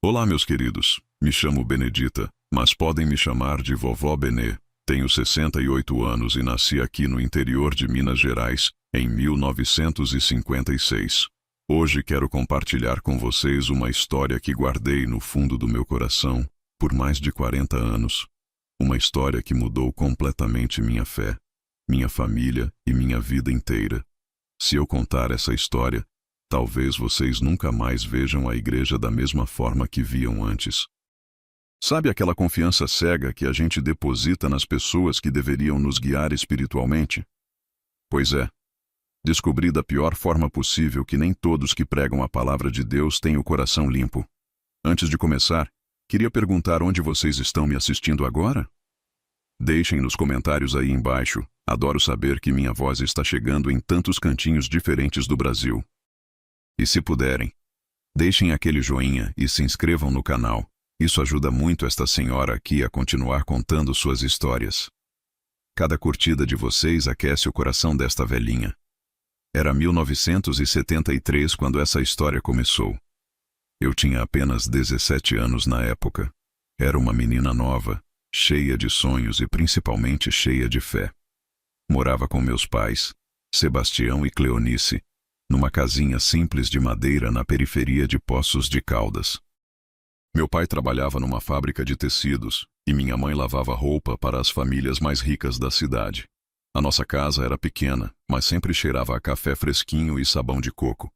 Olá, meus queridos. Me chamo Benedita, mas podem me chamar de Vovó Benê. Tenho 68 anos e nasci aqui no interior de Minas Gerais, em 1956. Hoje quero compartilhar com vocês uma história que guardei no fundo do meu coração por mais de 40 anos. Uma história que mudou completamente minha fé, minha família e minha vida inteira. Se eu contar essa história, talvez vocês nunca mais vejam a igreja da mesma forma que viam antes. Sabe aquela confiança cega que a gente deposita nas pessoas que deveriam nos guiar espiritualmente? Pois é, descobri da pior forma possível que nem todos que pregam a palavra de Deus têm o coração limpo. Antes de começar, queria perguntar onde vocês estão me assistindo agora? Deixem nos comentários aí embaixo. Adoro saber que minha voz está chegando em tantos cantinhos diferentes do Brasil. E se puderem, deixem aquele joinha e se inscrevam no canal. Isso ajuda muito esta senhora aqui a continuar contando suas histórias. Cada curtida de vocês aquece o coração desta velhinha. Era 1973 quando essa história começou. Eu tinha apenas 17 anos na época. Era uma menina nova, cheia de sonhos e principalmente cheia de fé. Morava com meus pais, Sebastião e Cleonice, numa casinha simples de madeira na periferia de Poços de Caldas. Meu pai trabalhava numa fábrica de tecidos e minha mãe lavava roupa para as famílias mais ricas da cidade. A nossa casa era pequena, mas sempre cheirava a café fresquinho e sabão de coco.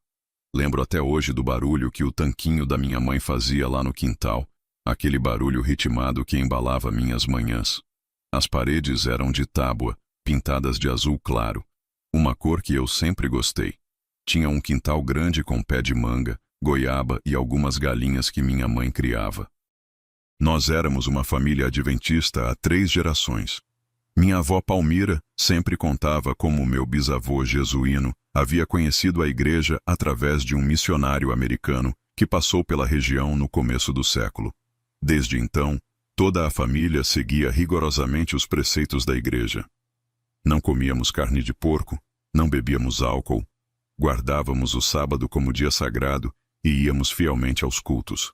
Lembro até hoje do barulho que o tanquinho da minha mãe fazia lá no quintal, aquele barulho ritmado que embalava minhas manhãs. As paredes eram de tábua, pintadas de azul claro, uma cor que eu sempre gostei. Tinha um quintal grande com pé de manga, goiaba e algumas galinhas que minha mãe criava. Nós éramos uma família adventista há 3 gerações. Minha avó Palmira sempre contava como meu bisavô jesuíno havia conhecido a igreja através de um missionário americano que passou pela região no começo do século. Desde então, toda a família seguia rigorosamente os preceitos da igreja. Não comíamos carne de porco, não bebíamos álcool, guardávamos o sábado como dia sagrado e íamos fielmente aos cultos.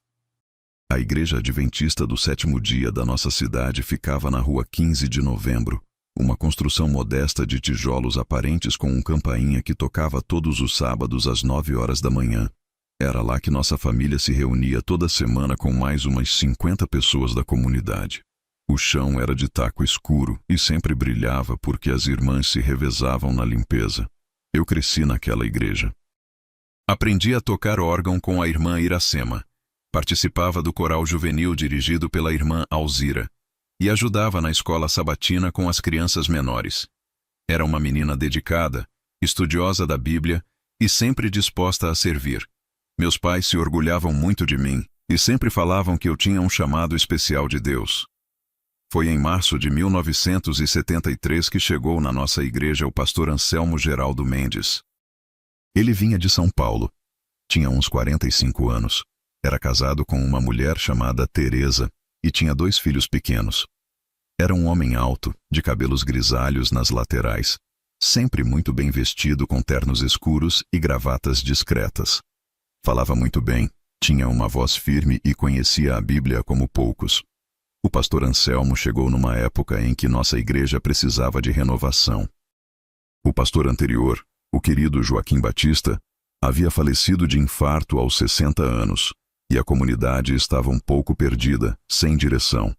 A igreja adventista do 7º dia da nossa cidade ficava na rua 15 de novembro, uma construção modesta de tijolos aparentes com um campainha que tocava todos os sábados às 9 horas da manhã. Era lá que nossa família se reunia toda semana com mais umas 50 pessoas da comunidade. O chão era de taco escuro e sempre brilhava porque as irmãs se revezavam na limpeza. Eu cresci naquela igreja. Aprendi a tocar órgão com a irmã Iracema. Participava do coral juvenil dirigido pela irmã Alzira e ajudava na escola sabatina com as crianças menores. Era uma menina dedicada, estudiosa da Bíblia e sempre disposta a servir. Meus pais se orgulhavam muito de mim e sempre falavam que eu tinha um chamado especial de Deus. Foi em março de 1973 que chegou na nossa igreja o pastor Anselmo Geraldo Mendes. Ele vinha de São Paulo. Tinha uns 45 anos. Era casado com uma mulher chamada Teresa e tinha 2 filhos pequenos. Era um homem alto, de cabelos grisalhos nas laterais, sempre muito bem vestido com ternos escuros e gravatas discretas. Falava muito bem, tinha uma voz firme e conhecia a Bíblia como poucos. O pastor Anselmo chegou numa época em que nossa igreja precisava de renovação. O pastor anterior, o querido Joaquim Batista, havia falecido de infarto aos 60 anos, e a comunidade estava um pouco perdida, sem direção.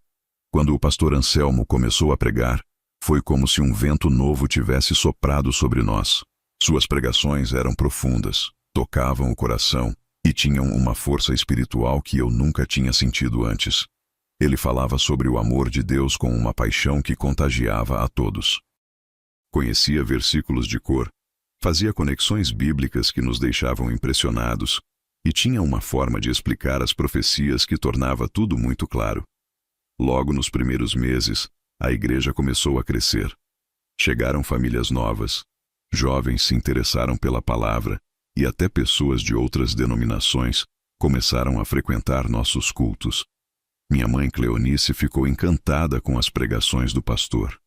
Quando o pastor Anselmo começou a pregar, foi como se um vento novo tivesse soprado sobre nós. Suas pregações eram profundas, tocavam o coração e tinham uma força espiritual que eu nunca tinha sentido antes. Ele falava sobre o amor de Deus com uma paixão que contagiava a todos. Conhecia versículos de cor, fazia conexões bíblicas que nos deixavam impressionados e tinha uma forma de explicar as profecias que tornava tudo muito claro. Logo nos primeiros meses, a igreja começou a crescer. Chegaram famílias novas, jovens se interessaram pela palavra e até pessoas de outras denominações começaram a frequentar nossos cultos. Minha mãe Cleonice ficou encantada com as pregações do pastor.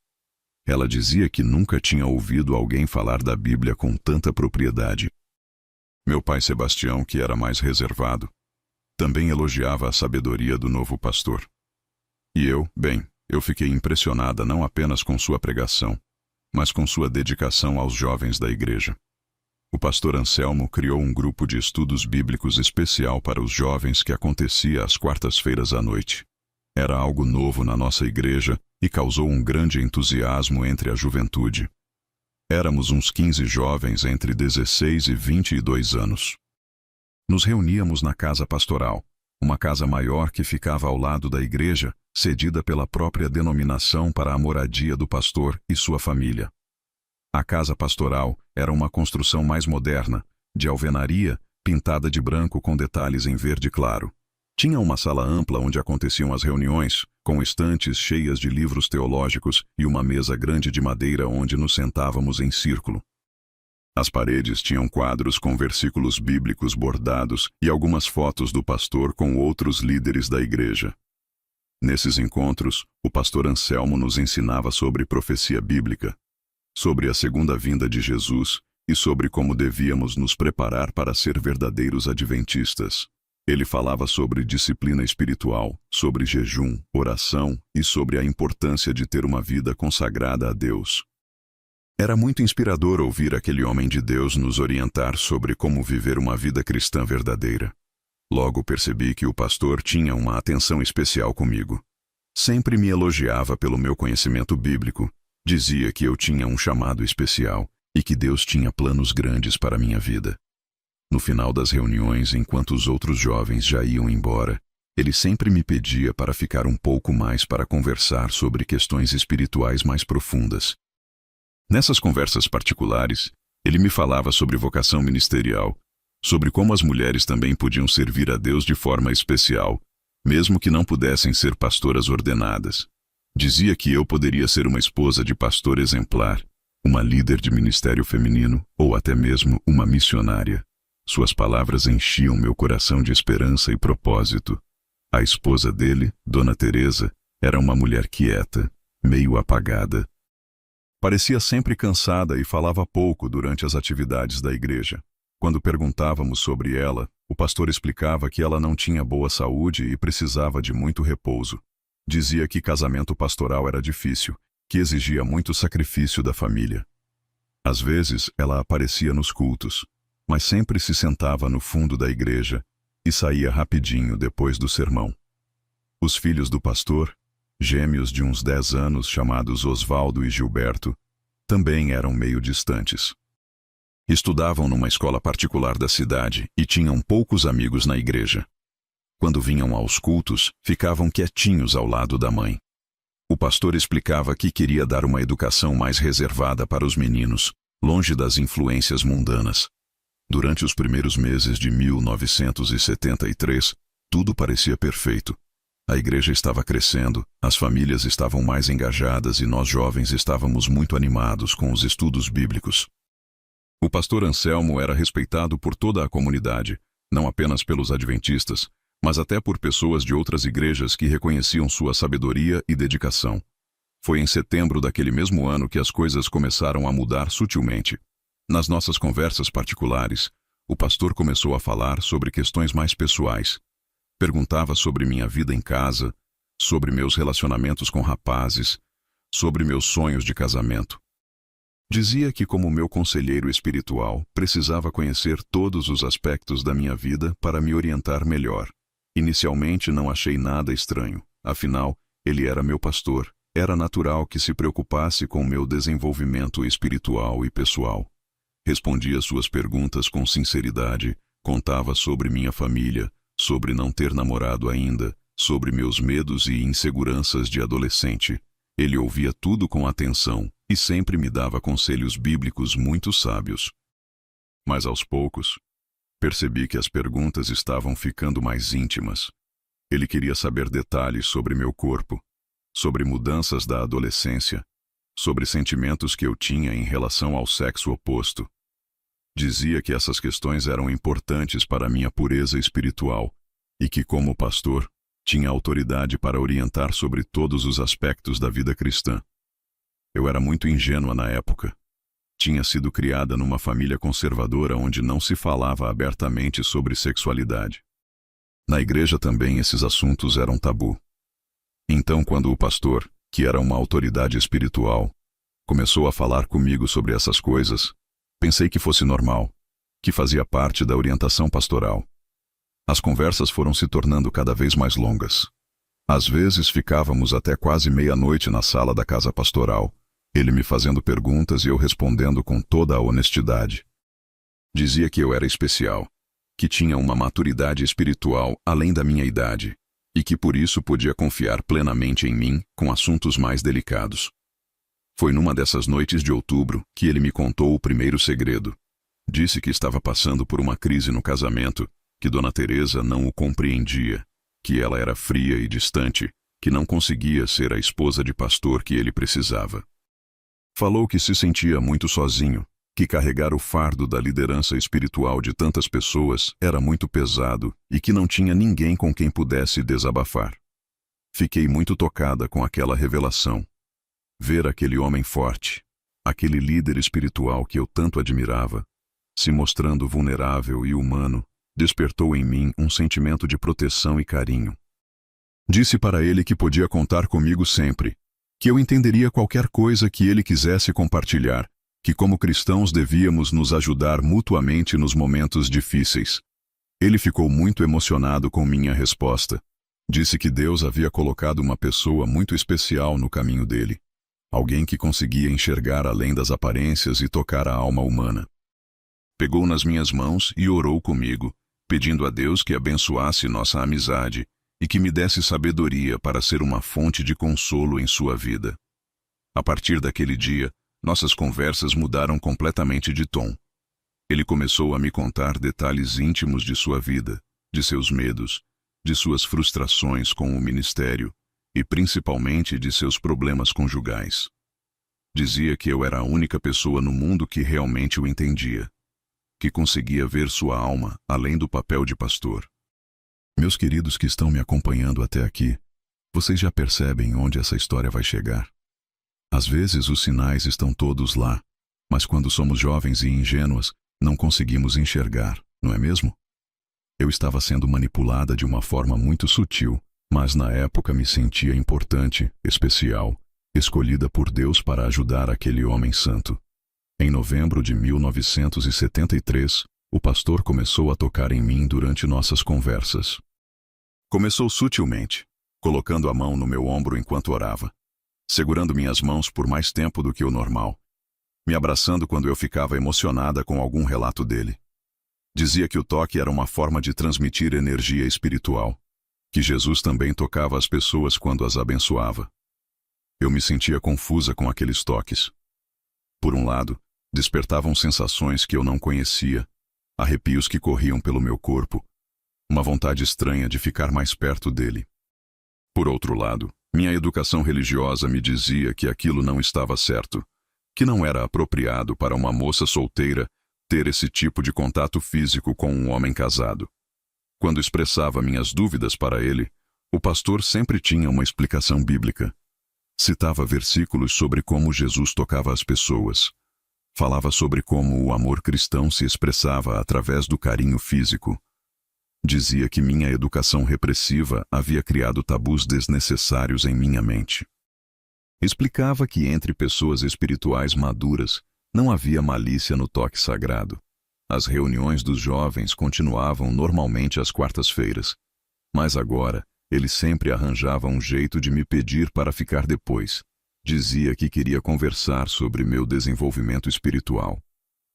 Ela dizia que nunca tinha ouvido alguém falar da Bíblia com tanta propriedade. Meu pai Sebastião, que era mais reservado, Também elogiava a sabedoria do novo pastor. E eu fiquei impressionada não apenas com sua pregação, mas com sua dedicação aos jovens da igreja. O pastor Anselmo criou um grupo de estudos bíblicos especial para os jovens que acontecia às quartas-feiras à noite. Era algo novo na nossa igreja e causou um grande entusiasmo entre a juventude. Éramos uns 15 jovens entre 16 e 22 anos. Nos reuníamos na casa pastoral, uma casa maior que ficava ao lado da igreja, cedida pela própria denominação para a moradia do pastor e sua família. A casa pastoral era uma construção mais moderna, de alvenaria, pintada de branco com detalhes em verde claro. Tinha uma sala ampla onde aconteciam as reuniões, com estantes cheias de livros teológicos e uma mesa grande de madeira onde nos sentávamos em círculo. As paredes tinham quadros com versículos bíblicos bordados e algumas fotos do pastor com outros líderes da igreja. Nesses encontros, o pastor Anselmo nos ensinava sobre profecia bíblica, sobre a segunda vinda de Jesus e sobre como devíamos nos preparar para ser verdadeiros adventistas. Ele falava sobre disciplina espiritual, sobre jejum, oração e sobre a importância de ter uma vida consagrada a Deus. Era muito inspirador ouvir aquele homem de Deus nos orientar sobre como viver uma vida cristã verdadeira. Logo percebi que o pastor tinha uma atenção especial comigo. Sempre me elogiava pelo meu conhecimento bíblico, dizia que eu tinha um chamado especial e que Deus tinha planos grandes para minha vida. No final das reuniões, enquanto os outros jovens já iam embora, ele sempre me pedia para ficar um pouco mais para conversar sobre questões espirituais mais profundas. Nessas conversas particulares, ele me falava sobre vocação ministerial, sobre como as mulheres também podiam servir a Deus de forma especial, mesmo que não pudessem ser pastoras ordenadas. Dizia que eu poderia ser uma esposa de pastor exemplar, uma líder de ministério feminino ou até mesmo uma missionária. Suas palavras enchiam meu coração de esperança e propósito. A esposa dele, Dona Teresa, era uma mulher quieta, meio apagada. Parecia sempre cansada e falava pouco durante as atividades da igreja. Quando perguntávamos sobre ela, o pastor explicava que ela não tinha boa saúde e precisava de muito repouso. Dizia que casamento pastoral era difícil, que exigia muito sacrifício da família. Às vezes, ela aparecia nos cultos, mas sempre se sentava no fundo da igreja e saía rapidinho depois do sermão. Os filhos do pastor, gêmeos de uns 10 anos chamados Osvaldo e Gilberto, também eram meio distantes. Estudavam numa escola particular da cidade e tinham poucos amigos na igreja. Quando vinham aos cultos, ficavam quietinhos ao lado da mãe. O pastor explicava que queria dar uma educação mais reservada para os meninos, longe das influências mundanas. Durante os primeiros meses de 1973, tudo parecia perfeito. A igreja estava crescendo, as famílias estavam mais engajadas e nós jovens estávamos muito animados com os estudos bíblicos. O pastor Anselmo era respeitado por toda a comunidade, não apenas pelos adventistas, mas até por pessoas de outras igrejas que reconheciam sua sabedoria e dedicação. Foi em setembro daquele mesmo ano que as coisas começaram a mudar sutilmente. Nas nossas conversas particulares, o pastor começou a falar sobre questões mais pessoais. Perguntava sobre minha vida em casa, sobre meus relacionamentos com rapazes, sobre meus sonhos de casamento. Dizia que, como meu conselheiro espiritual, precisava conhecer todos os aspectos da minha vida para me orientar melhor. Inicialmente não achei nada estranho, afinal, ele era meu pastor. Era natural que se preocupasse com meu desenvolvimento espiritual e pessoal. Respondia suas perguntas com sinceridade, contava sobre minha família, sobre não ter namorado ainda, sobre meus medos e inseguranças de adolescente. Ele ouvia tudo com atenção e sempre me dava conselhos bíblicos muito sábios. Mas aos poucos, percebi que as perguntas estavam ficando mais íntimas. Ele queria saber detalhes sobre meu corpo, sobre mudanças da adolescência, sobre sentimentos que eu tinha em relação ao sexo oposto. Dizia que essas questões eram importantes para minha pureza espiritual e que, como pastor, tinha autoridade para orientar sobre todos os aspectos da vida cristã. Eu era muito ingênua na época. Tinha sido criada numa família conservadora onde não se falava abertamente sobre sexualidade. Na igreja também esses assuntos eram tabu. Então, quando o pastor, que era uma autoridade espiritual, começou a falar comigo sobre essas coisas, pensei que fosse normal, que fazia parte da orientação pastoral. As conversas foram se tornando cada vez mais longas. Às vezes ficávamos até quase meia-noite na sala da casa pastoral, ele me fazendo perguntas e eu respondendo com toda a honestidade. Dizia que eu era especial, que tinha uma maturidade espiritual além da minha idade, e que por isso podia confiar plenamente em mim com assuntos mais delicados. Foi numa dessas noites de outubro que ele me contou o primeiro segredo. Disse que estava passando por uma crise no casamento, que Dona Teresa não o compreendia, que ela era fria e distante, que não conseguia ser a esposa de pastor que ele precisava. Falou que se sentia muito sozinho, que carregar o fardo da liderança espiritual de tantas pessoas era muito pesado e que não tinha ninguém com quem pudesse desabafar. Fiquei muito tocada com aquela revelação. Ver aquele homem forte, aquele líder espiritual que eu tanto admirava, se mostrando vulnerável e humano, despertou em mim um sentimento de proteção e carinho. Disse para ele que podia contar comigo sempre, que eu entenderia qualquer coisa que ele quisesse compartilhar, que como cristãos devíamos nos ajudar mutuamente nos momentos difíceis. Ele ficou muito emocionado com minha resposta. Disse que Deus havia colocado uma pessoa muito especial no caminho dele, alguém que conseguia enxergar além das aparências e tocar a alma humana. Pegou nas minhas mãos e orou comigo, pedindo a Deus que abençoasse nossa amizade e que me desse sabedoria para ser uma fonte de consolo em sua vida. A partir daquele dia, nossas conversas mudaram completamente de tom. Ele começou a me contar detalhes íntimos de sua vida, de seus medos, de suas frustrações com o ministério e principalmente de seus problemas conjugais. Dizia que eu era a única pessoa no mundo que realmente o entendia, que conseguia ver sua alma além do papel de pastor. Meus queridos que estão me acompanhando até aqui, vocês já percebem onde essa história vai chegar? Às vezes os sinais estão todos lá, mas quando somos jovens e ingênuas, não conseguimos enxergar, não é mesmo? Eu estava sendo manipulada de uma forma muito sutil, mas na época me sentia importante, especial, escolhida por Deus para ajudar aquele homem santo. Em novembro de 1973, o pastor começou a tocar em mim durante nossas conversas. Começou sutilmente, colocando a mão no meu ombro enquanto orava, segurando minhas mãos por mais tempo do que o normal, me abraçando quando eu ficava emocionada com algum relato dele. Dizia que o toque era uma forma de transmitir energia espiritual, que Jesus também tocava as pessoas quando as abençoava. Eu me sentia confusa com aqueles toques. Por um lado, despertavam sensações que eu não conhecia, arrepios que corriam pelo meu corpo, uma vontade estranha de ficar mais perto dele. Por outro lado, minha educação religiosa me dizia que aquilo não estava certo, que não era apropriado para uma moça solteira ter esse tipo de contato físico com um homem casado. Quando expressava minhas dúvidas para ele, o pastor sempre tinha uma explicação bíblica. Citava versículos sobre como Jesus tocava as pessoas. Falava sobre como o amor cristão se expressava através do carinho físico. Dizia que minha educação repressiva havia criado tabus desnecessários em minha mente. Explicava que entre pessoas espirituais maduras não havia malícia no toque sagrado. As reuniões dos jovens continuavam normalmente às quartas-feiras, mas agora ele sempre arranjava um jeito de me pedir para ficar depois. Dizia que queria conversar sobre meu desenvolvimento espiritual,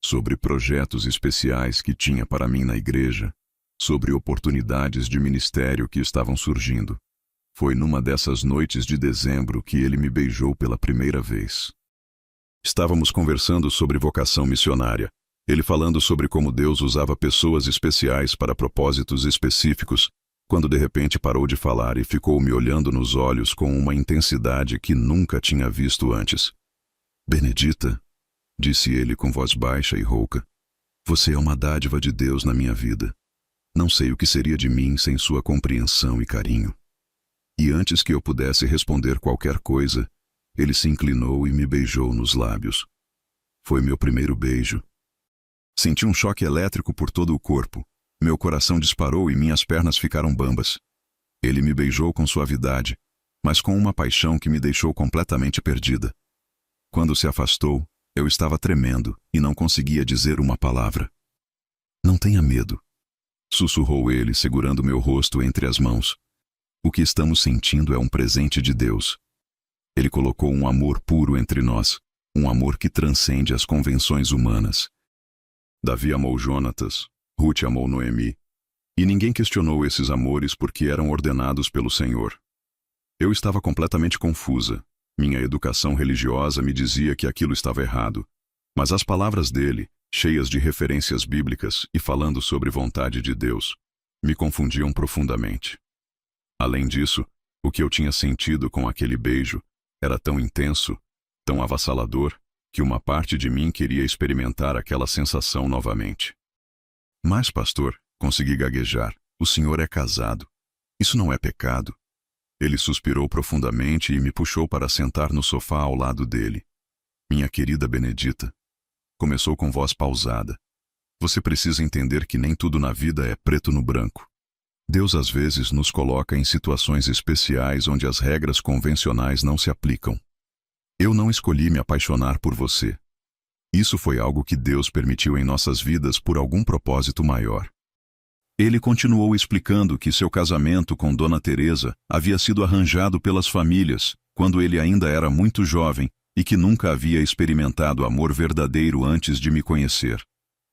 sobre projetos especiais que tinha para mim na igreja, sobre oportunidades de ministério que estavam surgindo. Foi numa dessas noites de dezembro que ele me beijou pela primeira vez. Estávamos conversando sobre vocação missionária, ele falando sobre como Deus usava pessoas especiais para propósitos específicos, quando de repente parou de falar e ficou me olhando nos olhos com uma intensidade que nunca tinha visto antes. "Benedita", disse ele com voz baixa e rouca, "você é uma dádiva de Deus na minha vida. Não sei o que seria de mim sem sua compreensão e carinho." E antes que eu pudesse responder qualquer coisa, ele se inclinou e me beijou nos lábios. Foi meu primeiro beijo. Senti um choque elétrico por todo o corpo. Meu coração disparou e minhas pernas ficaram bambas. Ele me beijou com suavidade, mas com uma paixão que me deixou completamente perdida. Quando se afastou, eu estava tremendo e não conseguia dizer uma palavra. Não tenha medo, sussurrou ele, segurando meu rosto entre as mãos. O que estamos sentindo é um presente de Deus. Ele colocou um amor puro entre nós, um amor que transcende as convenções humanas. Davi amou Jonatas, Ruth amou Noemi, e ninguém questionou esses amores porque eram ordenados pelo Senhor. Eu estava completamente confusa. Minha educação religiosa me dizia que aquilo estava errado, mas as palavras dele, cheias de referências bíblicas e falando sobre vontade de Deus, me confundiam profundamente. Além disso, o que eu tinha sentido com aquele beijo era tão intenso, tão avassalador, que uma parte de mim queria experimentar aquela sensação novamente. Mas, pastor, consegui gaguejar, o senhor é casado. Isso não é pecado. Ele suspirou profundamente e me puxou para sentar no sofá ao lado dele. Minha querida Benedita, começou com voz pausada. Você precisa entender que nem tudo na vida é preto no branco. Deus às vezes nos coloca em situações especiais onde as regras convencionais não se aplicam. Eu não escolhi me apaixonar por você. Isso foi algo que Deus permitiu em nossas vidas por algum propósito maior. Ele continuou explicando que seu casamento com Dona Teresa havia sido arranjado pelas famílias, quando ele ainda era muito jovem, e que nunca havia experimentado amor verdadeiro antes de me conhecer.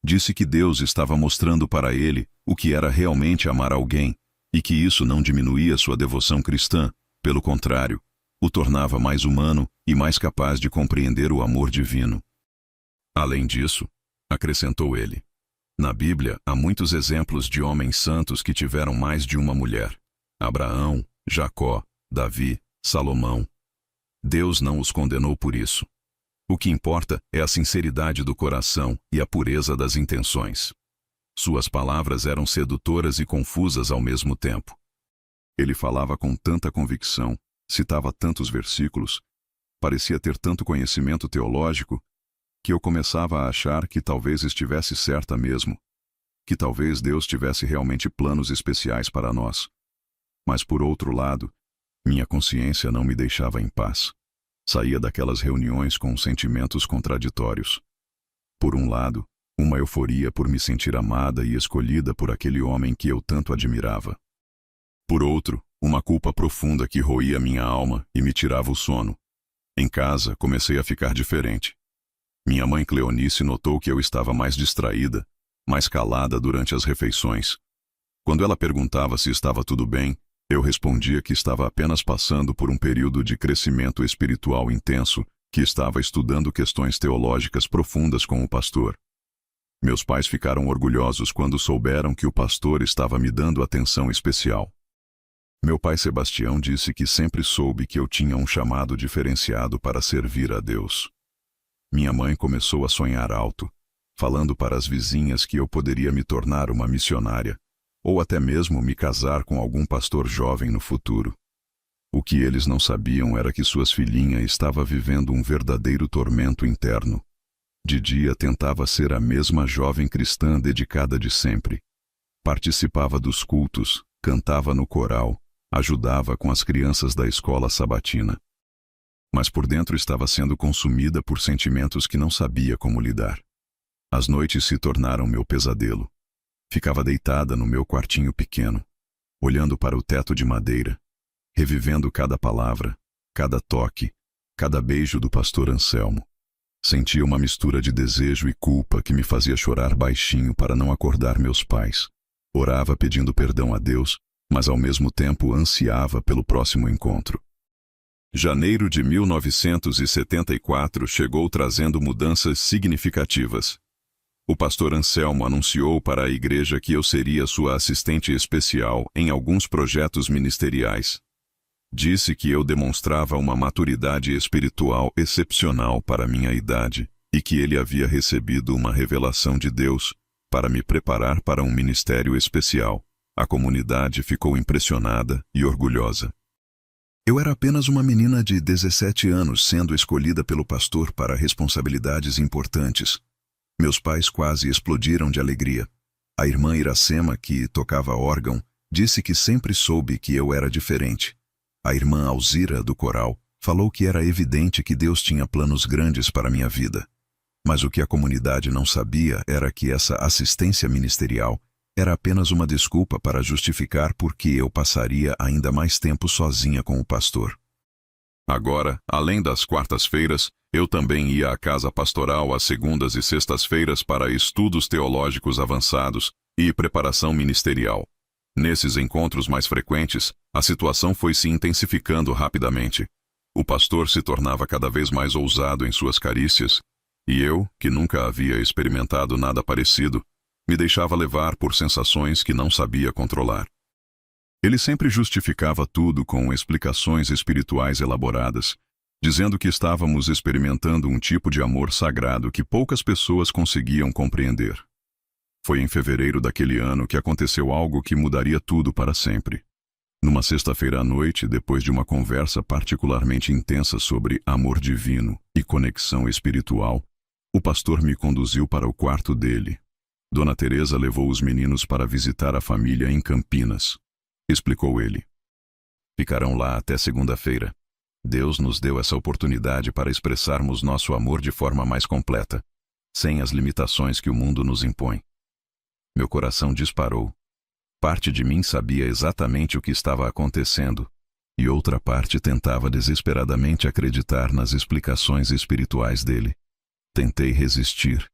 Disse que Deus estava mostrando para ele o que era realmente amar alguém, e que isso não diminuía sua devoção cristã, pelo contrário, o tornava mais humano e mais capaz de compreender o amor divino. Além disso, acrescentou ele, na Bíblia há muitos exemplos de homens santos que tiveram mais de uma mulher. Abraão, Jacó, Davi, Salomão. Deus não os condenou por isso. O que importa é a sinceridade do coração e a pureza das intenções. Suas palavras eram sedutoras e confusas ao mesmo tempo. Ele falava com tanta convicção, citava tantos versículos, parecia ter tanto conhecimento teológico, que eu começava a achar que talvez estivesse certa mesmo, que talvez Deus tivesse realmente planos especiais para nós. Mas por outro lado, minha consciência não me deixava em paz. Saía daquelas reuniões com sentimentos contraditórios. Por um lado, uma euforia por me sentir amada e escolhida por aquele homem que eu tanto admirava. Por outro, uma culpa profunda que roía minha alma e me tirava o sono. Em casa, comecei a ficar diferente. Minha mãe Cleonice notou que eu estava mais distraída, mais calada durante as refeições. Quando ela perguntava se estava tudo bem, eu respondia que estava apenas passando por um período de crescimento espiritual intenso, que estava estudando questões teológicas profundas com o pastor. Meus pais ficaram orgulhosos quando souberam que o pastor estava me dando atenção especial. Meu pai Sebastião disse que sempre soube que eu tinha um chamado diferenciado para servir a Deus. Minha mãe começou a sonhar alto, falando para as vizinhas que eu poderia me tornar uma missionária, ou até mesmo me casar com algum pastor jovem no futuro. O que eles não sabiam era que suas filhinhas estava vivendo um verdadeiro tormento interno. De dia tentava ser a mesma jovem cristã dedicada de sempre. Participava dos cultos, cantava no coral, ajudava com as crianças da escola sabatina. Mas por dentro estava sendo consumida por sentimentos que não sabia como lidar. As noites se tornaram meu pesadelo. Ficava deitada no meu quartinho pequeno, olhando para o teto de madeira, revivendo cada palavra, cada toque, cada beijo do pastor Anselmo. Sentia uma mistura de desejo e culpa que me fazia chorar baixinho para não acordar meus pais. Orava pedindo perdão a Deus, mas ao mesmo tempo ansiava pelo próximo encontro. Janeiro de 1974 chegou trazendo mudanças significativas. O pastor Anselmo anunciou para a igreja que eu seria sua assistente especial em alguns projetos ministeriais. Disse que eu demonstrava uma maturidade espiritual excepcional para minha idade e que ele havia recebido uma revelação de Deus para me preparar para um ministério especial. A comunidade ficou impressionada e orgulhosa. Eu era apenas uma menina de 17 anos sendo escolhida pelo pastor para responsabilidades importantes. Meus pais quase explodiram de alegria. A irmã Iracema, que tocava órgão, disse que sempre soube que eu era diferente. A irmã Alzira, do coral, falou que era evidente que Deus tinha planos grandes para minha vida. Mas o que a comunidade não sabia era que essa assistência ministerial era apenas uma desculpa para justificar por que eu passaria ainda mais tempo sozinha com o pastor. Agora, além das quartas-feiras, eu também ia à casa pastoral às segundas e sextas-feiras para estudos teológicos avançados e preparação ministerial. Nesses encontros mais frequentes, a situação foi se intensificando rapidamente. O pastor se tornava cada vez mais ousado em suas carícias, e eu, que nunca havia experimentado nada parecido, me deixava levar por sensações que não sabia controlar. Ele sempre justificava tudo com explicações espirituais elaboradas, dizendo que estávamos experimentando um tipo de amor sagrado que poucas pessoas conseguiam compreender. Foi em fevereiro daquele ano que aconteceu algo que mudaria tudo para sempre. Numa sexta-feira à noite, depois de uma conversa particularmente intensa sobre amor divino e conexão espiritual, o pastor me conduziu para o quarto dele. Dona Teresa levou os meninos para visitar a família em Campinas. Explicou ele. Ficarão lá até segunda-feira. Deus nos deu essa oportunidade para expressarmos nosso amor de forma mais completa, sem as limitações que o mundo nos impõe. Meu coração disparou. Parte de mim sabia exatamente o que estava acontecendo, e outra parte tentava desesperadamente acreditar nas explicações espirituais dele. Tentei resistir.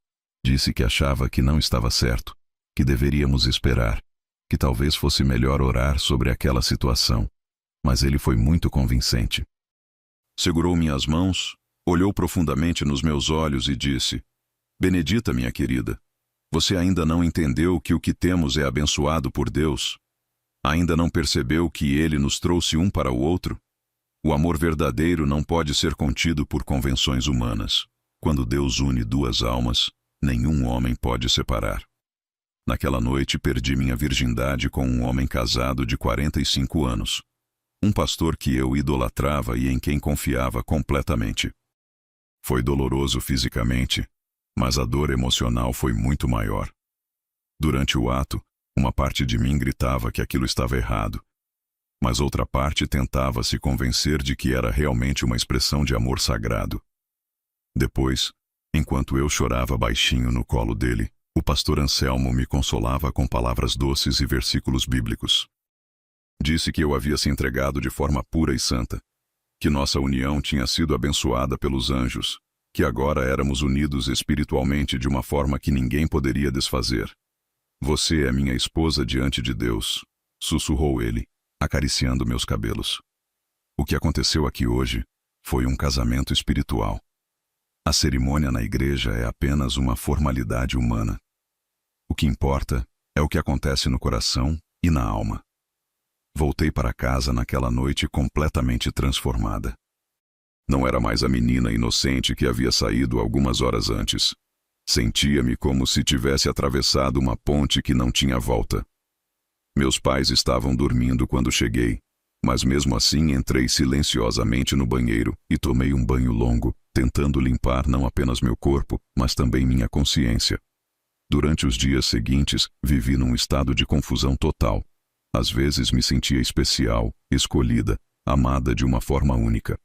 Disse que achava que não estava certo, que deveríamos esperar, que talvez fosse melhor orar sobre aquela situação, mas ele foi muito convincente. Segurou minhas mãos, olhou profundamente nos meus olhos e disse: Benedita, minha querida, você ainda não entendeu que o que temos é abençoado por Deus? Ainda não percebeu que Ele nos trouxe um para o outro? O amor verdadeiro não pode ser contido por convenções humanas. Quando Deus une duas almas, nenhum homem pode separar. Naquela noite perdi minha virgindade com um homem casado de 45 anos. Um pastor que eu idolatrava e em quem confiava completamente. Foi doloroso fisicamente, mas a dor emocional foi muito maior. Durante o ato, uma parte de mim gritava que aquilo estava errado, mas outra parte tentava se convencer de que era realmente uma expressão de amor sagrado. Depois, enquanto eu chorava baixinho no colo dele, o pastor Anselmo me consolava com palavras doces e versículos bíblicos. Disse que eu havia se entregado de forma pura e santa, que nossa união tinha sido abençoada pelos anjos, que agora éramos unidos espiritualmente de uma forma que ninguém poderia desfazer. Você é minha esposa diante de Deus, sussurrou ele, acariciando meus cabelos. O que aconteceu aqui hoje foi um casamento espiritual. A cerimônia na igreja é apenas uma formalidade humana. O que importa é o que acontece no coração e na alma. Voltei para casa naquela noite completamente transformada. Não era mais a menina inocente que havia saído algumas horas antes. Sentia-me como se tivesse atravessado uma ponte que não tinha volta. Meus pais estavam dormindo quando cheguei, mas mesmo assim entrei silenciosamente no banheiro e tomei um banho longo, tentando limpar não apenas meu corpo, mas também minha consciência. Durante os dias seguintes, vivi num estado de confusão total. Às vezes me sentia especial, escolhida, amada de uma forma única.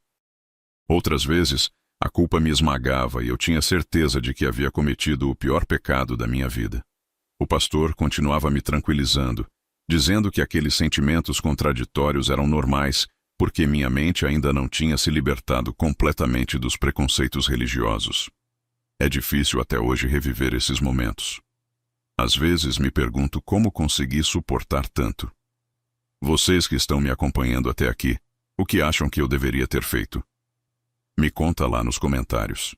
Outras vezes, a culpa me esmagava e eu tinha certeza de que havia cometido o pior pecado da minha vida. O pastor continuava me tranquilizando, dizendo que aqueles sentimentos contraditórios eram normais, porque minha mente ainda não tinha se libertado completamente dos preconceitos religiosos. É difícil até hoje reviver esses momentos. Às vezes me pergunto como consegui suportar tanto. Vocês que estão me acompanhando até aqui, o que acham que eu deveria ter feito? Me conta lá nos comentários.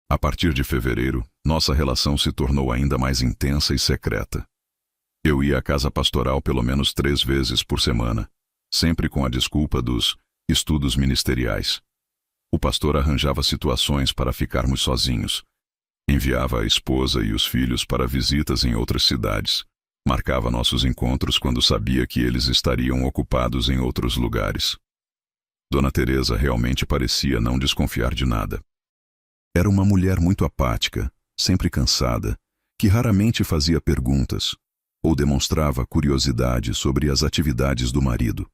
A partir de fevereiro, nossa relação se tornou ainda mais intensa e secreta. Eu ia à casa pastoral pelo menos 3 vezes por semana, sempre com a desculpa dos estudos ministeriais. O pastor arranjava situações para ficarmos sozinhos. Enviava a esposa e os filhos para visitas em outras cidades. Marcava nossos encontros quando sabia que eles estariam ocupados em outros lugares. Dona Teresa realmente parecia não desconfiar de nada. Era uma mulher muito apática, sempre cansada, que raramente fazia perguntas ou demonstrava curiosidade sobre as atividades do marido.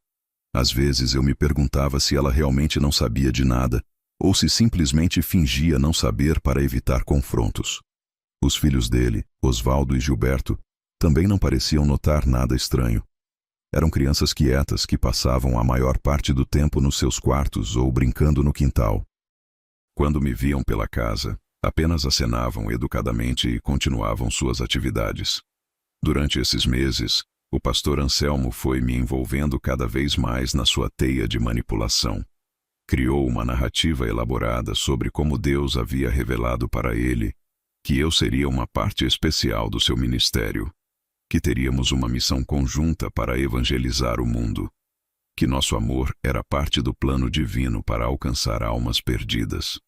Às vezes eu me perguntava se ela realmente não sabia de nada ou se simplesmente fingia não saber para evitar confrontos. Os filhos dele, Osvaldo e Gilberto, também não pareciam notar nada estranho. Eram crianças quietas que passavam a maior parte do tempo nos seus quartos ou brincando no quintal. Quando me viam pela casa, apenas acenavam educadamente e continuavam suas atividades. Durante esses meses, o pastor Anselmo foi me envolvendo cada vez mais na sua teia de manipulação. Criou uma narrativa elaborada sobre como Deus havia revelado para ele que eu seria uma parte especial do seu ministério, que teríamos uma missão conjunta para evangelizar o mundo, que nosso amor era parte do plano divino para alcançar almas perdidas.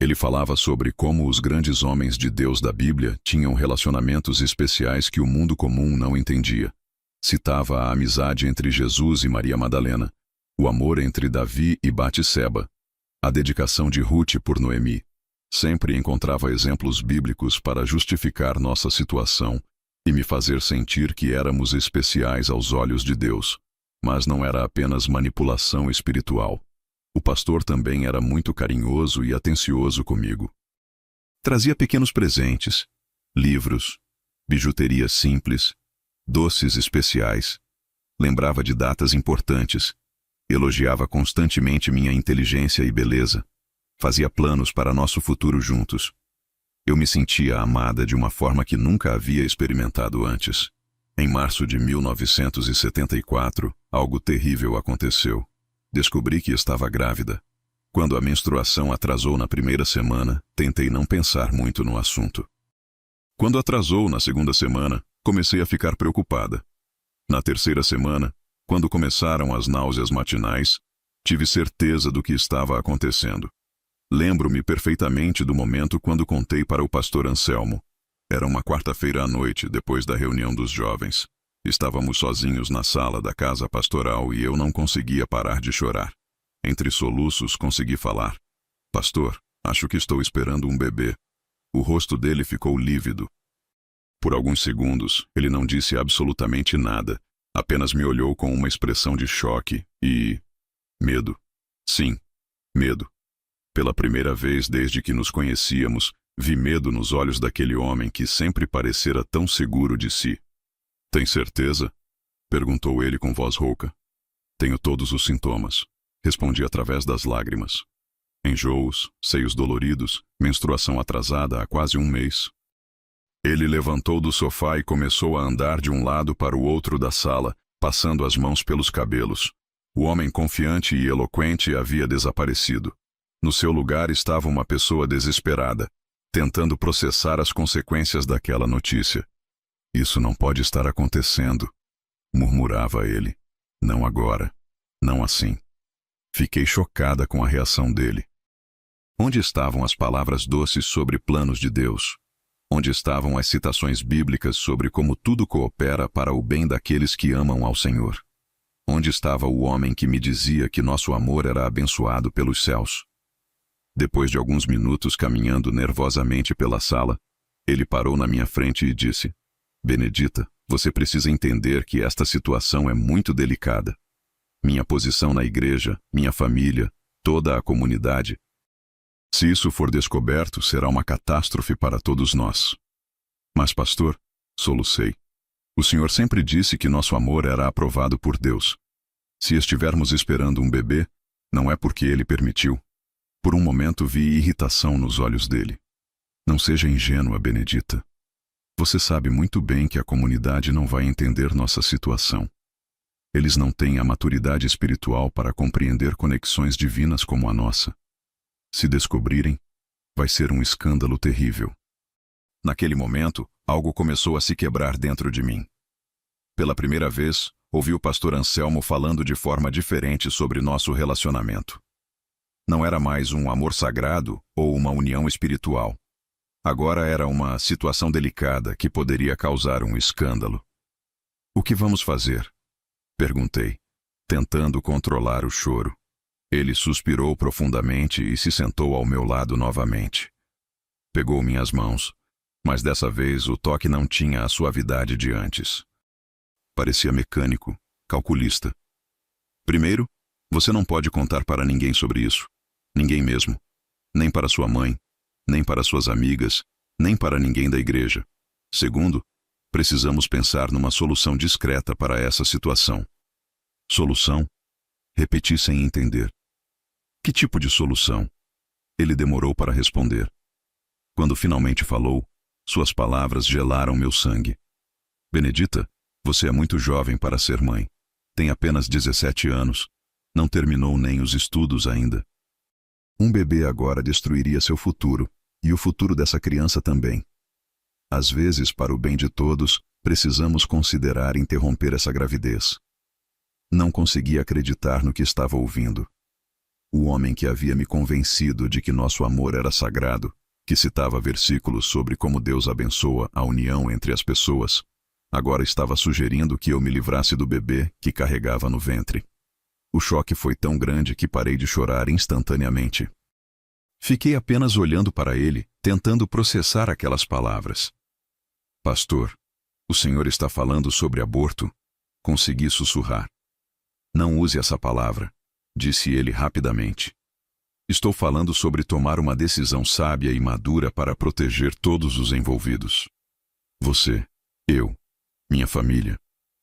Ele falava sobre como os grandes homens de Deus da Bíblia tinham relacionamentos especiais que o mundo comum não entendia. Citava a amizade entre Jesus e Maria Madalena, o amor entre Davi e Batseba, a dedicação de Ruth por Noemi. Sempre encontrava exemplos bíblicos para justificar nossa situação e me fazer sentir que éramos especiais aos olhos de Deus. Mas não era apenas manipulação espiritual. O pastor também era muito carinhoso e atencioso comigo. Trazia pequenos presentes, livros, bijuteria simples, doces especiais. Lembrava de datas importantes. Elogiava constantemente minha inteligência e beleza. Fazia planos para nosso futuro juntos. Eu me sentia amada de uma forma que nunca havia experimentado antes. Em março de 1974, algo terrível aconteceu. Descobri que estava grávida. Quando a menstruação atrasou na primeira semana, tentei não pensar muito no assunto. Quando atrasou na segunda semana, comecei a ficar preocupada. Na terceira semana, quando começaram as náuseas matinais, tive certeza do que estava acontecendo. Lembro-me perfeitamente do momento quando contei para o pastor Anselmo. Era uma quarta-feira à noite, depois da reunião dos jovens. Estávamos sozinhos na sala da casa pastoral e eu não conseguia parar de chorar. Entre soluços, consegui falar. Pastor, acho que estou esperando um bebê. O rosto dele ficou lívido. Por alguns segundos, ele não disse absolutamente nada. Apenas me olhou com uma expressão de choque e... medo. Sim, medo. Pela primeira vez desde que nos conhecíamos, vi medo nos olhos daquele homem que sempre parecera tão seguro de si. Tem certeza? Perguntou ele com voz rouca. Tenho todos os sintomas. Respondi através das lágrimas. Enjoos, seios doloridos, menstruação atrasada há quase um mês. Ele levantou do sofá e começou a andar de um lado para o outro da sala, passando as mãos pelos cabelos. O homem confiante e eloquente havia desaparecido. No seu lugar estava uma pessoa desesperada, tentando processar as consequências daquela notícia. Isso não pode estar acontecendo, murmurava ele. Não agora, não assim. Fiquei chocada com a reação dele. Onde estavam as palavras doces sobre planos de Deus? Onde estavam as citações bíblicas sobre como tudo coopera para o bem daqueles que amam ao Senhor? Onde estava o homem que me dizia que nosso amor era abençoado pelos céus? Depois de alguns minutos caminhando nervosamente pela sala, ele parou na minha frente e disse: Benedita, você precisa entender que esta situação é muito delicada. Minha posição na igreja, minha família, toda a comunidade. Se isso for descoberto, será uma catástrofe para todos nós. Mas, pastor, solucei. O senhor sempre disse que nosso amor era aprovado por Deus. Se estivermos esperando um bebê, não é porque ele permitiu. Por um momento vi irritação nos olhos dele. Não seja ingênua, Benedita. Você sabe muito bem que a comunidade não vai entender nossa situação. Eles não têm a maturidade espiritual para compreender conexões divinas como a nossa. Se descobrirem, vai ser um escândalo terrível. Naquele momento, algo começou a se quebrar dentro de mim. Pela primeira vez, ouvi o pastor Anselmo falando de forma diferente sobre nosso relacionamento. Não era mais um amor sagrado ou uma união espiritual. Agora era uma situação delicada que poderia causar um escândalo. O que vamos fazer? Perguntei, tentando controlar o choro. Ele suspirou profundamente e se sentou ao meu lado novamente. Pegou minhas mãos, Mas dessa vez o toque não tinha a suavidade de antes. Parecia mecânico, calculista. Primeiro, você não pode contar para ninguém sobre isso. Ninguém mesmo. Nem para sua mãe, nem para suas amigas, nem para ninguém da igreja. Segundo, precisamos pensar numa solução discreta para essa situação. Solução? Repeti sem entender. Que tipo de solução? Ele demorou para responder. Quando finalmente falou, suas palavras gelaram meu sangue. Benedita, você é muito jovem para ser mãe. Tem apenas 17 anos. Não terminou nem os estudos ainda. Um bebê agora destruiria seu futuro, e o futuro dessa criança também. Às vezes, para o bem de todos, precisamos considerar interromper essa gravidez. Não conseguia acreditar no que estava ouvindo. O homem que havia me convencido de que nosso amor era sagrado, que citava versículos sobre como Deus abençoa a união entre as pessoas, agora estava sugerindo que eu me livrasse do bebê que carregava no ventre. O choque foi tão grande que parei de chorar instantaneamente. Fiquei apenas olhando para ele, tentando processar aquelas palavras. Pastor, o senhor está falando sobre aborto? Consegui sussurrar. Não use essa palavra, disse ele rapidamente. Estou falando sobre tomar uma decisão sábia e madura para proteger todos os envolvidos. Você, eu, minha família,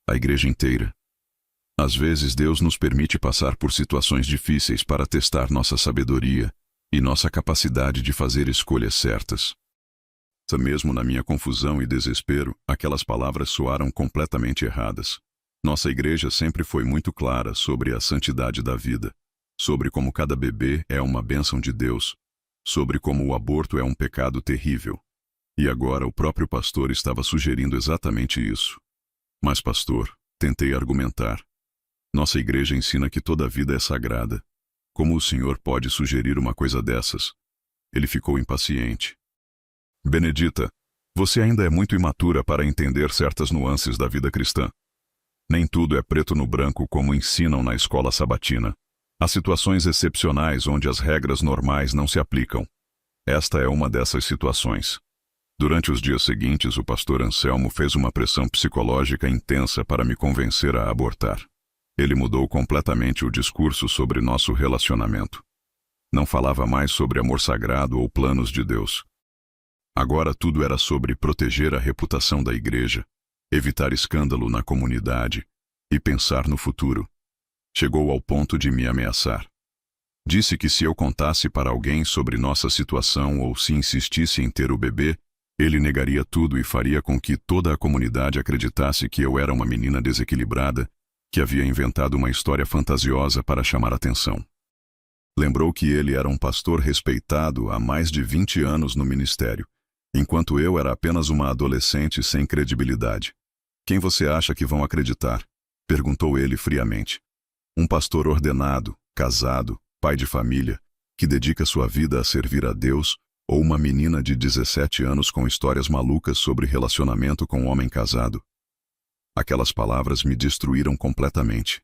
a igreja inteira. Às vezes Deus nos permite passar por situações difíceis para testar nossa sabedoria e nossa capacidade de fazer escolhas certas. Mesmo na minha confusão e desespero, aquelas palavras soaram completamente erradas. Nossa igreja sempre foi muito clara sobre a santidade da vida, sobre como cada bebê é uma bênção de Deus, sobre como o aborto é um pecado terrível. E agora o próprio pastor estava sugerindo exatamente isso. Mas, pastor, tentei argumentar. Nossa igreja ensina que toda vida é sagrada. Como o senhor pode sugerir uma coisa dessas? Ele ficou impaciente. Benedita, você ainda é muito imatura para entender certas nuances da vida cristã. Nem tudo é preto no branco como ensinam na escola sabatina. Há situações excepcionais onde as regras normais não se aplicam. Esta é uma dessas situações. Durante os dias seguintes, o pastor Anselmo fez uma pressão psicológica intensa para me convencer a abortar. Ele mudou completamente o discurso sobre nosso relacionamento. Não falava mais sobre amor sagrado ou planos de Deus. Agora tudo era sobre proteger a reputação da igreja, evitar escândalo na comunidade e pensar no futuro. Chegou ao ponto de me ameaçar. Disse que se eu contasse para alguém sobre nossa situação ou se insistisse em ter o bebê, ele negaria tudo e faria com que toda a comunidade acreditasse que eu era uma menina desequilibrada, que havia inventado uma história fantasiosa para chamar atenção. Lembrou que ele era um pastor respeitado há mais de 20 anos no ministério, enquanto eu era apenas uma adolescente sem credibilidade. Quem você acha que vão acreditar? Perguntou ele friamente. Um pastor ordenado, casado, pai de família, que dedica sua vida a servir a Deus, ou uma menina de 17 anos com histórias malucas sobre relacionamento com um homem casado? Aquelas palavras me destruíram completamente.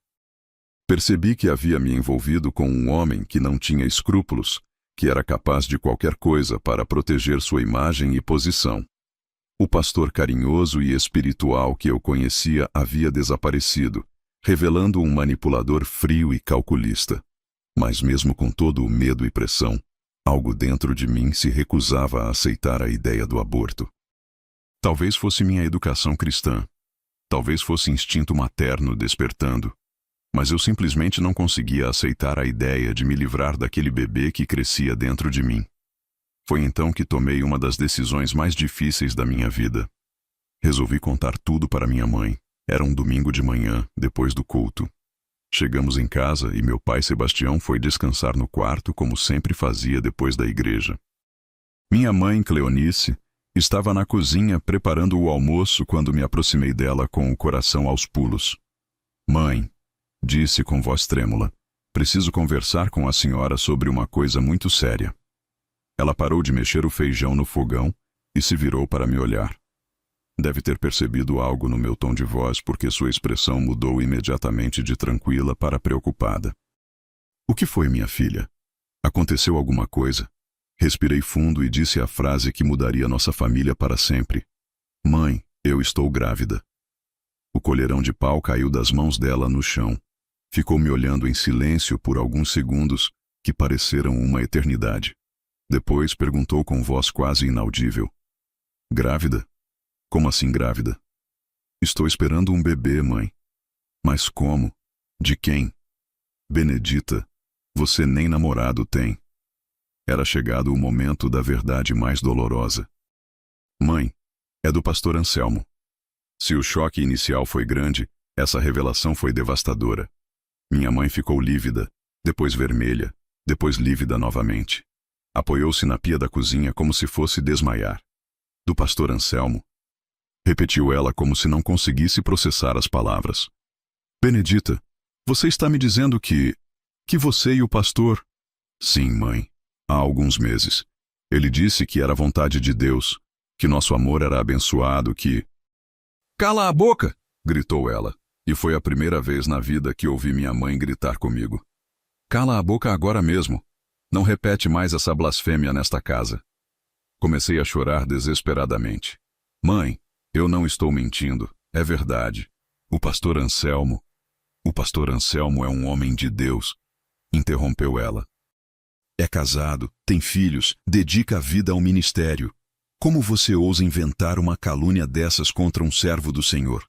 Percebi que havia me envolvido com um homem que não tinha escrúpulos, que era capaz de qualquer coisa para proteger sua imagem e posição. O pastor carinhoso e espiritual que eu conhecia havia desaparecido, revelando um manipulador frio e calculista. Mas mesmo com todo o medo e pressão, algo dentro de mim se recusava a aceitar a ideia do aborto. Talvez fosse minha educação cristã. Talvez fosse instinto materno despertando, mas eu simplesmente não conseguia aceitar a ideia de me livrar daquele bebê que crescia dentro de mim. Foi então que tomei uma das decisões mais difíceis da minha vida. Resolvi contar tudo para minha mãe. Era um domingo de manhã, depois do culto. Chegamos em casa e meu pai Sebastião foi descansar no quarto como sempre fazia depois da igreja. Minha mãe, Cleonice, estava na cozinha preparando o almoço quando me aproximei dela com o coração aos pulos. Mãe, disse com voz trêmula, preciso conversar com a senhora sobre uma coisa muito séria. Ela parou de mexer o feijão no fogão e se virou para me olhar. Deve ter percebido algo no meu tom de voz porque sua expressão mudou imediatamente de tranquila para preocupada. O que foi, minha filha? Aconteceu alguma coisa? Respirei fundo e disse a frase que mudaria nossa família para sempre. Mãe, eu estou grávida. O colherão de pau caiu das mãos dela no chão. Ficou me olhando em silêncio por alguns segundos, que pareceram uma eternidade. Depois perguntou com voz quase inaudível. Grávida? Como assim grávida? Estou esperando um bebê, mãe. Mas como? De quem? Benedita, você nem namorado tem. Era chegado o momento da verdade mais dolorosa. Mãe, é do pastor Anselmo. Se o choque inicial foi grande, essa revelação foi devastadora. Minha mãe ficou lívida, depois vermelha, depois lívida novamente. Apoiou-se na pia da cozinha como se fosse desmaiar. Do pastor Anselmo? Repetiu ela como se não conseguisse processar as palavras. Benedita, você está me dizendo que você e o pastor... Sim, mãe. Há alguns meses. Ele disse que era vontade de Deus, que nosso amor era abençoado, que... Cala a boca! Gritou ela, e foi a primeira vez na vida que ouvi minha mãe gritar comigo. Cala a boca agora mesmo. Não repete mais essa blasfêmia nesta casa. Comecei a chorar desesperadamente. Mãe, eu não estou mentindo, é verdade. O pastor Anselmo é um homem de Deus, interrompeu ela. É casado, tem filhos, dedica a vida ao ministério. Como você ousa inventar uma calúnia dessas contra um servo do Senhor?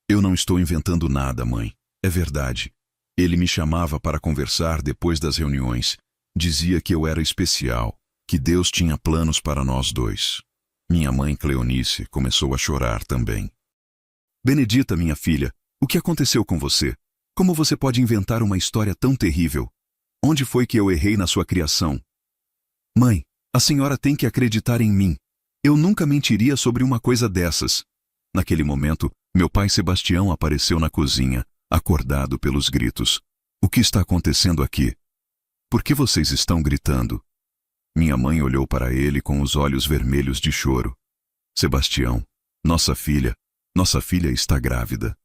Eu não estou inventando nada, mãe. É verdade. Ele me chamava para conversar depois das reuniões. Dizia que eu era especial, que Deus tinha planos para nós dois. Minha mãe Cleonice começou a chorar também. Benedita, minha filha, o que aconteceu com você? Como você pode inventar uma história tão terrível? Onde foi que eu errei na sua criação? Mãe, a senhora tem que acreditar em mim. Eu nunca mentiria sobre uma coisa dessas. Naquele momento, meu pai Sebastião apareceu na cozinha, acordado pelos gritos. O que está acontecendo aqui? Por que vocês estão gritando? Minha mãe olhou para ele com os olhos vermelhos de choro. Sebastião, nossa filha está grávida.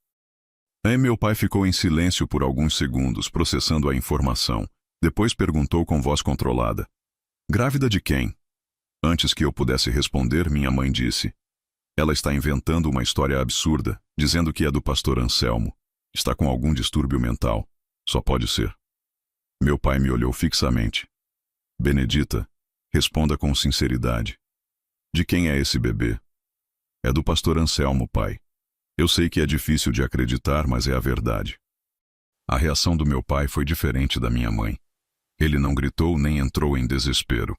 Meu pai ficou em silêncio por alguns segundos, processando a informação. Depois perguntou com voz controlada. Grávida de quem? Antes que eu pudesse responder, minha mãe disse. Ela está inventando uma história absurda, dizendo que é do pastor Anselmo. Está com algum distúrbio mental. Só pode ser. Meu pai me olhou fixamente. Benedita, responda com sinceridade. De quem é esse bebê? É do pastor Anselmo, pai. Eu sei que é difícil de acreditar, mas é a verdade. A reação do meu pai foi diferente da minha mãe. Ele não gritou nem entrou em desespero.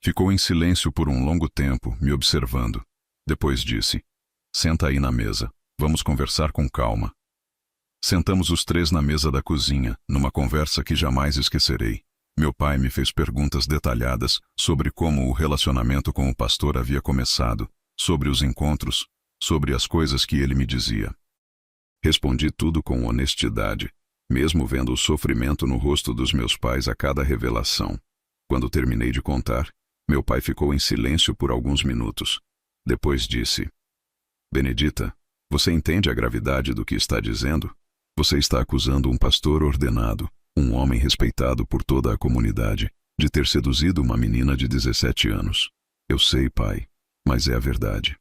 Ficou em silêncio por um longo tempo, me observando. Depois disse, senta aí na mesa, vamos conversar com calma. Sentamos os três na mesa da cozinha, numa conversa que jamais esquecerei. Meu pai me fez perguntas detalhadas sobre como o relacionamento com o pastor havia começado, sobre os encontros, sobre as coisas que ele me dizia. Respondi tudo com honestidade, mesmo vendo o sofrimento no rosto dos meus pais a cada revelação. Quando terminei de contar, meu pai ficou em silêncio por alguns minutos. Depois disse, Benedita, você entende a gravidade do que está dizendo? Você está acusando um pastor ordenado, um homem respeitado por toda a comunidade, de ter seduzido uma menina de 17 anos. Eu sei, pai, mas é a verdade.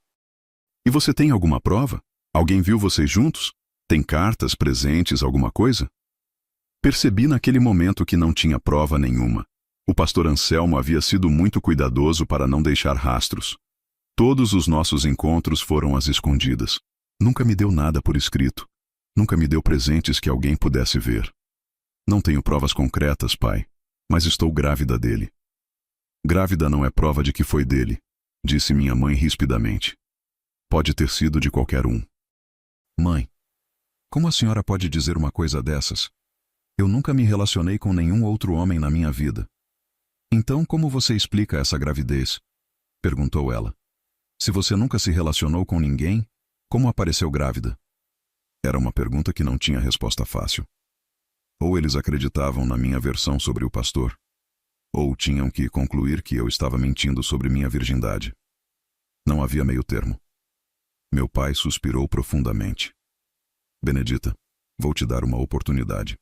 E você tem alguma prova? Alguém viu vocês juntos? Tem cartas, presentes, alguma coisa? Percebi naquele momento que não tinha prova nenhuma. O pastor Anselmo havia sido muito cuidadoso para não deixar rastros. Todos os nossos encontros foram às escondidas. Nunca me deu nada por escrito. Nunca me deu presentes que alguém pudesse ver. Não tenho provas concretas, pai, mas estou grávida dele. Grávida não é prova de que foi dele, disse minha mãe rispidamente. Pode ter sido de qualquer um. Mãe, como a senhora pode dizer uma coisa dessas? Eu nunca me relacionei com nenhum outro homem na minha vida. Então, como você explica essa gravidez? Perguntou ela. Se você nunca se relacionou com ninguém, como apareceu grávida? Era uma pergunta que não tinha resposta fácil. Ou eles acreditavam na minha versão sobre o pastor, ou tinham que concluir que eu estava mentindo sobre minha virgindade. Não havia meio termo. Meu pai suspirou profundamente. Benedita, vou te dar uma oportunidade.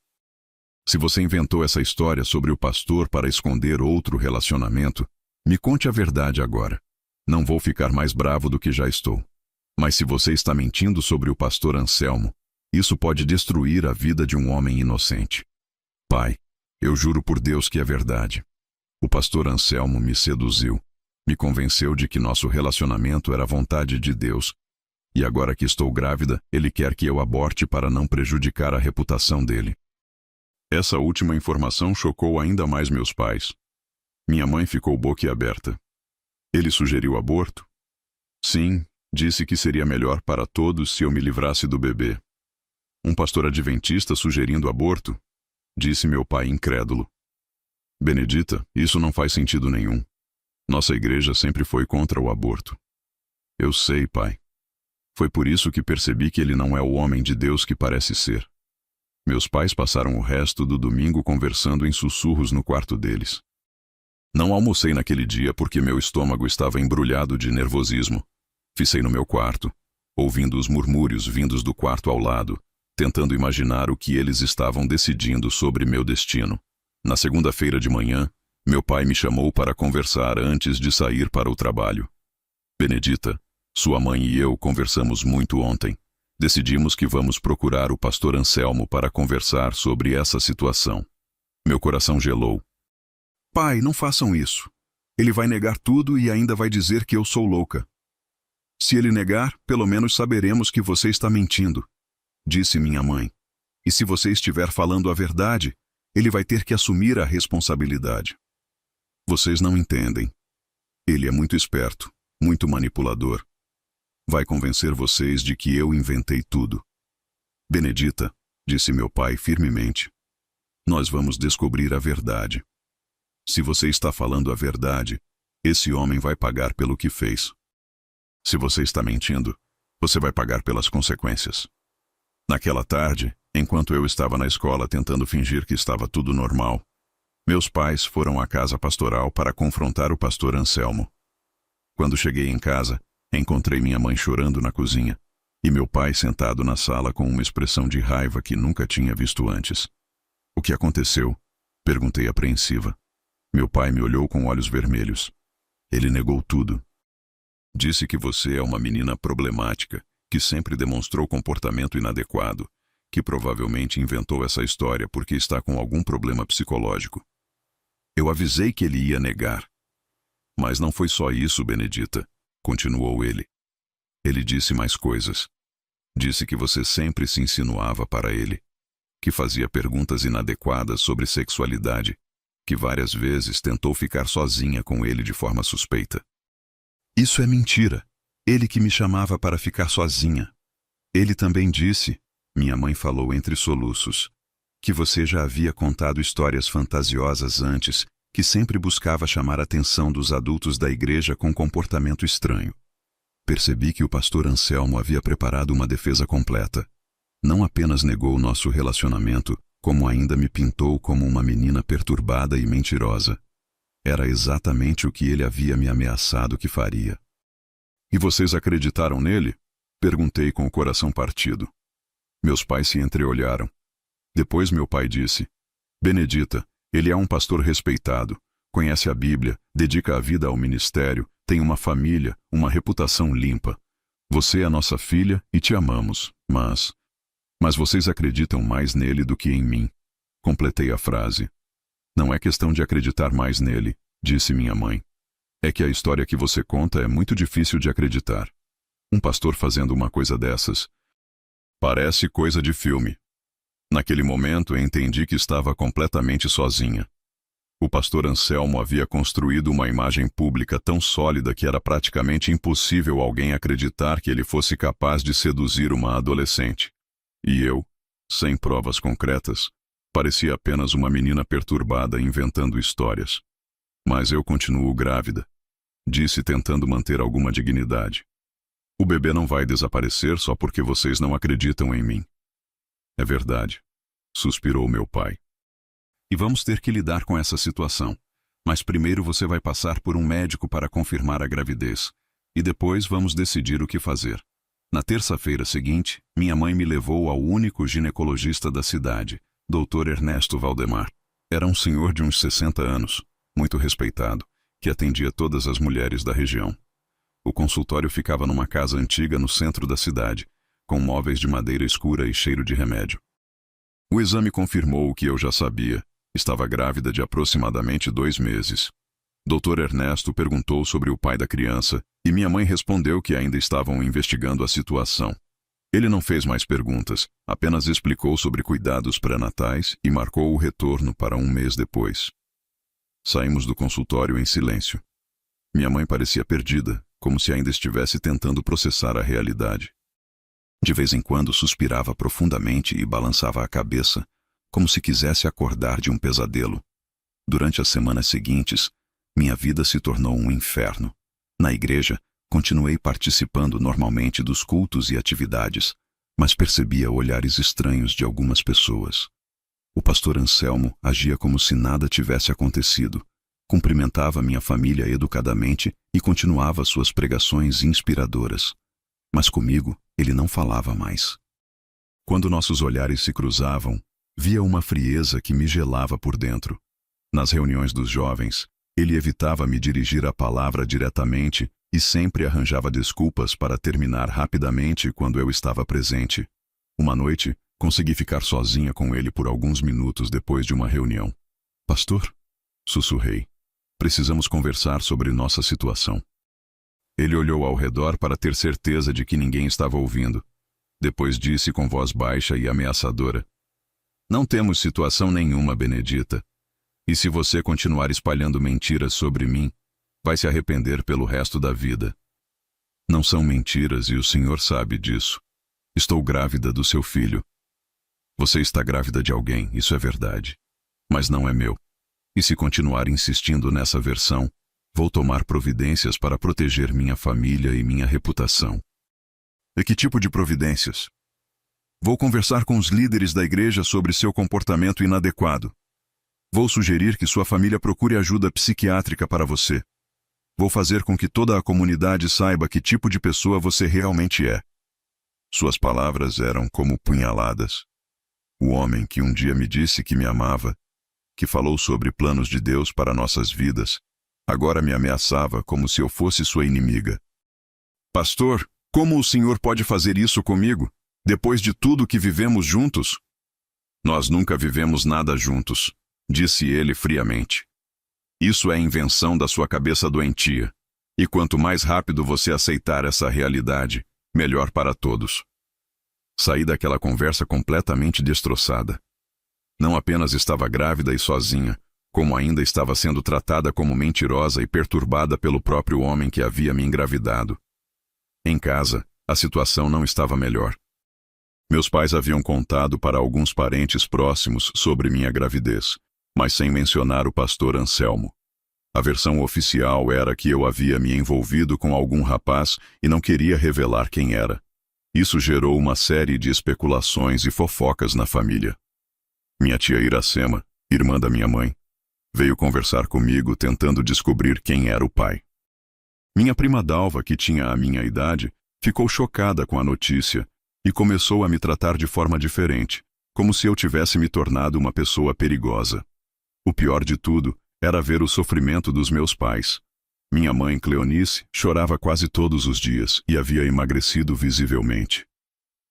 Se você inventou essa história sobre o pastor para esconder outro relacionamento, me conte a verdade agora. Não vou ficar mais bravo do que já estou. Mas se você está mentindo sobre o pastor Anselmo, isso pode destruir a vida de um homem inocente. Pai, eu juro por Deus que é verdade. O pastor Anselmo me seduziu, me convenceu de que nosso relacionamento era vontade de Deus. E agora que estou grávida, ele quer que eu aborte para não prejudicar a reputação dele. Essa última informação chocou ainda mais meus pais. Minha mãe ficou boquiaberta. Ele sugeriu aborto? Sim, disse que seria melhor para todos se eu me livrasse do bebê. Um pastor adventista sugerindo aborto? Disse meu pai incrédulo. Benedita, isso não faz sentido nenhum. Nossa igreja sempre foi contra o aborto. Eu sei, pai. Foi por isso que percebi que ele não é o homem de Deus que parece ser. Meus pais passaram o resto do domingo conversando em sussurros no quarto deles. Não almocei naquele dia porque meu estômago estava embrulhado de nervosismo. Ficei no meu quarto, ouvindo os murmúrios vindos do quarto ao lado, tentando imaginar o que eles estavam decidindo sobre meu destino. Na segunda-feira de manhã, meu pai me chamou para conversar antes de sair para o trabalho. Benedita, sua mãe e eu conversamos muito ontem. Decidimos que vamos procurar o pastor Anselmo para conversar sobre essa situação. Meu coração gelou. Pai, não façam isso. Ele vai negar tudo e ainda vai dizer que eu sou louca. Se ele negar, pelo menos saberemos que você está mentindo, disse minha mãe. E se você estiver falando a verdade, ele vai ter que assumir a responsabilidade. Vocês não entendem. Ele é muito esperto, muito manipulador. Vai convencer vocês de que eu inventei tudo. Benedita, disse meu pai firmemente, nós vamos descobrir a verdade. Se você está falando a verdade, esse homem vai pagar pelo que fez. Se você está mentindo, você vai pagar pelas consequências. Naquela tarde, enquanto eu estava na escola tentando fingir que estava tudo normal, meus pais foram à casa pastoral para confrontar o pastor Anselmo. Quando cheguei em casa, encontrei minha mãe chorando na cozinha e meu pai sentado na sala com uma expressão de raiva que nunca tinha visto antes. O que aconteceu? Perguntei apreensiva. Meu pai me olhou com olhos vermelhos. Ele negou tudo. Disse que você é uma menina problemática, que sempre demonstrou comportamento inadequado, que provavelmente inventou essa história porque está com algum problema psicológico. Eu avisei que ele ia negar. Mas não foi só isso, Benedita, continuou ele. Ele disse mais coisas. Disse que você sempre se insinuava para ele, que fazia perguntas inadequadas sobre sexualidade, que várias vezes tentou ficar sozinha com ele de forma suspeita. Isso é mentira. Ele que me chamava para ficar sozinha. Ele também disse, minha mãe falou entre soluços, que você já havia contado histórias fantasiosas antes, que sempre buscava chamar a atenção dos adultos da igreja com comportamento estranho. Percebi que o pastor Anselmo havia preparado uma defesa completa. Não apenas negou nosso relacionamento, como ainda me pintou como uma menina perturbada e mentirosa. Era exatamente o que ele havia me ameaçado que faria. E vocês acreditaram nele? Perguntei com o coração partido. Meus pais se entreolharam. Depois meu pai disse, Benedita, ele é um pastor respeitado, conhece a Bíblia, dedica a vida ao ministério, tem uma família, uma reputação limpa. Você é nossa filha e te amamos, mas vocês acreditam mais nele do que em mim. Completei a frase. Não é questão de acreditar mais nele, disse minha mãe. É que a história que você conta é muito difícil de acreditar. Um pastor fazendo uma coisa dessas. Parece coisa de filme. Naquele momento entendi que estava completamente sozinha. O pastor Anselmo havia construído uma imagem pública tão sólida que era praticamente impossível alguém acreditar que ele fosse capaz de seduzir uma adolescente. E eu, sem provas concretas, parecia apenas uma menina perturbada inventando histórias. Mas eu continuo grávida, disse tentando manter alguma dignidade. O bebê não vai desaparecer só porque vocês não acreditam em mim. É verdade, suspirou meu pai. E vamos ter que lidar com essa situação. Mas primeiro você vai passar por um médico para confirmar a gravidez. E depois vamos decidir o que fazer. Na terça-feira seguinte, minha mãe me levou ao único ginecologista da cidade, Dr. Ernesto Valdemar. Era um senhor de uns 60 anos, muito respeitado, que atendia todas as mulheres da região. O consultório ficava numa casa antiga no centro da cidade, com móveis de madeira escura e cheiro de remédio. O exame confirmou o que eu já sabia. Estava grávida de aproximadamente 2 meses. Dr. Ernesto perguntou sobre o pai da criança e minha mãe respondeu que ainda estavam investigando a situação. Ele não fez mais perguntas, apenas explicou sobre cuidados pré-natais e marcou o retorno para 1 mês depois. Saímos do consultório em silêncio. Minha mãe parecia perdida, como se ainda estivesse tentando processar a realidade. De vez em quando suspirava profundamente e balançava a cabeça, como se quisesse acordar de um pesadelo. Durante as semanas seguintes, minha vida se tornou um inferno. Na igreja, continuei participando normalmente dos cultos e atividades, mas percebia olhares estranhos de algumas pessoas. O pastor Anselmo agia como se nada tivesse acontecido, cumprimentava minha família educadamente e continuava suas pregações inspiradoras. Mas comigo, ele não falava mais. Quando nossos olhares se cruzavam, via uma frieza que me gelava por dentro. Nas reuniões dos jovens, ele evitava me dirigir a palavra diretamente e sempre arranjava desculpas para terminar rapidamente quando eu estava presente. Uma noite, consegui ficar sozinha com ele por alguns minutos depois de uma reunião. Pastor? Sussurrei. Precisamos conversar sobre nossa situação. Ele olhou ao redor para ter certeza de que ninguém estava ouvindo. Depois disse com voz baixa e ameaçadora: Não temos situação nenhuma, Benedita. E se você continuar espalhando mentiras sobre mim, vai se arrepender pelo resto da vida. Não são mentiras e o senhor sabe disso. Estou grávida do seu filho. Você está grávida de alguém, isso é verdade. Mas não é meu. E se continuar insistindo nessa versão, vou tomar providências para proteger minha família e minha reputação. E que tipo de providências? Vou conversar com os líderes da igreja sobre seu comportamento inadequado. Vou sugerir que sua família procure ajuda psiquiátrica para você. Vou fazer com que toda a comunidade saiba que tipo de pessoa você realmente é. Suas palavras eram como punhaladas. O homem que um dia me disse que me amava, que falou sobre planos de Deus para nossas vidas, agora me ameaçava como se eu fosse sua inimiga. Pastor, como o senhor pode fazer isso comigo, depois de tudo que vivemos juntos? Nós nunca vivemos nada juntos, disse ele friamente. Isso é invenção da sua cabeça doentia. E quanto mais rápido você aceitar essa realidade, melhor para todos. Saí daquela conversa completamente destroçada. Não apenas estava grávida e sozinha, como ainda estava sendo tratada como mentirosa e perturbada pelo próprio homem que havia me engravidado. Em casa, a situação não estava melhor. Meus pais haviam contado para alguns parentes próximos sobre minha gravidez, mas sem mencionar o pastor Anselmo. A versão oficial era que eu havia me envolvido com algum rapaz e não queria revelar quem era. Isso gerou uma série de especulações e fofocas na família. Minha tia Iracema, irmã da minha mãe, veio conversar comigo tentando descobrir quem era o pai. Minha prima Dalva, que tinha a minha idade, ficou chocada com a notícia e começou a me tratar de forma diferente, como se eu tivesse me tornado uma pessoa perigosa. O pior de tudo era ver o sofrimento dos meus pais. Minha mãe, Cleonice, chorava quase todos os dias e havia emagrecido visivelmente.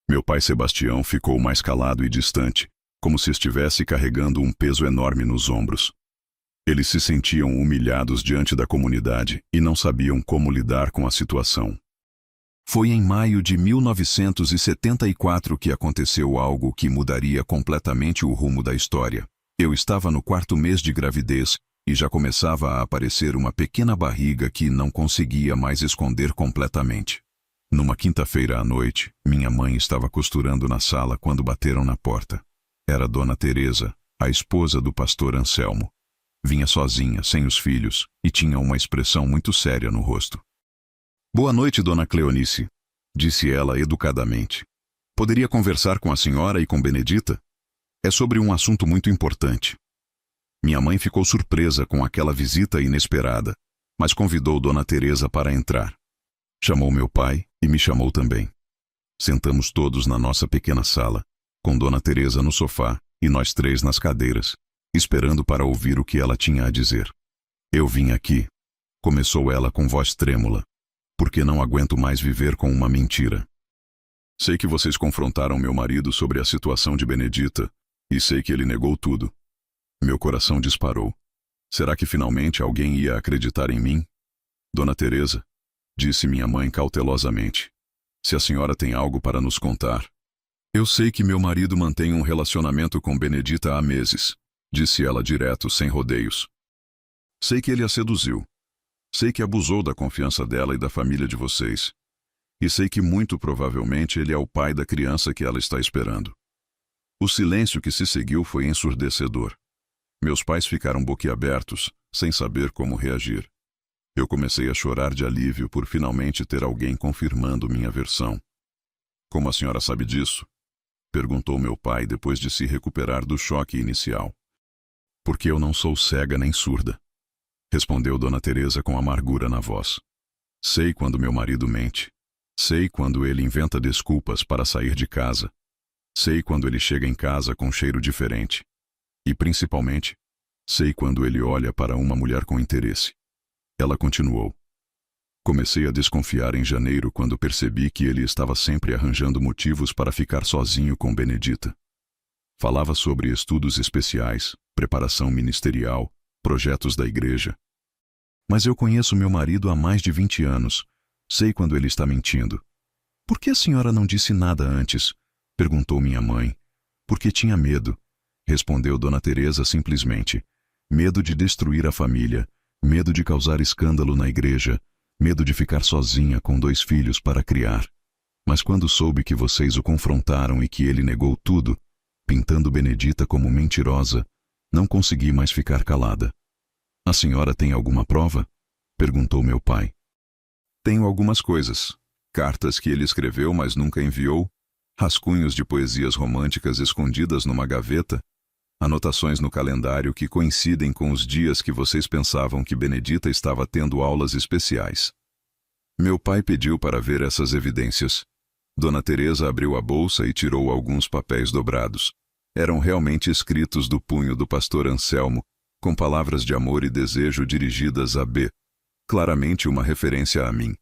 Meu pai, Sebastião, ficou mais calado e distante, como se estivesse carregando um peso enorme nos ombros. Eles se sentiam humilhados diante da comunidade e não sabiam como lidar com a situação. Foi em maio de 1974 que aconteceu algo que mudaria completamente o rumo da história. Eu estava no 4º mês de gravidez e já começava a aparecer uma pequena barriga que não conseguia mais esconder completamente. Numa quinta-feira à noite, minha mãe estava costurando na sala quando bateram na porta. Era Dona Teresa, a esposa do pastor Anselmo. Vinha sozinha, sem os filhos, e tinha uma expressão muito séria no rosto. Boa noite, Dona Cleonice, disse ela educadamente. Poderia conversar com a senhora e com Benedita? É sobre um assunto muito importante. Minha mãe ficou surpresa com aquela visita inesperada, mas convidou Dona Teresa para entrar. Chamou meu pai e me chamou também. Sentamos todos na nossa pequena sala, com Dona Teresa no sofá e nós três nas cadeiras, esperando para ouvir o que ela tinha a dizer. Eu vim aqui, começou ela com voz trêmula, porque não aguento mais viver com uma mentira. Sei que vocês confrontaram meu marido sobre a situação de Benedita, e sei que ele negou tudo. Meu coração disparou. Será que finalmente alguém ia acreditar em mim? Dona Teresa, disse minha mãe cautelosamente, se a senhora tem algo para nos contar. Eu sei que meu marido mantém um relacionamento com Benedita há meses, disse ela direto, sem rodeios. Sei que ele a seduziu. Sei que abusou da confiança dela e da família de vocês. E sei que muito provavelmente ele é o pai da criança que ela está esperando. O silêncio que se seguiu foi ensurdecedor. Meus pais ficaram boquiabertos, sem saber como reagir. Eu comecei a chorar de alívio por finalmente ter alguém confirmando minha versão. Como a senhora sabe disso? Perguntou meu pai depois de se recuperar do choque inicial. Porque eu não sou cega nem surda, respondeu Dona Teresa com amargura na voz. Sei quando meu marido mente. Sei quando ele inventa desculpas para sair de casa. Sei quando ele chega em casa com um cheiro diferente. E, principalmente, sei quando ele olha para uma mulher com interesse. Ela continuou. Comecei a desconfiar em janeiro quando percebi que ele estava sempre arranjando motivos para ficar sozinho com Benedita. Falava sobre estudos especiais, preparação ministerial, projetos da igreja. Mas eu conheço meu marido há mais de 20 anos. Sei quando ele está mentindo. Por que a senhora não disse nada antes? Perguntou minha mãe. Porque tinha medo, respondeu Dona Teresa simplesmente. Medo de destruir a família, medo de causar escândalo na igreja, medo de ficar sozinha com 2 filhos para criar. Mas quando soube que vocês o confrontaram e que ele negou tudo, pintando Benedita como mentirosa, não consegui mais ficar calada. A senhora tem alguma prova? Perguntou meu pai. Tenho algumas coisas. Cartas que ele escreveu, mas nunca enviou, rascunhos de poesias românticas escondidas numa gaveta, anotações no calendário que coincidem com os dias que vocês pensavam que Benedita estava tendo aulas especiais. Meu pai pediu para ver essas evidências. Dona Teresa abriu a bolsa e tirou alguns papéis dobrados. Eram realmente escritos do punho do pastor Anselmo, com palavras de amor e desejo dirigidas a B. Claramente uma referência a mim.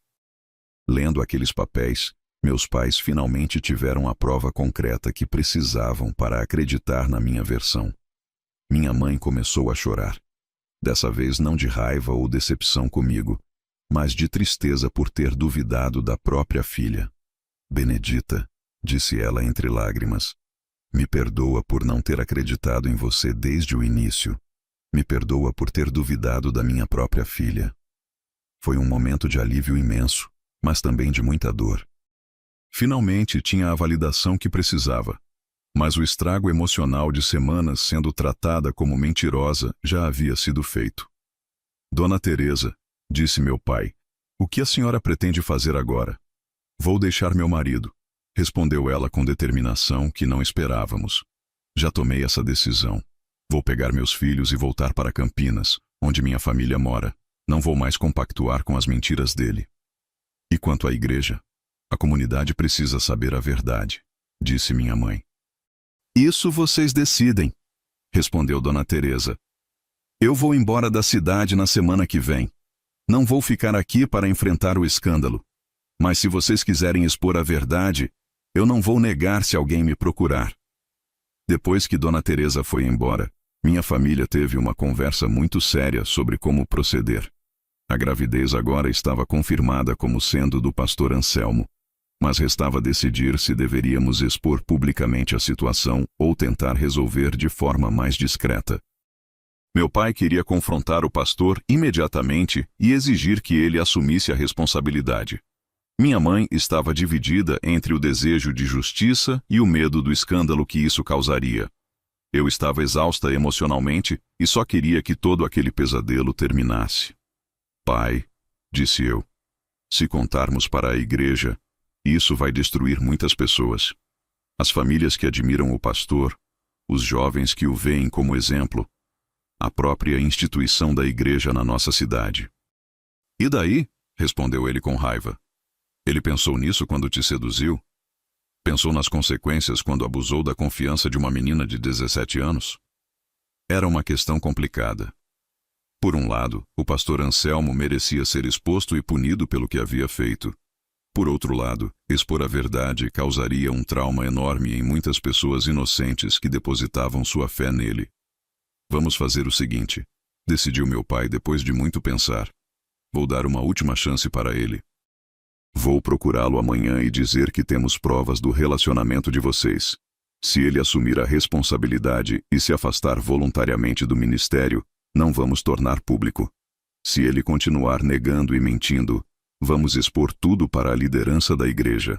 Lendo aqueles papéis, meus pais finalmente tiveram a prova concreta que precisavam para acreditar na minha versão. Minha mãe começou a chorar. Dessa vez não de raiva ou decepção comigo, mas de tristeza por ter duvidado da própria filha. Benedita, disse ela entre lágrimas, me perdoa por não ter acreditado em você desde o início. Me perdoa por ter duvidado da minha própria filha. Foi um momento de alívio imenso, mas também de muita dor. Finalmente tinha a validação que precisava, mas o estrago emocional de semanas sendo tratada como mentirosa já havia sido feito. Dona Teresa, disse meu pai, o que a senhora pretende fazer agora? Vou deixar meu marido, respondeu ela com determinação que não esperávamos. Já tomei essa decisão. Vou pegar meus filhos e voltar para Campinas, onde minha família mora. Não vou mais compactuar com as mentiras dele. E quanto à igreja? A comunidade precisa saber a verdade, disse minha mãe. Isso vocês decidem, respondeu Dona Teresa. Eu vou embora da cidade na semana que vem. Não vou ficar aqui para enfrentar o escândalo. Mas se vocês quiserem expor a verdade, eu não vou negar se alguém me procurar. Depois que Dona Teresa foi embora, minha família teve uma conversa muito séria sobre como proceder. A gravidez agora estava confirmada como sendo do pastor Anselmo, mas restava decidir se deveríamos expor publicamente a situação ou tentar resolver de forma mais discreta. Meu pai queria confrontar o pastor imediatamente e exigir que ele assumisse a responsabilidade. Minha mãe estava dividida entre o desejo de justiça e o medo do escândalo que isso causaria. Eu estava exausta emocionalmente e só queria que todo aquele pesadelo terminasse. Pai, disse eu, se contarmos para a igreja, isso vai destruir muitas pessoas. As famílias que admiram o pastor, os jovens que o veem como exemplo, a própria instituição da igreja na nossa cidade. E daí? Respondeu ele com raiva. Ele pensou nisso quando te seduziu? Pensou nas consequências quando abusou da confiança de uma menina de 17 anos? Era uma questão complicada. Por um lado, o pastor Anselmo merecia ser exposto e punido pelo que havia feito. Por outro lado, expor a verdade causaria um trauma enorme em muitas pessoas inocentes que depositavam sua fé nele. Vamos fazer o seguinte, decidiu meu pai depois de muito pensar. Vou dar uma última chance para ele. Vou procurá-lo amanhã e dizer que temos provas do relacionamento de vocês. Se ele assumir a responsabilidade e se afastar voluntariamente do ministério, não vamos tornar público. Se ele continuar negando e mentindo, vamos expor tudo para a liderança da igreja.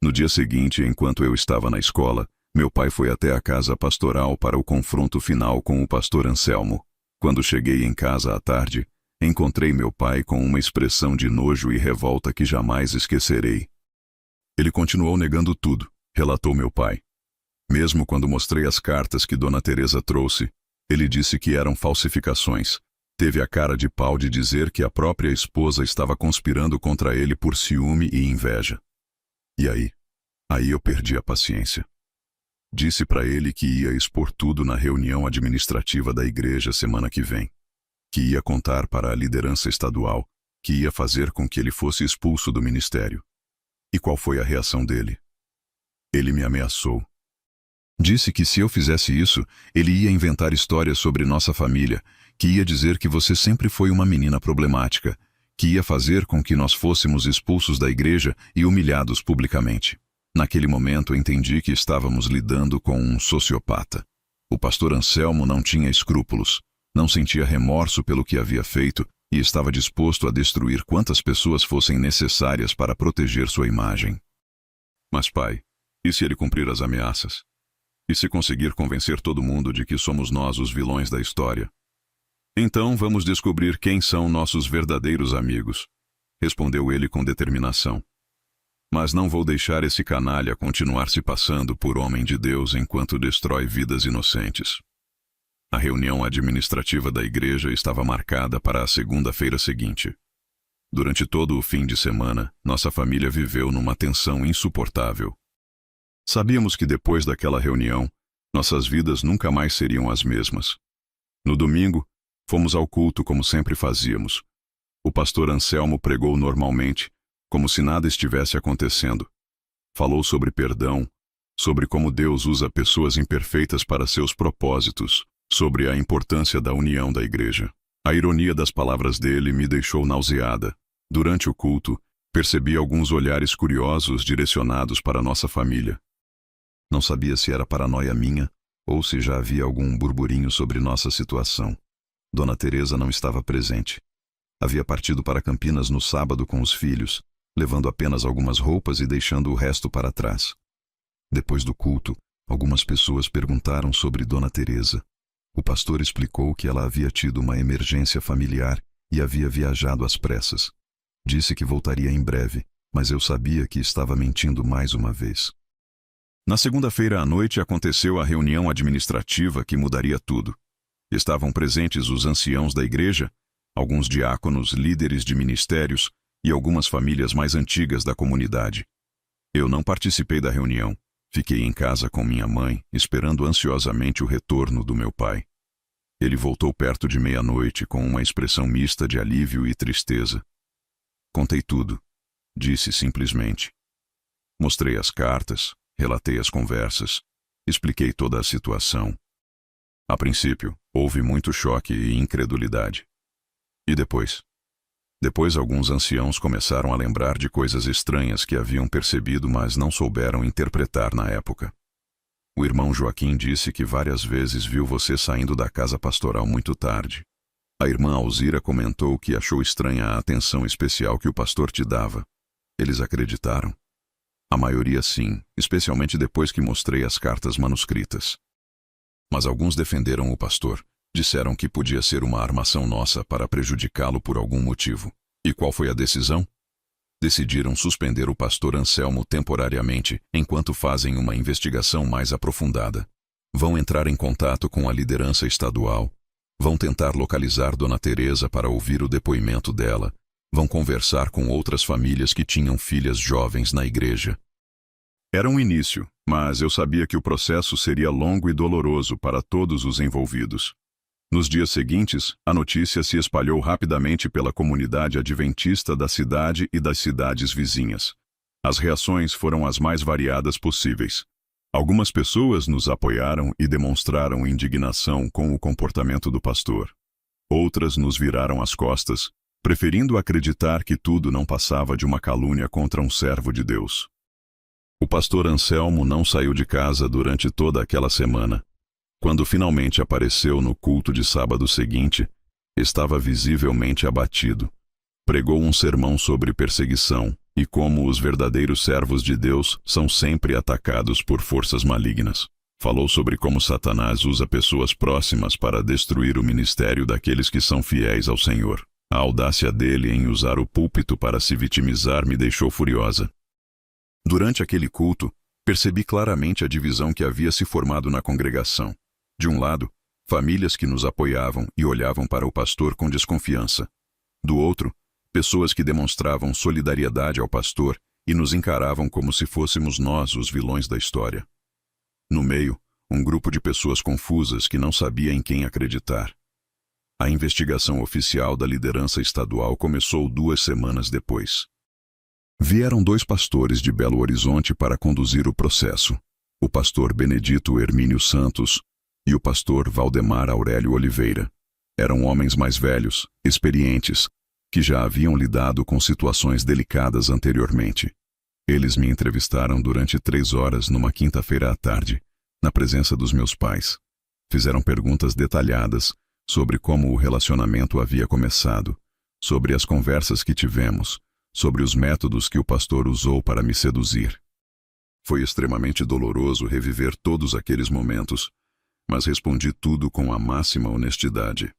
No dia seguinte, enquanto eu estava na escola, meu pai foi até a casa pastoral para o confronto final com o pastor Anselmo. Quando cheguei em casa à tarde, encontrei meu pai com uma expressão de nojo e revolta que jamais esquecerei. Ele continuou negando tudo, relatou meu pai. Mesmo quando mostrei as cartas que Dona Teresa trouxe, ele disse que eram falsificações. Teve a cara de pau de dizer que a própria esposa estava conspirando contra ele por ciúme e inveja. E aí? Aí eu perdi a paciência. Disse para ele que ia expor tudo na reunião administrativa da igreja semana que vem. Que ia contar para a liderança estadual, que ia fazer com que ele fosse expulso do ministério. E qual foi a reação dele? Ele me ameaçou. Disse que se eu fizesse isso, ele ia inventar histórias sobre nossa família, que ia dizer que você sempre foi uma menina problemática, que ia fazer com que nós fôssemos expulsos da igreja e humilhados publicamente. Naquele momento entendi que estávamos lidando com um sociopata. O pastor Anselmo não tinha escrúpulos, não sentia remorso pelo que havia feito e estava disposto a destruir quantas pessoas fossem necessárias para proteger sua imagem. Mas pai, e se ele cumprir as ameaças? E se conseguir convencer todo mundo de que somos nós os vilões da história? Então vamos descobrir quem são nossos verdadeiros amigos, respondeu ele com determinação. Mas não vou deixar esse canalha continuar se passando por homem de Deus enquanto destrói vidas inocentes. A reunião administrativa da igreja estava marcada para a segunda-feira seguinte. Durante todo o fim de semana, nossa família viveu numa tensão insuportável. Sabíamos que depois daquela reunião, nossas vidas nunca mais seriam as mesmas. No domingo, fomos ao culto como sempre fazíamos. O pastor Anselmo pregou normalmente, como se nada estivesse acontecendo. Falou sobre perdão, sobre como Deus usa pessoas imperfeitas para seus propósitos, sobre a importância da união da igreja. A ironia das palavras dele me deixou nauseada. Durante o culto, percebi alguns olhares curiosos direcionados para nossa família. Não sabia se era paranoia minha ou se já havia algum burburinho sobre nossa situação. Dona Teresa não estava presente. Havia partido para Campinas no sábado com os filhos, levando apenas algumas roupas e deixando o resto para trás. Depois do culto, algumas pessoas perguntaram sobre Dona Teresa. O pastor explicou que ela havia tido uma emergência familiar e havia viajado às pressas. Disse que voltaria em breve, mas eu sabia que estava mentindo mais uma vez. Na segunda-feira à noite aconteceu a reunião administrativa que mudaria tudo. Estavam presentes os anciãos da igreja, alguns diáconos, líderes de ministérios e algumas famílias mais antigas da comunidade. Eu não participei da reunião. Fiquei em casa com minha mãe, esperando ansiosamente o retorno do meu pai. Ele voltou perto de meia-noite com uma expressão mista de alívio e tristeza. Contei tudo. Disse simplesmente. Mostrei as cartas, relatei as conversas, expliquei toda a situação. A princípio, houve muito choque e incredulidade. E depois? Depois alguns anciãos começaram a lembrar de coisas estranhas que haviam percebido, mas não souberam interpretar na época. O irmão Joaquim disse que várias vezes viu você saindo da casa pastoral muito tarde. A irmã Alzira comentou que achou estranha a atenção especial que o pastor te dava. Eles acreditaram? A maioria sim, especialmente depois que mostrei as cartas manuscritas. Mas alguns defenderam o pastor. Disseram que podia ser uma armação nossa para prejudicá-lo por algum motivo. E qual foi a decisão? Decidiram suspender o pastor Anselmo temporariamente enquanto fazem uma investigação mais aprofundada. Vão entrar em contato com a liderança estadual. Vão tentar localizar Dona Teresa para ouvir o depoimento dela. Vão conversar com outras famílias que tinham filhas jovens na igreja. Era um início, mas eu sabia que o processo seria longo e doloroso para todos os envolvidos. Nos dias seguintes, a notícia se espalhou rapidamente pela comunidade adventista da cidade e das cidades vizinhas. As reações foram as mais variadas possíveis. Algumas pessoas nos apoiaram e demonstraram indignação com o comportamento do pastor. Outras nos viraram as costas, preferindo acreditar que tudo não passava de uma calúnia contra um servo de Deus. O pastor Anselmo não saiu de casa durante toda aquela semana. Quando finalmente apareceu no culto de sábado seguinte, estava visivelmente abatido. Pregou um sermão sobre perseguição e como os verdadeiros servos de Deus são sempre atacados por forças malignas. Falou sobre como Satanás usa pessoas próximas para destruir o ministério daqueles que são fiéis ao Senhor. A audácia dele em usar o púlpito para se vitimizar me deixou furiosa. Durante aquele culto, percebi claramente a divisão que havia se formado na congregação. De um lado, famílias que nos apoiavam e olhavam para o pastor com desconfiança. Do outro, pessoas que demonstravam solidariedade ao pastor e nos encaravam como se fôssemos nós os vilões da história. No meio, um grupo de pessoas confusas que não sabia em quem acreditar. A investigação oficial da liderança estadual começou 2 semanas depois. Vieram 2 pastores de Belo Horizonte para conduzir o processo, o pastor Benedito Hermínio Santos e o pastor Valdemar Aurélio Oliveira. Eram homens mais velhos, experientes, que já haviam lidado com situações delicadas anteriormente. Eles me entrevistaram durante 3 horas numa quinta-feira à tarde, na presença dos meus pais. Fizeram perguntas detalhadas sobre como o relacionamento havia começado, sobre as conversas que tivemos, sobre os métodos que o pastor usou para me seduzir. Foi extremamente doloroso reviver todos aqueles momentos, mas respondi tudo com a máxima honestidade.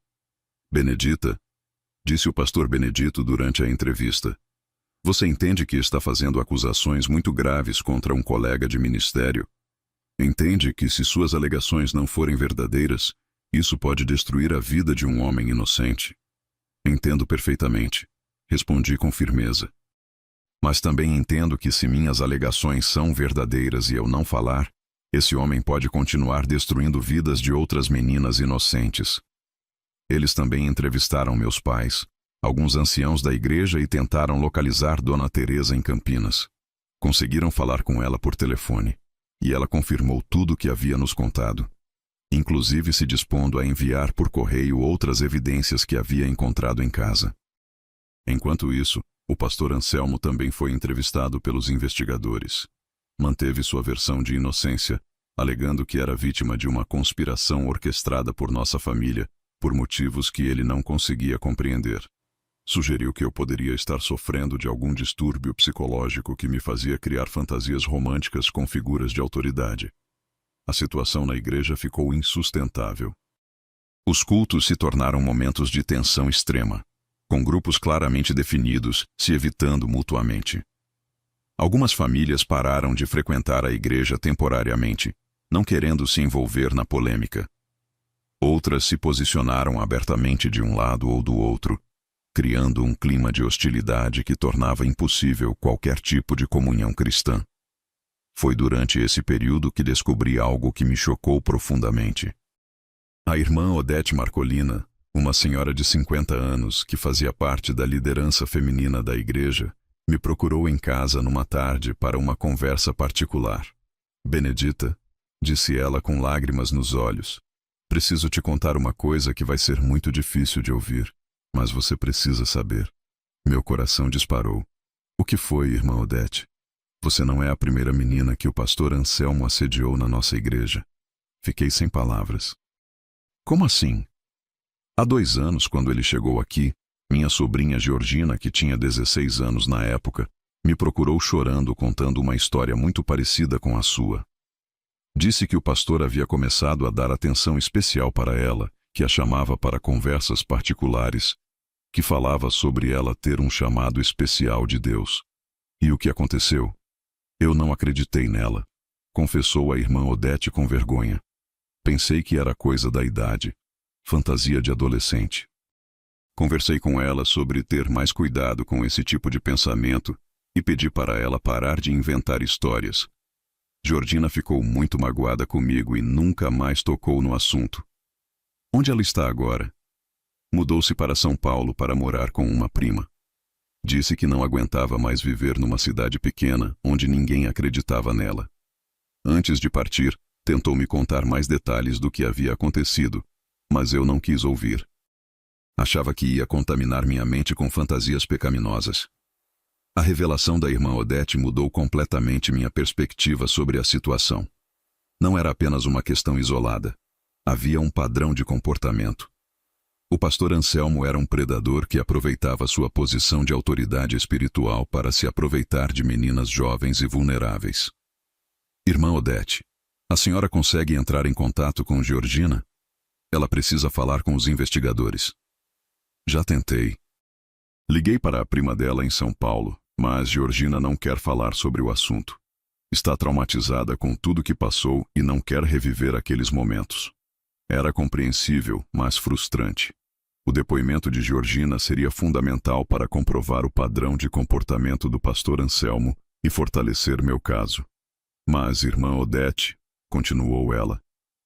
Benedita, disse o pastor Benedito durante a entrevista, você entende que está fazendo acusações muito graves contra um colega de ministério? Entende que se suas alegações não forem verdadeiras, isso pode destruir a vida de um homem inocente? Entendo perfeitamente, respondi com firmeza. Mas também entendo que se minhas alegações são verdadeiras e eu não falar, esse homem pode continuar destruindo vidas de outras meninas inocentes. Eles também entrevistaram meus pais, alguns anciãos da igreja e tentaram localizar Dona Teresa em Campinas. Conseguiram falar com ela por telefone, e ela confirmou tudo o que havia nos contado, inclusive se dispondo a enviar por correio outras evidências que havia encontrado em casa. Enquanto isso, o pastor Anselmo também foi entrevistado pelos investigadores. Manteve sua versão de inocência, alegando que era vítima de uma conspiração orquestrada por nossa família, por motivos que ele não conseguia compreender. Sugeriu que eu poderia estar sofrendo de algum distúrbio psicológico que me fazia criar fantasias românticas com figuras de autoridade. A situação na igreja ficou insustentável. Os cultos se tornaram momentos de tensão extrema, com grupos claramente definidos, se evitando mutuamente. Algumas famílias pararam de frequentar a igreja temporariamente, não querendo se envolver na polêmica. Outras se posicionaram abertamente de um lado ou do outro, criando um clima de hostilidade que tornava impossível qualquer tipo de comunhão cristã. Foi durante esse período que descobri algo que me chocou profundamente. A irmã Odete Marcolina, uma senhora de 50 anos que fazia parte da liderança feminina da igreja, me procurou em casa numa tarde para uma conversa particular. Benedita, disse ela com lágrimas nos olhos, preciso te contar uma coisa que vai ser muito difícil de ouvir, mas você precisa saber. Meu coração disparou. O que foi, irmã Odete? Você não é a primeira menina que o pastor Anselmo assediou na nossa igreja. Fiquei sem palavras. Como assim? Há 2 anos, quando ele chegou aqui, minha sobrinha Georgina, que tinha 16 anos na época, me procurou chorando contando uma história muito parecida com a sua. Disse que o pastor havia começado a dar atenção especial para ela, que a chamava para conversas particulares, que falava sobre ela ter um chamado especial de Deus. E o que aconteceu? Eu não acreditei nela, confessou a irmã Odete com vergonha. Pensei que era coisa da idade, fantasia de adolescente. Conversei com ela sobre ter mais cuidado com esse tipo de pensamento e pedi para ela parar de inventar histórias, Georgina ficou muito magoada comigo e nunca mais tocou no assunto. Onde ela está agora? Mudou-se para São Paulo para morar com uma prima. Disse que não aguentava mais viver numa cidade pequena onde ninguém acreditava nela. Antes de partir, tentou me contar mais detalhes do que havia acontecido, mas eu não quis ouvir. Achava que ia contaminar minha mente com fantasias pecaminosas. A revelação da irmã Odete mudou completamente minha perspectiva sobre a situação. Não era apenas uma questão isolada. Havia um padrão de comportamento. O pastor Anselmo era um predador que aproveitava sua posição de autoridade espiritual para se aproveitar de meninas jovens e vulneráveis. Irmã Odete, a senhora consegue entrar em contato com Georgina? Ela precisa falar com os investigadores. Já tentei. Liguei para a prima dela em São Paulo, mas Georgina não quer falar sobre o assunto. Está traumatizada com tudo que passou e não quer reviver aqueles momentos. Era compreensível, mas frustrante. O depoimento de Georgina seria fundamental para comprovar o padrão de comportamento do pastor Anselmo e fortalecer meu caso. Mas, irmã Odete, continuou ela,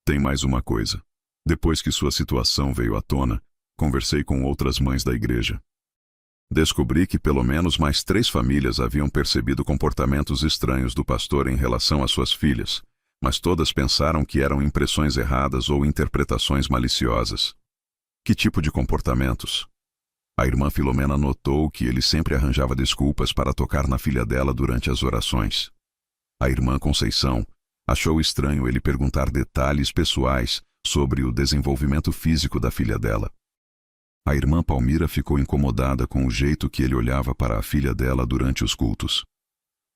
tem mais uma coisa. Depois que sua situação veio à tona, conversei com outras mães da igreja. Descobri que pelo menos mais 3 famílias haviam percebido comportamentos estranhos do pastor em relação às suas filhas, mas todas pensaram que eram impressões erradas ou interpretações maliciosas. Que tipo de comportamentos? A irmã Filomena notou que ele sempre arranjava desculpas para tocar na filha dela durante as orações. A irmã Conceição achou estranho ele perguntar detalhes pessoais sobre o desenvolvimento físico da filha dela. A irmã Palmira ficou incomodada com o jeito que ele olhava para a filha dela durante os cultos.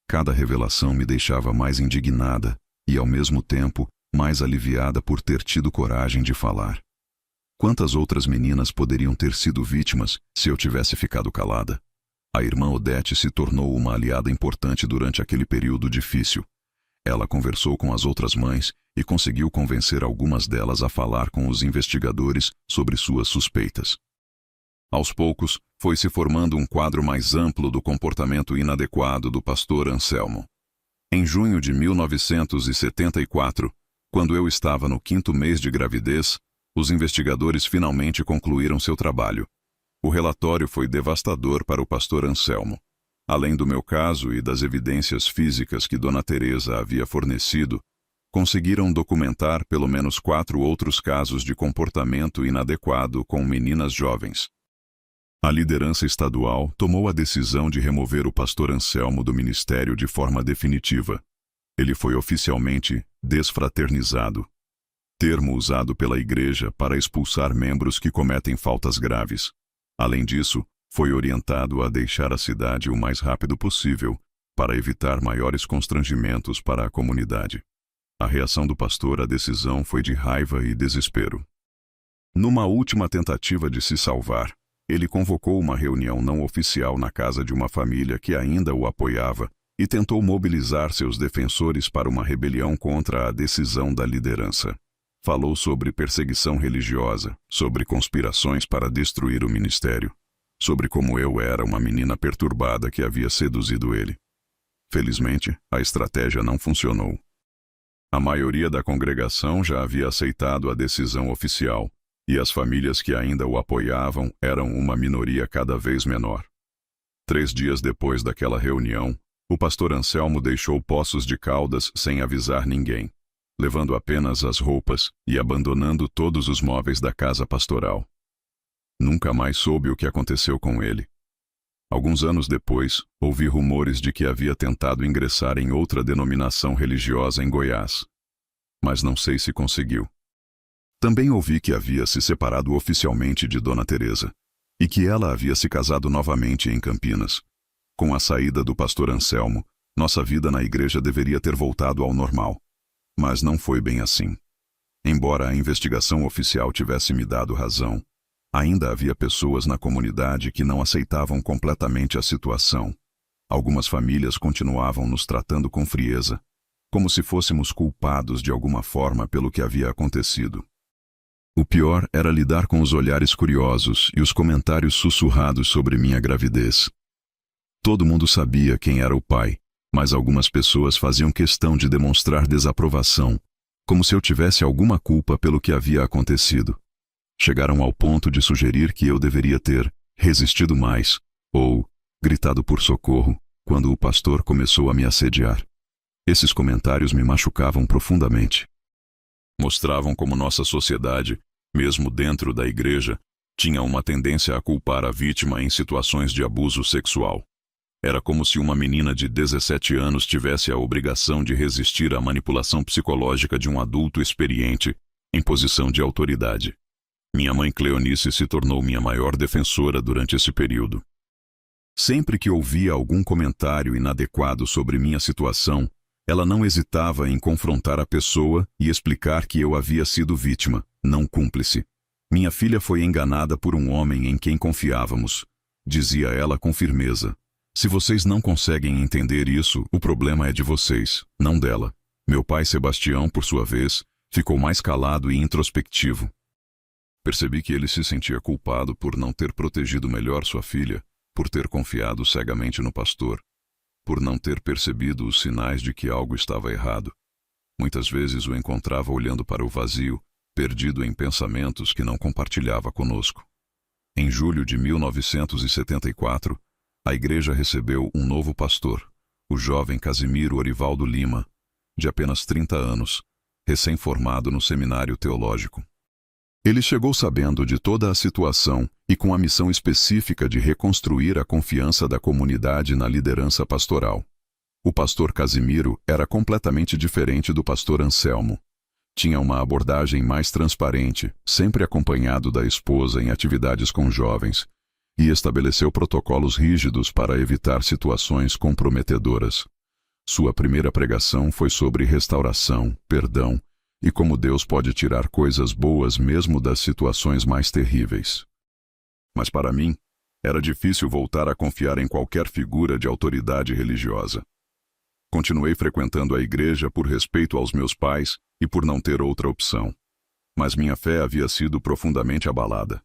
Cada revelação me deixava mais indignada e, ao mesmo tempo, mais aliviada por ter tido coragem de falar. Quantas outras meninas poderiam ter sido vítimas se eu tivesse ficado calada? A irmã Odete se tornou uma aliada importante durante aquele período difícil. Ela conversou com as outras mães e conseguiu convencer algumas delas a falar com os investigadores sobre suas suspeitas. Aos poucos, foi se formando um quadro mais amplo do comportamento inadequado do pastor Anselmo. Em junho de 1974, quando eu estava no 5º mês de gravidez, os investigadores finalmente concluíram seu trabalho. O relatório foi devastador para o pastor Anselmo. Além do meu caso e das evidências físicas que Dona Teresa havia fornecido, conseguiram documentar pelo menos 4 outros casos de comportamento inadequado com meninas jovens. A liderança estadual tomou a decisão de remover o pastor Anselmo do ministério de forma definitiva. Ele foi oficialmente desfraternizado, termo usado pela igreja para expulsar membros que cometem faltas graves. Além disso, foi orientado a deixar a cidade o mais rápido possível para evitar maiores constrangimentos para a comunidade. A reação do pastor à decisão foi de raiva e desespero. Numa última tentativa de se salvar, ele convocou uma reunião não oficial na casa de uma família que ainda o apoiava e tentou mobilizar seus defensores para uma rebelião contra a decisão da liderança. Falou sobre perseguição religiosa, sobre conspirações para destruir o ministério, sobre como eu era uma menina perturbada que havia seduzido ele. Felizmente, a estratégia não funcionou. A maioria da congregação já havia aceitado a decisão oficial, e as famílias que ainda o apoiavam eram uma minoria cada vez menor. 3 dias depois daquela reunião, o pastor Anselmo deixou Poços de Caldas sem avisar ninguém, levando apenas as roupas e abandonando todos os móveis da casa pastoral. Nunca mais soube o que aconteceu com ele. Alguns anos depois, ouvi rumores de que havia tentado ingressar em outra denominação religiosa em Goiás, mas não sei se conseguiu. Também ouvi que havia se separado oficialmente de Dona Teresa, e que ela havia se casado novamente em Campinas. Com a saída do pastor Anselmo, nossa vida na igreja deveria ter voltado ao normal. Mas não foi bem assim. Embora a investigação oficial tivesse me dado razão, ainda havia pessoas na comunidade que não aceitavam completamente a situação. Algumas famílias continuavam nos tratando com frieza, como se fôssemos culpados de alguma forma pelo que havia acontecido. O pior era lidar com os olhares curiosos e os comentários sussurrados sobre minha gravidez. Todo mundo sabia quem era o pai, mas algumas pessoas faziam questão de demonstrar desaprovação, como se eu tivesse alguma culpa pelo que havia acontecido. Chegaram ao ponto de sugerir que eu deveria ter resistido mais, ou gritado por socorro, quando o pastor começou a me assediar. Esses comentários me machucavam profundamente. Mostravam como nossa sociedade, mesmo dentro da igreja, tinha uma tendência a culpar a vítima em situações de abuso sexual. Era como se uma menina de 17 anos tivesse a obrigação de resistir à manipulação psicológica de um adulto experiente, em posição de autoridade. Minha mãe Cleonice se tornou minha maior defensora durante esse período. Sempre que ouvia algum comentário inadequado sobre minha situação, ela não hesitava em confrontar a pessoa e explicar que eu havia sido vítima, não cúmplice. Minha filha foi enganada por um homem em quem confiávamos, dizia ela com firmeza. Se vocês não conseguem entender isso, o problema é de vocês, não dela. Meu pai Sebastião, por sua vez, ficou mais calado e introspectivo. Percebi que ele se sentia culpado por não ter protegido melhor sua filha, por ter confiado cegamente no pastor, por não ter percebido os sinais de que algo estava errado. Muitas vezes o encontrava olhando para o vazio, perdido em pensamentos que não compartilhava conosco. Em julho de 1974, a igreja recebeu um novo pastor, o jovem Casimiro Orivaldo Lima, de apenas 30 anos, recém-formado no seminário teológico. Ele chegou sabendo de toda a situação e com a missão específica de reconstruir a confiança da comunidade na liderança pastoral. O pastor Casimiro era completamente diferente do pastor Anselmo. Tinha uma abordagem mais transparente, sempre acompanhado da esposa em atividades com jovens, e estabeleceu protocolos rígidos para evitar situações comprometedoras. Sua primeira pregação foi sobre restauração, perdão, e como Deus pode tirar coisas boas mesmo das situações mais terríveis. Mas para mim, era difícil voltar a confiar em qualquer figura de autoridade religiosa. Continuei frequentando a igreja por respeito aos meus pais e por não ter outra opção. Mas minha fé havia sido profundamente abalada.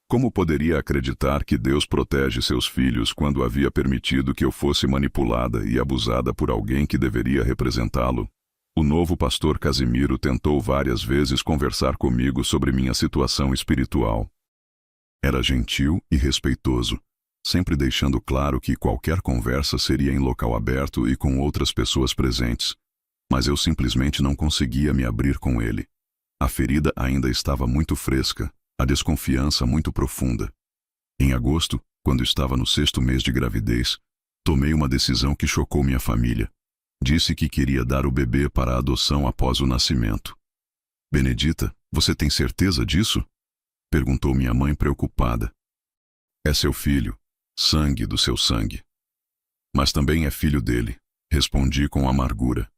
Como poderia acreditar que Deus protege seus filhos quando havia permitido que eu fosse manipulada e abusada por alguém que deveria representá-lo? O novo pastor Casimiro tentou várias vezes conversar comigo sobre minha situação espiritual. Era gentil e respeitoso, sempre deixando claro que qualquer conversa seria em local aberto e com outras pessoas presentes. Mas eu simplesmente não conseguia me abrir com ele. A ferida ainda estava muito fresca, a desconfiança muito profunda. Em agosto, quando estava no 6º mês de gravidez, tomei uma decisão que chocou minha família. Disse que queria dar o bebê para adoção após o nascimento. Benedita, você tem certeza disso? Perguntou minha mãe preocupada. É seu filho, sangue do seu sangue. Mas também é filho dele, respondi com amargura.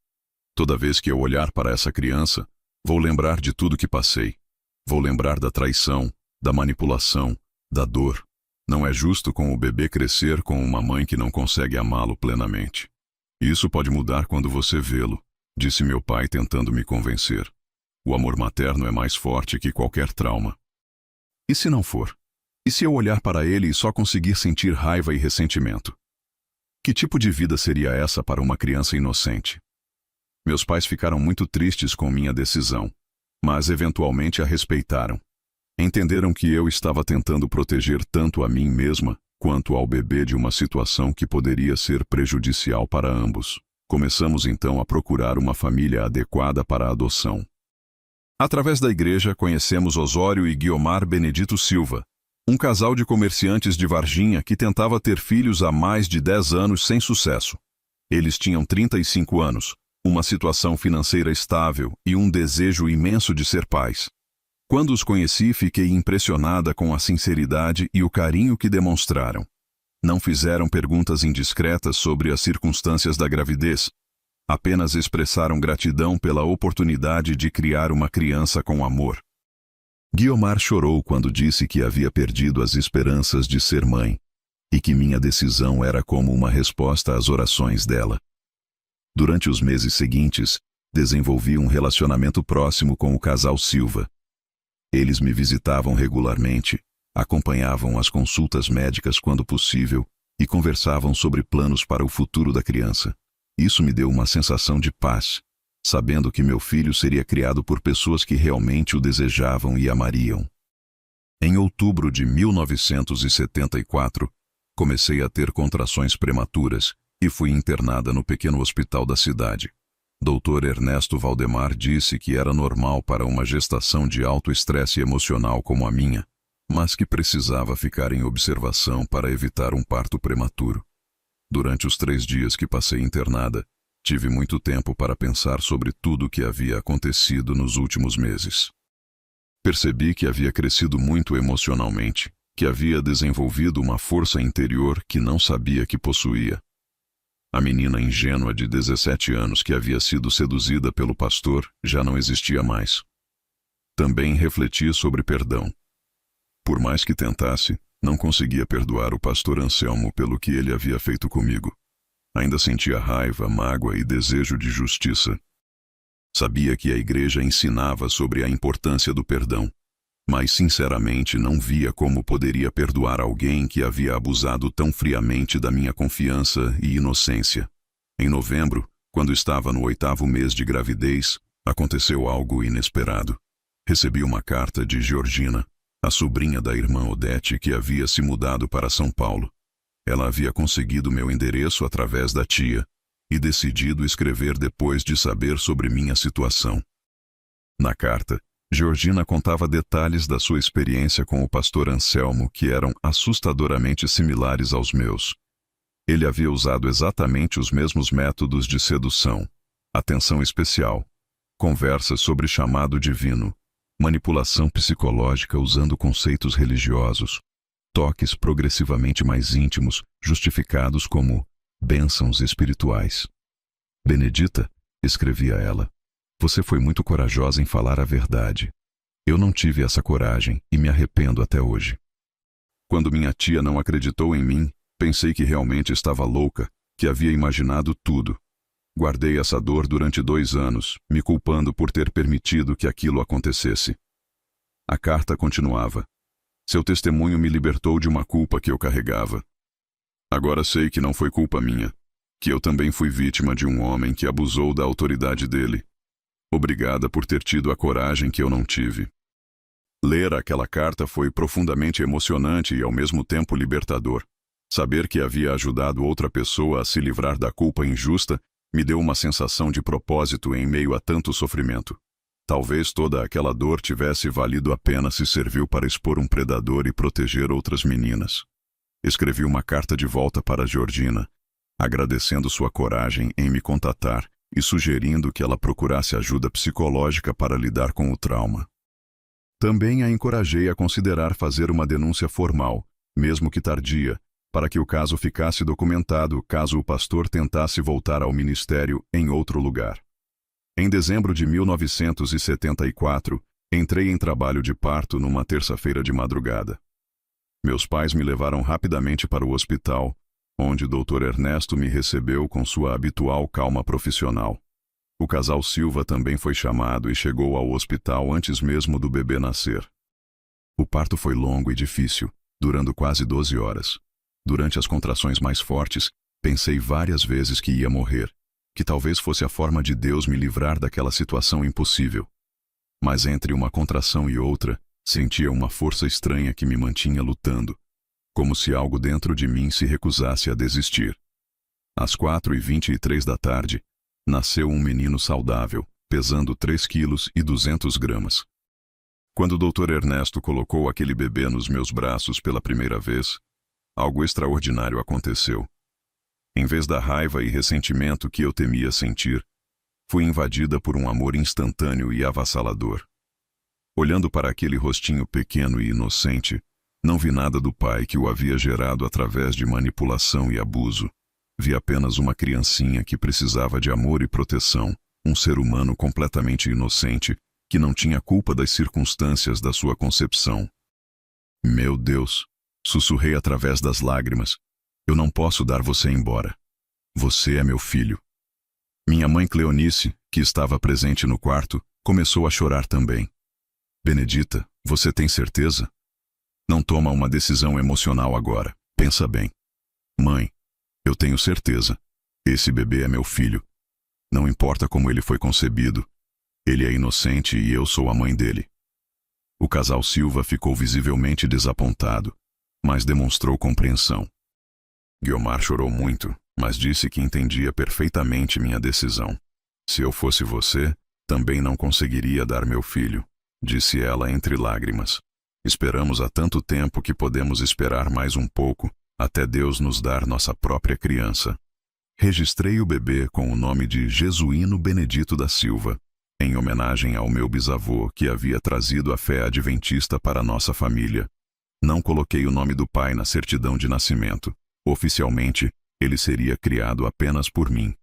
Toda vez que eu olhar para essa criança, vou lembrar de tudo que passei. Vou lembrar da traição, da manipulação, da dor. Não é justo com o bebê crescer com uma mãe que não consegue amá-lo plenamente. Isso pode mudar quando você vê-lo, disse meu pai tentando me convencer. O amor materno é mais forte que qualquer trauma. E se não for? E se eu olhar para ele e só conseguir sentir raiva e ressentimento? Que tipo de vida seria essa para uma criança inocente? Meus pais ficaram muito tristes com minha decisão, mas eventualmente a respeitaram. Entenderam que eu estava tentando proteger tanto a mim mesma quanto ao bebê de uma situação que poderia ser prejudicial para ambos. Começamos então a procurar uma família adequada para a adoção. Através da igreja, conhecemos Osório e Guiomar Benedito Silva, um casal de comerciantes de Varginha que tentava ter filhos há mais de 10 anos sem sucesso. Eles tinham 35 anos, uma situação financeira estável e um desejo imenso de ser pais. Quando os conheci, fiquei impressionada com a sinceridade e o carinho que demonstraram. Não fizeram perguntas indiscretas sobre as circunstâncias da gravidez. Apenas expressaram gratidão pela oportunidade de criar uma criança com amor. Guiomar chorou quando disse que havia perdido as esperanças de ser mãe e que minha decisão era como uma resposta às orações dela. Durante os meses seguintes, desenvolvi um relacionamento próximo com o casal Silva. Eles me visitavam regularmente, acompanhavam as consultas médicas quando possível e conversavam sobre planos para o futuro da criança. Isso me deu uma sensação de paz, sabendo que meu filho seria criado por pessoas que realmente o desejavam e amariam. Em outubro de 1974, comecei a ter contrações prematuras e fui internada no pequeno hospital da cidade. Dr. Ernesto Valdemar disse que era normal para uma gestação de alto estresse emocional como a minha, mas que precisava ficar em observação para evitar um parto prematuro. Durante os 3 dias que passei internada, tive muito tempo para pensar sobre tudo o que havia acontecido nos últimos meses. Percebi que havia crescido muito emocionalmente, que havia desenvolvido uma força interior que não sabia que possuía. A menina ingênua de 17 anos que havia sido seduzida pelo pastor já não existia mais. Também refleti sobre perdão. Por mais que tentasse, não conseguia perdoar o pastor Anselmo pelo que ele havia feito comigo. Ainda sentia raiva, mágoa e desejo de justiça. Sabia que a igreja ensinava sobre a importância do perdão, mas sinceramente não via como poderia perdoar alguém que havia abusado tão friamente da minha confiança e inocência. Em novembro, quando estava no 8º mês de gravidez, aconteceu algo inesperado. Recebi uma carta de Georgina, a sobrinha da irmã Odete, que havia se mudado para São Paulo. Ela havia conseguido meu endereço através da tia e decidido escrever depois de saber sobre minha situação. Na carta, Georgina contava detalhes da sua experiência com o pastor Anselmo que eram assustadoramente similares aos meus. Ele havia usado exatamente os mesmos métodos de sedução, atenção especial, conversas sobre chamado divino, manipulação psicológica usando conceitos religiosos, toques progressivamente mais íntimos, justificados como bênçãos espirituais. Benedita, escrevia ela, você foi muito corajosa em falar a verdade. Eu não tive essa coragem e me arrependo até hoje. Quando minha tia não acreditou em mim, pensei que realmente estava louca, que havia imaginado tudo. Guardei essa dor durante 2 anos, me culpando por ter permitido que aquilo acontecesse. A carta continuava. Seu testemunho me libertou de uma culpa que eu carregava. Agora sei que não foi culpa minha, que eu também fui vítima de um homem que abusou da autoridade dele. Obrigada por ter tido a coragem que eu não tive. Ler aquela carta foi profundamente emocionante e ao mesmo tempo libertador. Saber que havia ajudado outra pessoa a se livrar da culpa injusta me deu uma sensação de propósito em meio a tanto sofrimento. Talvez toda aquela dor tivesse valido a pena se serviu para expor um predador e proteger outras meninas. Escrevi uma carta de volta para Georgina, agradecendo sua coragem em me contatar e sugerindo que ela procurasse ajuda psicológica para lidar com o trauma. Também a encorajei a considerar fazer uma denúncia formal, mesmo que tardia, para que o caso ficasse documentado caso o pastor tentasse voltar ao ministério em outro lugar. Em dezembro de 1974, entrei em trabalho de parto numa terça-feira de madrugada. Meus pais me levaram rapidamente para o hospital, onde o Dr. Ernesto me recebeu com sua habitual calma profissional. O casal Silva também foi chamado e chegou ao hospital antes mesmo do bebê nascer. O parto foi longo e difícil, durando quase 12 horas. Durante as contrações mais fortes, pensei várias vezes que ia morrer, que talvez fosse a forma de Deus me livrar daquela situação impossível. Mas entre uma contração e outra, sentia uma força estranha que me mantinha lutando, como se algo dentro de mim se recusasse a desistir. Às 4h23 da tarde, nasceu um menino saudável, pesando 3,2 kg. Quando o Dr. Ernesto colocou aquele bebê nos meus braços pela primeira vez, algo extraordinário aconteceu. Em vez da raiva e ressentimento que eu temia sentir, fui invadida por um amor instantâneo e avassalador. Olhando para aquele rostinho pequeno e inocente, não vi nada do pai que o havia gerado através de manipulação e abuso. Vi apenas uma criancinha que precisava de amor e proteção, um ser humano completamente inocente, que não tinha culpa das circunstâncias da sua concepção. Meu Deus! Sussurrei através das lágrimas. Eu não posso dar você embora. Você é meu filho. Minha mãe Cleonice, que estava presente no quarto, começou a chorar também. Benedita, você tem certeza? Não toma uma decisão emocional agora. Pensa bem. Mãe, eu tenho certeza. Esse bebê é meu filho. Não importa como ele foi concebido. Ele é inocente e eu sou a mãe dele. O casal Silva ficou visivelmente desapontado, mas demonstrou compreensão. Guiomar chorou muito, mas disse que entendia perfeitamente minha decisão. Se eu fosse você, também não conseguiria dar meu filho, disse ela entre lágrimas. Esperamos há tanto tempo que podemos esperar mais um pouco, até Deus nos dar nossa própria criança. Registrei o bebê com o nome de Jesuíno Benedito da Silva, em homenagem ao meu bisavô que havia trazido a fé adventista para nossa família. Não coloquei o nome do pai na certidão de nascimento. Oficialmente, ele seria criado apenas por mim.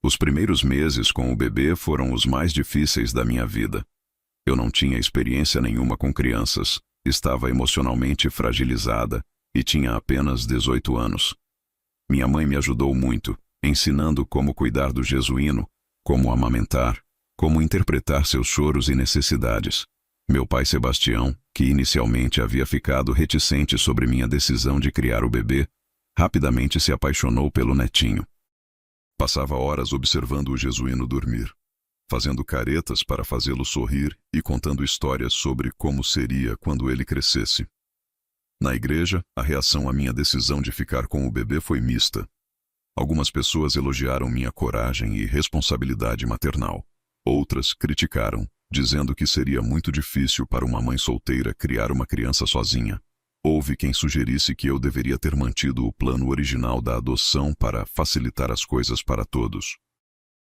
Os primeiros meses com o bebê foram os mais difíceis da minha vida. Eu não tinha experiência nenhuma com crianças, estava emocionalmente fragilizada e tinha apenas 18 anos. Minha mãe me ajudou muito, ensinando como cuidar do Jesuíno, como amamentar, como interpretar seus choros e necessidades. Meu pai Sebastião, que inicialmente havia ficado reticente sobre minha decisão de criar o bebê, rapidamente se apaixonou pelo netinho. Passava horas observando o Jesuíno dormir, fazendo caretas para fazê-lo sorrir e contando histórias sobre como seria quando ele crescesse. Na igreja, a reação à minha decisão de ficar com o bebê foi mista. Algumas pessoas elogiaram minha coragem e responsabilidade maternal. Outras criticaram, dizendo que seria muito difícil para uma mãe solteira criar uma criança sozinha. Houve quem sugerisse que eu deveria ter mantido o plano original da adoção para facilitar as coisas para todos.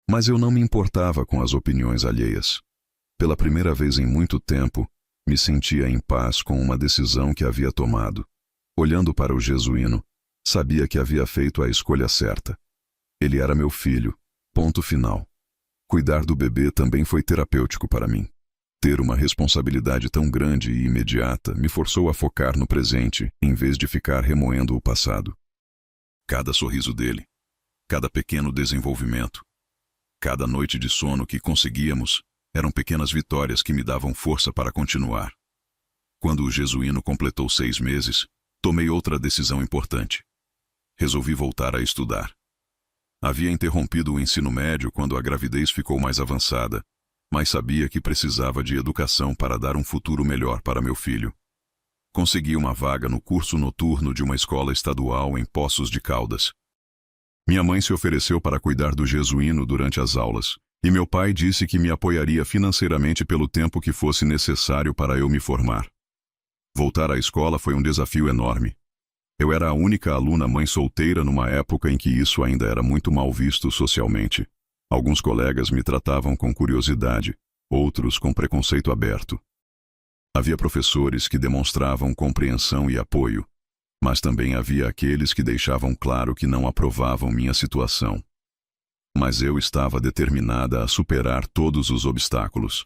Mas eu não me importava com as opiniões alheias. Pela primeira vez em muito tempo, me sentia em paz com uma decisão que havia tomado. Olhando para o Jesuíno, sabia que havia feito a escolha certa. Ele era meu filho, ponto final. Cuidar do bebê também foi terapêutico para mim. Ter uma responsabilidade tão grande e imediata me forçou a focar no presente, em vez de ficar remoendo o passado. Cada sorriso dele, cada pequeno desenvolvimento, cada noite de sono que conseguíamos, eram pequenas vitórias que me davam força para continuar. Quando o Jesuíno completou 6 meses, tomei outra decisão importante. Resolvi voltar a estudar. Havia interrompido o ensino médio quando a gravidez ficou mais avançada, mas sabia que precisava de educação para dar um futuro melhor para meu filho. Consegui uma vaga no curso noturno de uma escola estadual em Poços de Caldas. Minha mãe se ofereceu para cuidar do Jesuíno durante as aulas, e meu pai disse que me apoiaria financeiramente pelo tempo que fosse necessário para eu me formar. Voltar à escola foi um desafio enorme. Eu era a única aluna mãe solteira numa época em que isso ainda era muito mal visto socialmente. Alguns colegas me tratavam com curiosidade, outros com preconceito aberto. Havia professores que demonstravam compreensão e apoio, mas também havia aqueles que deixavam claro que não aprovavam minha situação. Mas eu estava determinada a superar todos os obstáculos.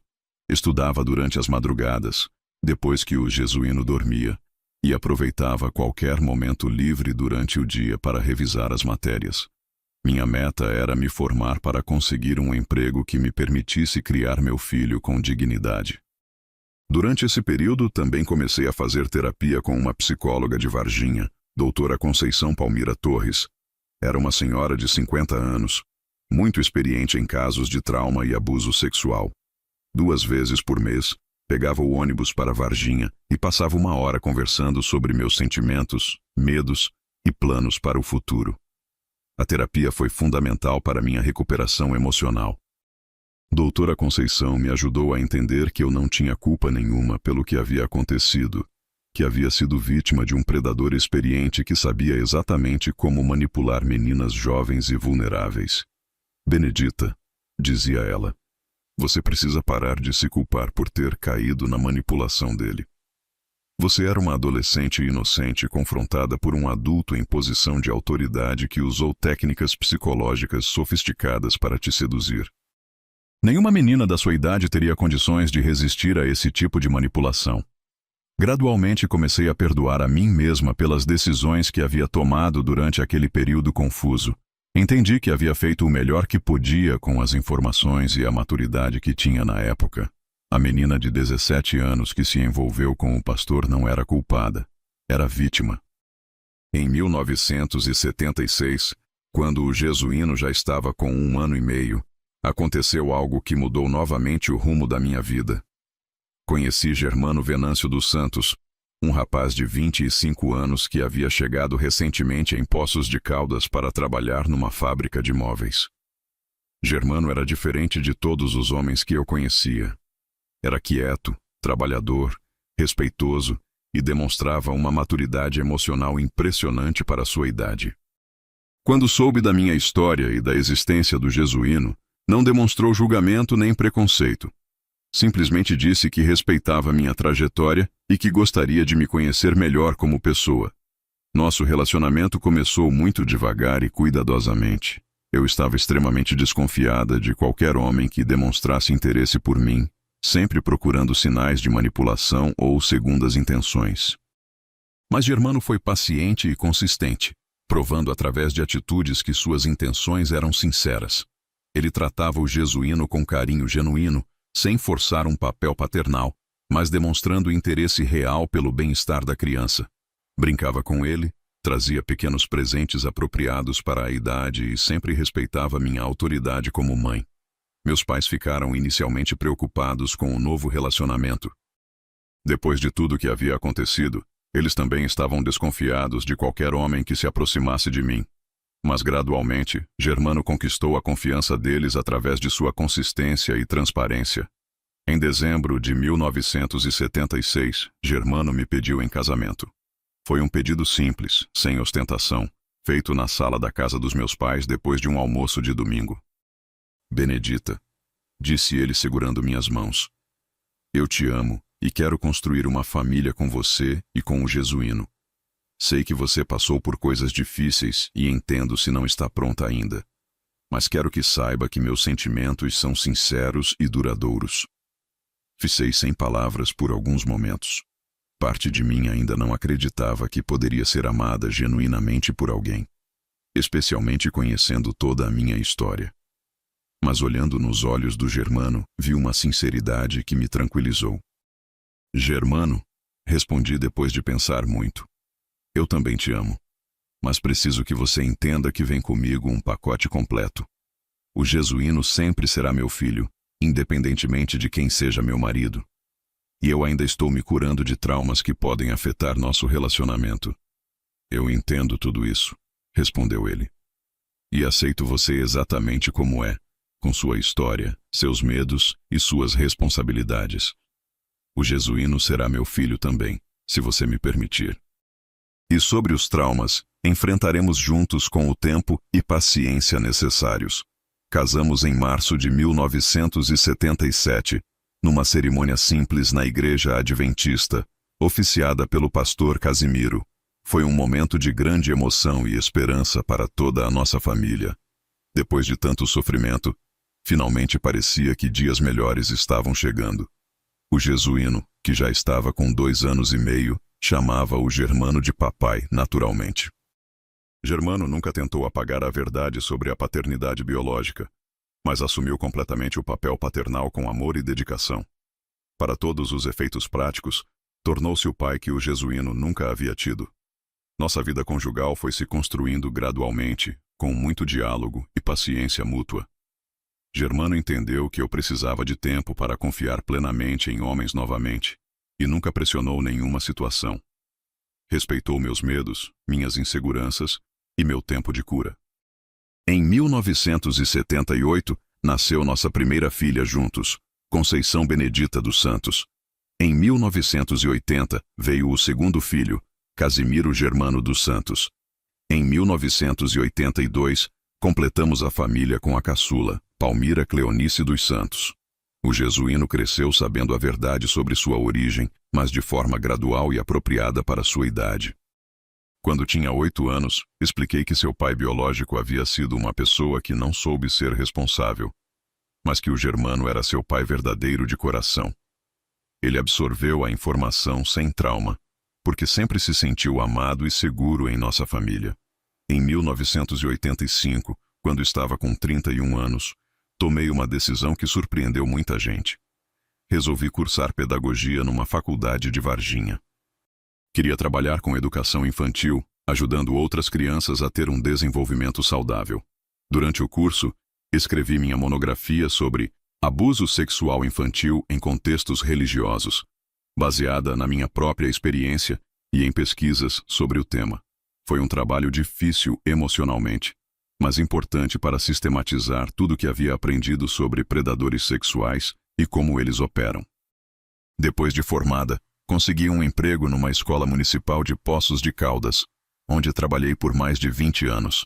Estudava durante as madrugadas, depois que o Jesuíno dormia, e aproveitava qualquer momento livre durante o dia para revisar as matérias. Minha meta era me formar para conseguir um emprego que me permitisse criar meu filho com dignidade. Durante esse período, também comecei a fazer terapia com uma psicóloga de Varginha, doutora Conceição Palmira Torres. Era uma senhora de 50 anos, muito experiente em casos de trauma e abuso sexual. 2 vezes por mês, pegava o ônibus para Varginha e passava 1 hora conversando sobre meus sentimentos, medos e planos para o futuro. A terapia foi fundamental para minha recuperação emocional. Doutora Conceição me ajudou a entender que eu não tinha culpa nenhuma pelo que havia acontecido, que havia sido vítima de um predador experiente que sabia exatamente como manipular meninas jovens e vulneráveis. Benedita, dizia ela, você precisa parar de se culpar por ter caído na manipulação dele. Você era uma adolescente inocente confrontada por um adulto em posição de autoridade que usou técnicas psicológicas sofisticadas para te seduzir. Nenhuma menina da sua idade teria condições de resistir a esse tipo de manipulação. Gradualmente comecei a perdoar a mim mesma pelas decisões que havia tomado durante aquele período confuso. Entendi que havia feito o melhor que podia com as informações e a maturidade que tinha na época. A menina de 17 anos que se envolveu com o pastor não era culpada, era vítima. Em 1976, Quando o Jesuíno já estava com 1 ano e meio, aconteceu algo que mudou novamente o rumo da minha vida. Conheci Germano Venâncio dos Santos, um rapaz de 25 anos que havia chegado recentemente em Poços de Caldas para trabalhar numa fábrica de móveis. Germano era diferente de todos os homens que eu conhecia. Era quieto, trabalhador, respeitoso e demonstrava uma maturidade emocional impressionante para sua idade. Quando soube da minha história e da existência do Jesuíno, não demonstrou julgamento nem preconceito. Simplesmente disse que respeitava minha trajetória e que gostaria de me conhecer melhor como pessoa. Nosso relacionamento começou muito devagar e cuidadosamente. Eu estava extremamente desconfiada de qualquer homem que demonstrasse interesse por mim, sempre procurando sinais de manipulação ou segundas intenções. Mas Germano foi paciente e consistente, provando através de atitudes que suas intenções eram sinceras. Ele tratava o Jesuíno com carinho genuíno, sem forçar um papel paternal, mas demonstrando interesse real pelo bem-estar da criança. Brincava com ele, trazia pequenos presentes apropriados para a idade e sempre respeitava minha autoridade como mãe. Meus pais ficaram inicialmente preocupados com o novo relacionamento. Depois de tudo que havia acontecido, eles também estavam desconfiados de qualquer homem que se aproximasse de mim. Mas gradualmente, Germano conquistou a confiança deles através de sua consistência e transparência. Em dezembro de 1976, Germano me pediu em casamento. Foi um pedido simples, sem ostentação, feito na sala da casa dos meus pais depois de um almoço de domingo. Benedita, disse ele segurando minhas mãos, eu te amo e quero construir uma família com você e com o Jesuíno. Sei que você passou por coisas difíceis e entendo se não está pronta ainda. Mas quero que saiba que meus sentimentos são sinceros e duradouros. Fiquei sem palavras por alguns momentos. Parte de mim ainda não acreditava que poderia ser amada genuinamente por alguém, especialmente conhecendo toda a minha história. Mas olhando nos olhos do Germano, vi uma sinceridade que me tranquilizou. Germano, respondi depois de pensar muito. Eu também te amo. Mas preciso que você entenda que vem comigo um pacote completo. O Jesuíno sempre será meu filho, independentemente de quem seja meu marido. E eu ainda estou me curando de traumas que podem afetar nosso relacionamento. Eu entendo tudo isso, respondeu ele. E aceito você exatamente como é, com sua história, seus medos e suas responsabilidades. O Jesuíno será meu filho também, se você me permitir. E sobre os traumas, enfrentaremos juntos com o tempo e paciência necessários. Casamos em março de 1977, numa cerimônia simples na Igreja Adventista, oficiada pelo pastor Casimiro. Foi um momento de grande emoção e esperança para toda a nossa família. Depois de tanto sofrimento, finalmente parecia que dias melhores estavam chegando. O Jesuíno, que já estava com 2 anos e meio, chamava o Germano de papai, naturalmente. Germano nunca tentou apagar a verdade sobre a paternidade biológica, mas assumiu completamente o papel paternal com amor e dedicação. Para todos os efeitos práticos, tornou-se o pai que o Jesuíno nunca havia tido. Nossa vida conjugal foi se construindo gradualmente, com muito diálogo e paciência mútua. Germano entendeu que eu precisava de tempo para confiar plenamente em homens novamente, e nunca pressionou nenhuma situação. Respeitou meus medos, minhas inseguranças e meu tempo de cura. Em 1978, nasceu nossa primeira filha juntos, Conceição Benedita dos Santos. Em 1980, veio o segundo filho, Casimiro Germano dos Santos. Em 1982, completamos a família com a caçula, Palmira Cleonice dos Santos. O Jesuíno cresceu sabendo a verdade sobre sua origem, mas de forma gradual e apropriada para sua idade. Quando tinha 8 anos, expliquei que seu pai biológico havia sido uma pessoa que não soube ser responsável, mas que o Germano era seu pai verdadeiro de coração. Ele absorveu a informação sem trauma, porque sempre se sentiu amado e seguro em nossa família. Em 1985, quando estava com 31 anos, tomei uma decisão que surpreendeu muita gente. Resolvi cursar pedagogia numa faculdade de Varginha. Queria trabalhar com educação infantil, ajudando outras crianças a ter um desenvolvimento saudável. Durante o curso, escrevi minha monografia sobre abuso sexual infantil em contextos religiosos, baseada na minha própria experiência e em pesquisas sobre o tema. Foi um trabalho difícil emocionalmente, mas importante para sistematizar tudo o que havia aprendido sobre predadores sexuais e como eles operam. Depois de formada, consegui um emprego numa escola municipal de Poços de Caldas, onde trabalhei por mais de 20 anos.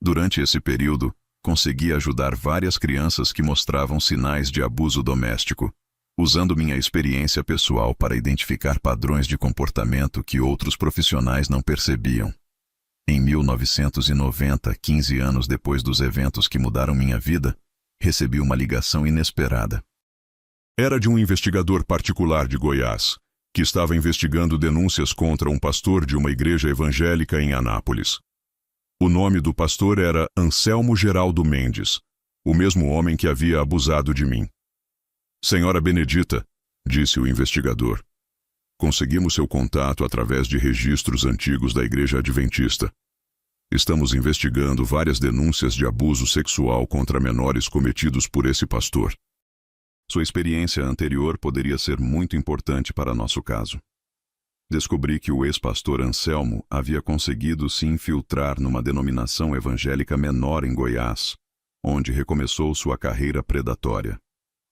Durante esse período, consegui ajudar várias crianças que mostravam sinais de abuso doméstico, usando minha experiência pessoal para identificar padrões de comportamento que outros profissionais não percebiam. Em 1990, 15 anos depois dos eventos que mudaram minha vida, recebi uma ligação inesperada. Era de um investigador particular de Goiás, que estava investigando denúncias contra um pastor de uma igreja evangélica em Anápolis. O nome do pastor era Anselmo Geraldo Mendes, o mesmo homem que havia abusado de mim. Senhora Benedita, disse o investigador, conseguimos seu contato através de registros antigos da Igreja Adventista. Estamos investigando várias denúncias de abuso sexual contra menores cometidos por esse pastor. Sua experiência anterior poderia ser muito importante para nosso caso. Descobri que o ex-pastor Anselmo havia conseguido se infiltrar numa denominação evangélica menor em Goiás, onde recomeçou sua carreira predatória.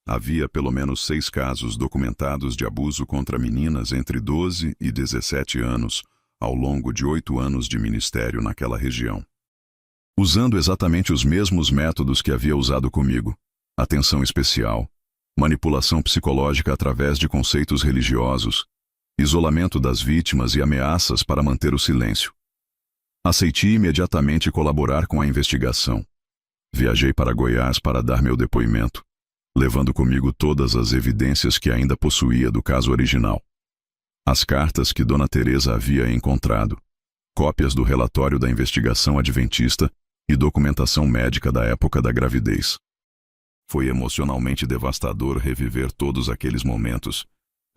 Havia pelo menos 6 casos documentados de abuso contra meninas entre 12 e 17 anos, ao longo de 8 anos de ministério naquela região. Usando exatamente os mesmos métodos que havia usado comigo: atenção especial, manipulação psicológica através de conceitos religiosos, isolamento das vítimas e ameaças para manter o silêncio. Aceitei imediatamente colaborar com a investigação. Viajei para Goiás para dar meu depoimento, levando comigo todas as evidências que ainda possuía do caso original. As cartas que Dona Teresa havia encontrado, cópias do relatório da investigação adventista e documentação médica da época da gravidez. Foi emocionalmente devastador reviver todos aqueles momentos,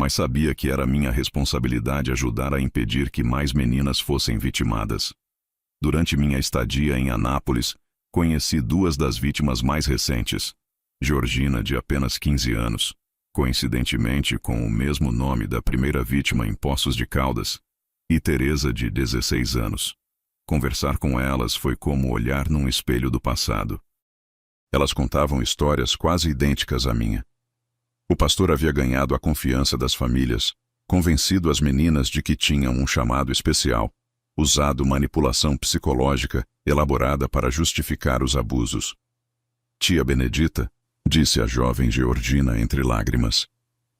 mas sabia que era minha responsabilidade ajudar a impedir que mais meninas fossem vitimadas. Durante minha estadia em Anápolis, conheci 2 das vítimas mais recentes: Georgina, de apenas 15 anos, coincidentemente com o mesmo nome da primeira vítima em Poços de Caldas, e Teresa, de 16 anos. Conversar com elas foi como olhar num espelho do passado. Elas contavam histórias quase idênticas à minha. O pastor havia ganhado a confiança das famílias, convencido as meninas de que tinham um chamado especial, usado manipulação psicológica elaborada para justificar os abusos. Tia Benedita, disse a jovem Georgina entre lágrimas,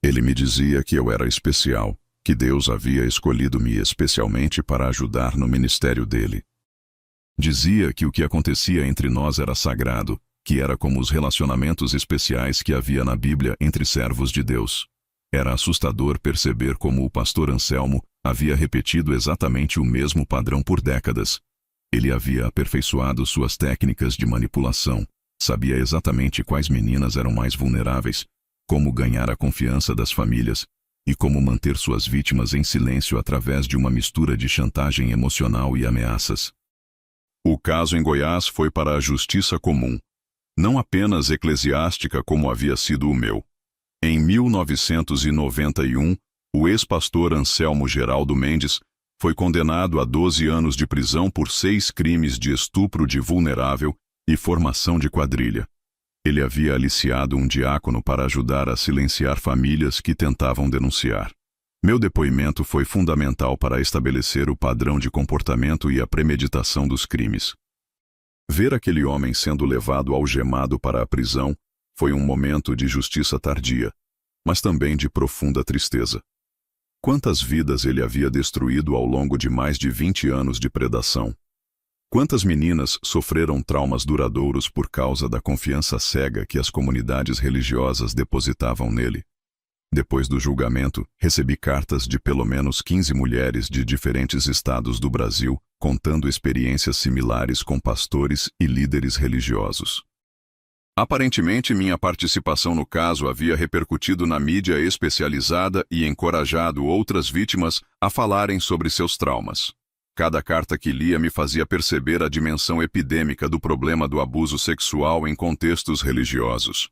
ele me dizia que eu era especial, que Deus havia escolhido-me especialmente para ajudar no ministério dele. Dizia que o que acontecia entre nós era sagrado, que era como os relacionamentos especiais que havia na Bíblia entre servos de Deus. Era assustador perceber como o pastor Anselmo havia repetido exatamente o mesmo padrão por décadas. Ele havia aperfeiçoado suas técnicas de manipulação, sabia exatamente quais meninas eram mais vulneráveis, como ganhar a confiança das famílias e como manter suas vítimas em silêncio através de uma mistura de chantagem emocional e ameaças. O caso em Goiás foi para a justiça comum, não apenas eclesiástica como havia sido o meu. Em 1991, o ex-pastor Anselmo Geraldo Mendes foi condenado a 12 anos de prisão por 6 crimes de estupro de vulnerável e formação de quadrilha. Ele havia aliciado um diácono para ajudar a silenciar famílias que tentavam denunciar. Meu depoimento foi fundamental para estabelecer o padrão de comportamento e a premeditação dos crimes. Ver aquele homem sendo levado algemado para a prisão foi um momento de justiça tardia, mas também de profunda tristeza. Quantas vidas ele havia destruído ao longo de mais de 20 anos de predação? Quantas meninas sofreram traumas duradouros por causa da confiança cega que as comunidades religiosas depositavam nele? Depois do julgamento, recebi cartas de pelo menos 15 mulheres de diferentes estados do Brasil, contando experiências similares com pastores e líderes religiosos. Aparentemente, minha participação no caso havia repercutido na mídia especializada e encorajado outras vítimas a falarem sobre seus traumas. Cada carta que lia me fazia perceber a dimensão epidêmica do problema do abuso sexual em contextos religiosos.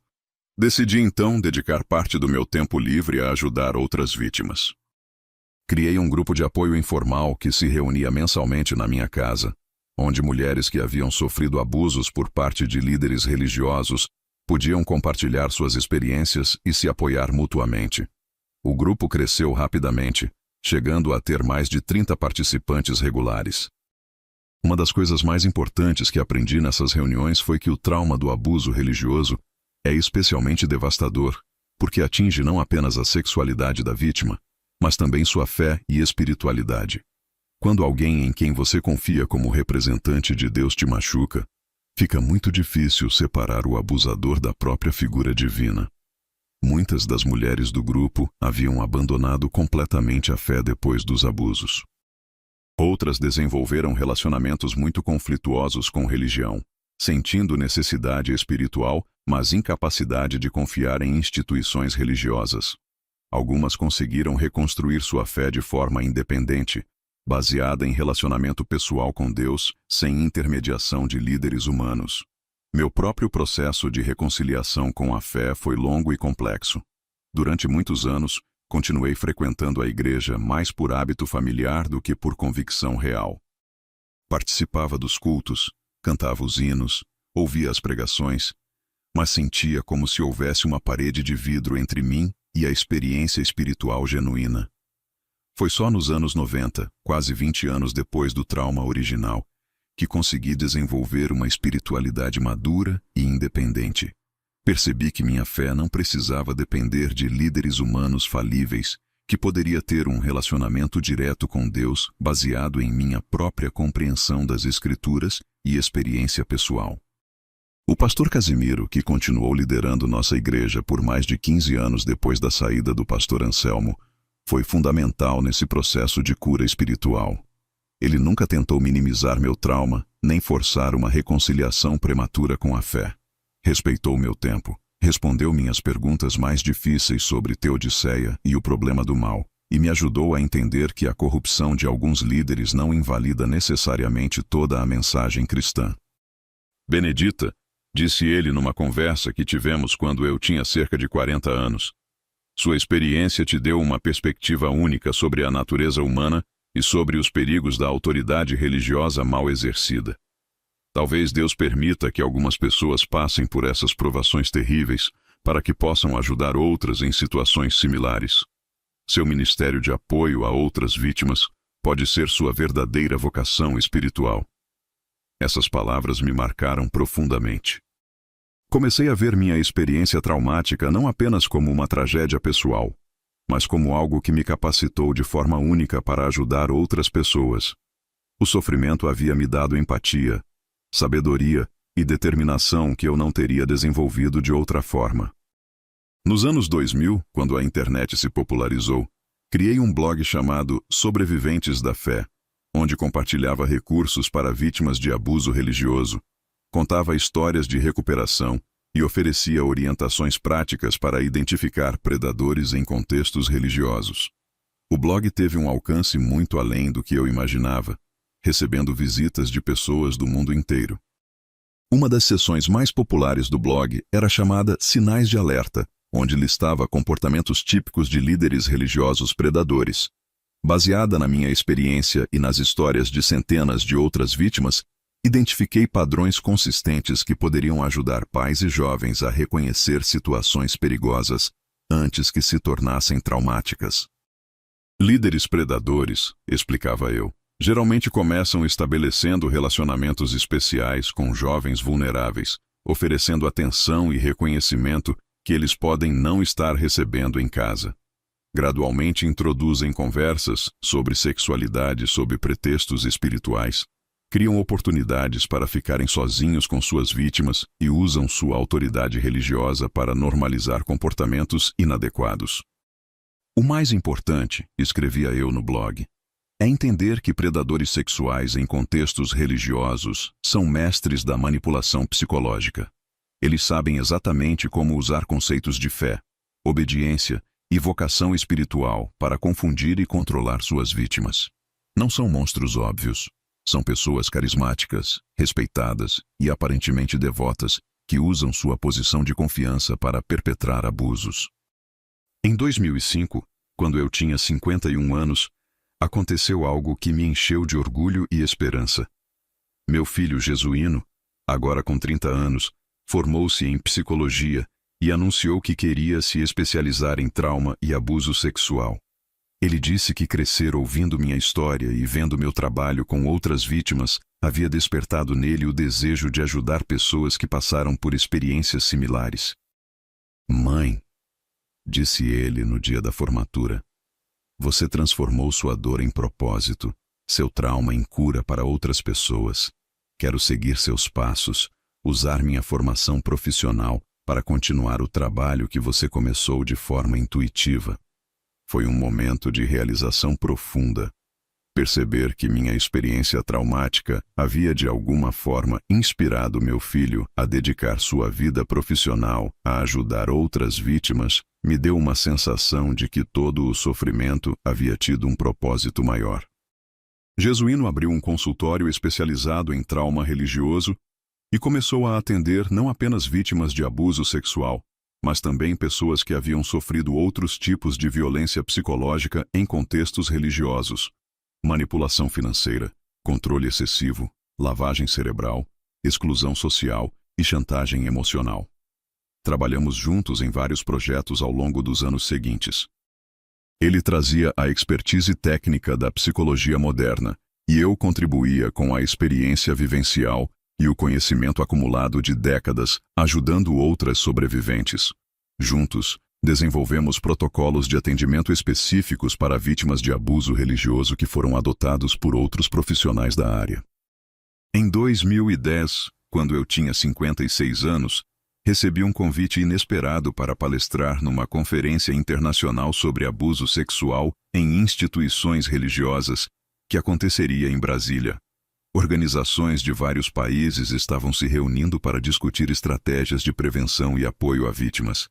Decidi então dedicar parte do meu tempo livre a ajudar outras vítimas. Criei um grupo de apoio informal que se reunia mensalmente na minha casa, onde mulheres que haviam sofrido abusos por parte de líderes religiosos podiam compartilhar suas experiências e se apoiar mutuamente. O grupo cresceu rapidamente, chegando a ter mais de 30 participantes regulares. Uma das coisas mais importantes que aprendi nessas reuniões foi que o trauma do abuso religioso é especialmente devastador, porque atinge não apenas a sexualidade da vítima, mas também sua fé e espiritualidade. Quando alguém em quem você confia como representante de Deus te machuca, fica muito difícil separar o abusador da própria figura divina. Muitas das mulheres do grupo haviam abandonado completamente a fé depois dos abusos. Outras desenvolveram relacionamentos muito conflituosos com religião, sentindo necessidade espiritual, mas incapacidade de confiar em instituições religiosas. Algumas conseguiram reconstruir sua fé de forma independente, baseada em relacionamento pessoal com Deus, sem intermediação de líderes humanos. Meu próprio processo de reconciliação com a fé foi longo e complexo. Durante muitos anos, continuei frequentando a igreja mais por hábito familiar do que por convicção real. Participava dos cultos, cantava os hinos, ouvia as pregações, mas sentia como se houvesse uma parede de vidro entre mim e a experiência espiritual genuína. Foi só nos anos 90, quase 20 anos depois do trauma original, que consegui desenvolver uma espiritualidade madura e independente. Percebi que minha fé não precisava depender de líderes humanos falíveis, que poderia ter um relacionamento direto com Deus baseado em minha própria compreensão das Escrituras e experiência pessoal. O pastor Casimiro, que continuou liderando nossa igreja por mais de 15 anos depois da saída do pastor Anselmo, foi fundamental nesse processo de cura espiritual. Ele nunca tentou minimizar meu trauma, nem forçar uma reconciliação prematura com a fé. Respeitou meu tempo, respondeu minhas perguntas mais difíceis sobre Teodiceia e o problema do mal, e me ajudou a entender que a corrupção de alguns líderes não invalida necessariamente toda a mensagem cristã. Benedita, disse ele numa conversa que tivemos quando eu tinha cerca de 40 anos, sua experiência te deu uma perspectiva única sobre a natureza humana e sobre os perigos da autoridade religiosa mal exercida. Talvez Deus permita que algumas pessoas passem por essas provações terríveis para que possam ajudar outras em situações similares. Seu ministério de apoio a outras vítimas pode ser sua verdadeira vocação espiritual. Essas palavras me marcaram profundamente. Comecei a ver minha experiência traumática não apenas como uma tragédia pessoal, mas como algo que me capacitou de forma única para ajudar outras pessoas. O sofrimento havia me dado empatia, sabedoria e determinação que eu não teria desenvolvido de outra forma. Nos anos 2000, quando a internet se popularizou, criei um blog chamado Sobreviventes da Fé, onde compartilhava recursos para vítimas de abuso religioso, contava histórias de recuperação e oferecia orientações práticas para identificar predadores em contextos religiosos. O blog teve um alcance muito além do que eu imaginava, recebendo visitas de pessoas do mundo inteiro. Uma das seções mais populares do blog era chamada Sinais de Alerta, onde listava comportamentos típicos de líderes religiosos predadores. Baseada na minha experiência e nas histórias de centenas de outras vítimas, identifiquei padrões consistentes que poderiam ajudar pais e jovens a reconhecer situações perigosas antes que se tornassem traumáticas. Líderes predadores, explicava eu, geralmente começam estabelecendo relacionamentos especiais com jovens vulneráveis, oferecendo atenção e reconhecimento que eles podem não estar recebendo em casa. Gradualmente introduzem conversas sobre sexualidade sob pretextos espirituais, criam oportunidades para ficarem sozinhos com suas vítimas e usam sua autoridade religiosa para normalizar comportamentos inadequados. O mais importante, escrevia eu no blog, é entender que predadores sexuais em contextos religiosos são mestres da manipulação psicológica. Eles sabem exatamente como usar conceitos de fé, obediência e vocação espiritual para confundir e controlar suas vítimas. Não são monstros óbvios. São pessoas carismáticas, respeitadas e aparentemente devotas que usam sua posição de confiança para perpetrar abusos. Em 2005, quando eu tinha 51 anos, aconteceu algo que me encheu de orgulho e esperança. Meu filho Jesuíno, agora com 30 anos, formou-se em psicologia e anunciou que queria se especializar em trauma e abuso sexual. Ele disse que crescer ouvindo minha história e vendo meu trabalho com outras vítimas havia despertado nele o desejo de ajudar pessoas que passaram por experiências similares. "Mãe", disse ele no dia da formatura, "você transformou sua dor em propósito, seu trauma em cura para outras pessoas. Quero seguir seus passos, usar minha formação profissional para continuar o trabalho que você começou de forma intuitiva." Foi um momento de realização profunda. Perceber que minha experiência traumática havia de alguma forma inspirado meu filho a dedicar sua vida profissional a ajudar outras vítimas me deu uma sensação de que todo o sofrimento havia tido um propósito maior. Jesuíno abriu um consultório especializado em trauma religioso e começou a atender não apenas vítimas de abuso sexual, mas também pessoas que haviam sofrido outros tipos de violência psicológica em contextos religiosos: manipulação financeira, controle excessivo, lavagem cerebral, exclusão social e chantagem emocional. Trabalhamos juntos em vários projetos ao longo dos anos seguintes. Ele trazia a expertise técnica da psicologia moderna e eu contribuía com a experiência vivencial e o conhecimento acumulado de décadas, ajudando outras sobreviventes. Juntos, desenvolvemos protocolos de atendimento específicos para vítimas de abuso religioso que foram adotados por outros profissionais da área. Em 2010, quando eu tinha 56 anos, recebi um convite inesperado para palestrar numa conferência internacional sobre abuso sexual em instituições religiosas, que aconteceria em Brasília. Organizações de vários países estavam se reunindo para discutir estratégias de prevenção e apoio a vítimas.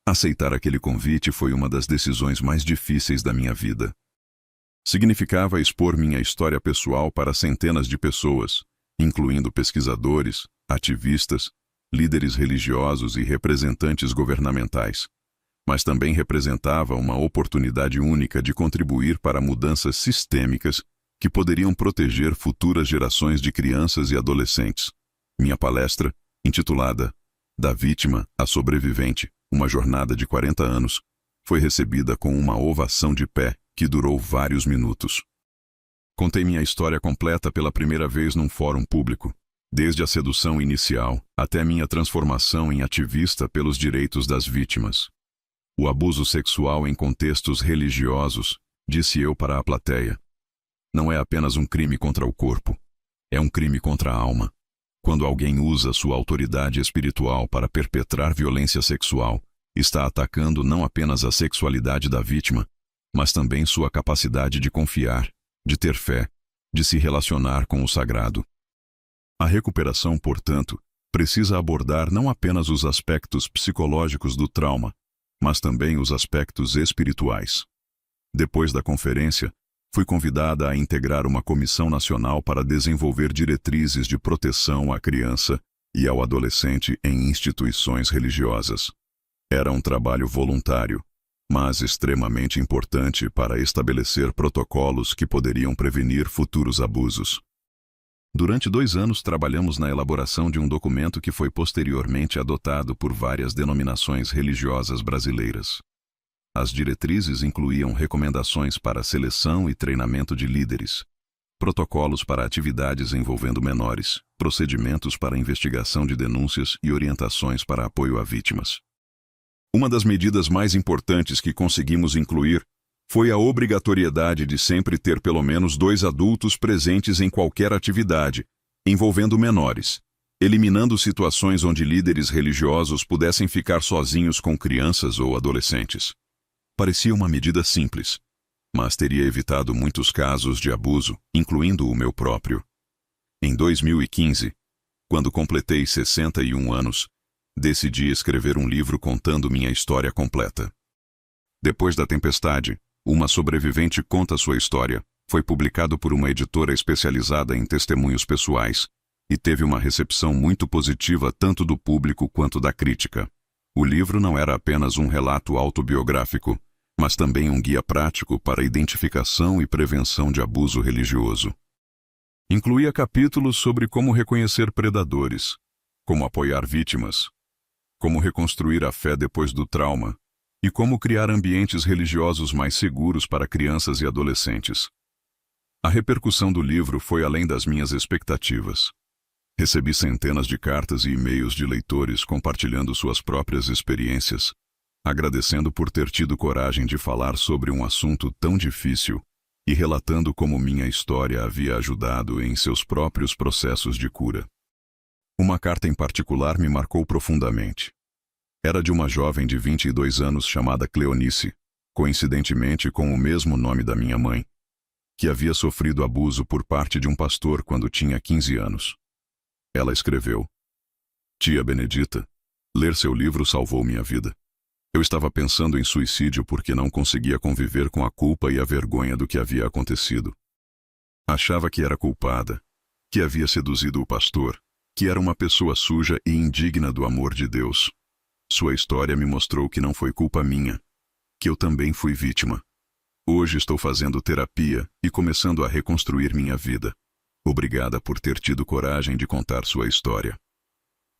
Aceitar aquele convite foi uma das decisões mais difíceis da minha vida. Significava expor minha história pessoal para centenas de pessoas, incluindo pesquisadores, ativistas, líderes religiosos e representantes governamentais. Mas também representava uma oportunidade única de contribuir para mudanças sistêmicas que poderiam proteger futuras gerações de crianças e adolescentes. Minha palestra, intitulada "Da Vítima à Sobrevivente, uma jornada de 40 anos", foi recebida com uma ovação de pé que durou vários minutos. Contei minha história completa pela primeira vez num fórum público, desde a sedução inicial até minha transformação em ativista pelos direitos das vítimas. O abuso sexual em contextos religiosos, disse eu para a plateia, não é apenas um crime contra o corpo, é um crime contra a alma. Quando alguém usa sua autoridade espiritual para perpetrar violência sexual, está atacando não apenas a sexualidade da vítima, mas também sua capacidade de confiar, de ter fé, de se relacionar com o sagrado. A recuperação, portanto, precisa abordar não apenas os aspectos psicológicos do trauma, mas também os aspectos espirituais. Depois da conferência, fui convidada a integrar uma comissão nacional para desenvolver diretrizes de proteção à criança e ao adolescente em instituições religiosas. Era um trabalho voluntário, mas extremamente importante para estabelecer protocolos que poderiam prevenir futuros abusos. Durante 2 anos trabalhamos na elaboração de um documento que foi posteriormente adotado por várias denominações religiosas brasileiras. As diretrizes incluíam recomendações para seleção e treinamento de líderes, protocolos para atividades envolvendo menores, procedimentos para investigação de denúncias e orientações para apoio a vítimas. Uma das medidas mais importantes que conseguimos incluir foi a obrigatoriedade de sempre ter pelo menos 2 adultos presentes em qualquer atividade, envolvendo menores, eliminando situações onde líderes religiosos pudessem ficar sozinhos com crianças ou adolescentes. Parecia uma medida simples, mas teria evitado muitos casos de abuso, incluindo o meu próprio. Em 2015, quando completei 61 anos, decidi escrever um livro contando minha história completa. Depois da tempestade, uma sobrevivente conta sua história, Foi publicado por uma editora especializada em testemunhos pessoais e teve uma recepção muito positiva tanto do público quanto da crítica. O livro não era apenas um relato autobiográfico, mas também um guia prático para a identificação e prevenção de abuso religioso. Incluía capítulos sobre como reconhecer predadores, como apoiar vítimas, como reconstruir a fé depois do trauma e como criar ambientes religiosos mais seguros para crianças e adolescentes. A repercussão do livro foi além das minhas expectativas. Recebi centenas de cartas e e-mails de leitores compartilhando suas próprias experiências, agradecendo por ter tido coragem de falar sobre um assunto tão difícil e relatando como minha história havia ajudado em seus próprios processos de cura. Uma carta em particular me marcou profundamente. Era de uma jovem de 22 anos chamada Cleonice, coincidentemente com o mesmo nome da minha mãe, que havia sofrido abuso por parte de um pastor quando tinha 15 anos. Ela escreveu: Tia Benedita, ler seu livro salvou minha vida. Eu estava pensando em suicídio porque não conseguia conviver com a culpa e a vergonha do que havia acontecido. Achava que era culpada, que havia seduzido o pastor, que era uma pessoa suja e indigna do amor de Deus. Sua história me mostrou que não foi culpa minha, que eu também fui vítima. Hoje estou fazendo terapia e começando a reconstruir minha vida. Obrigada por ter tido coragem de contar sua história.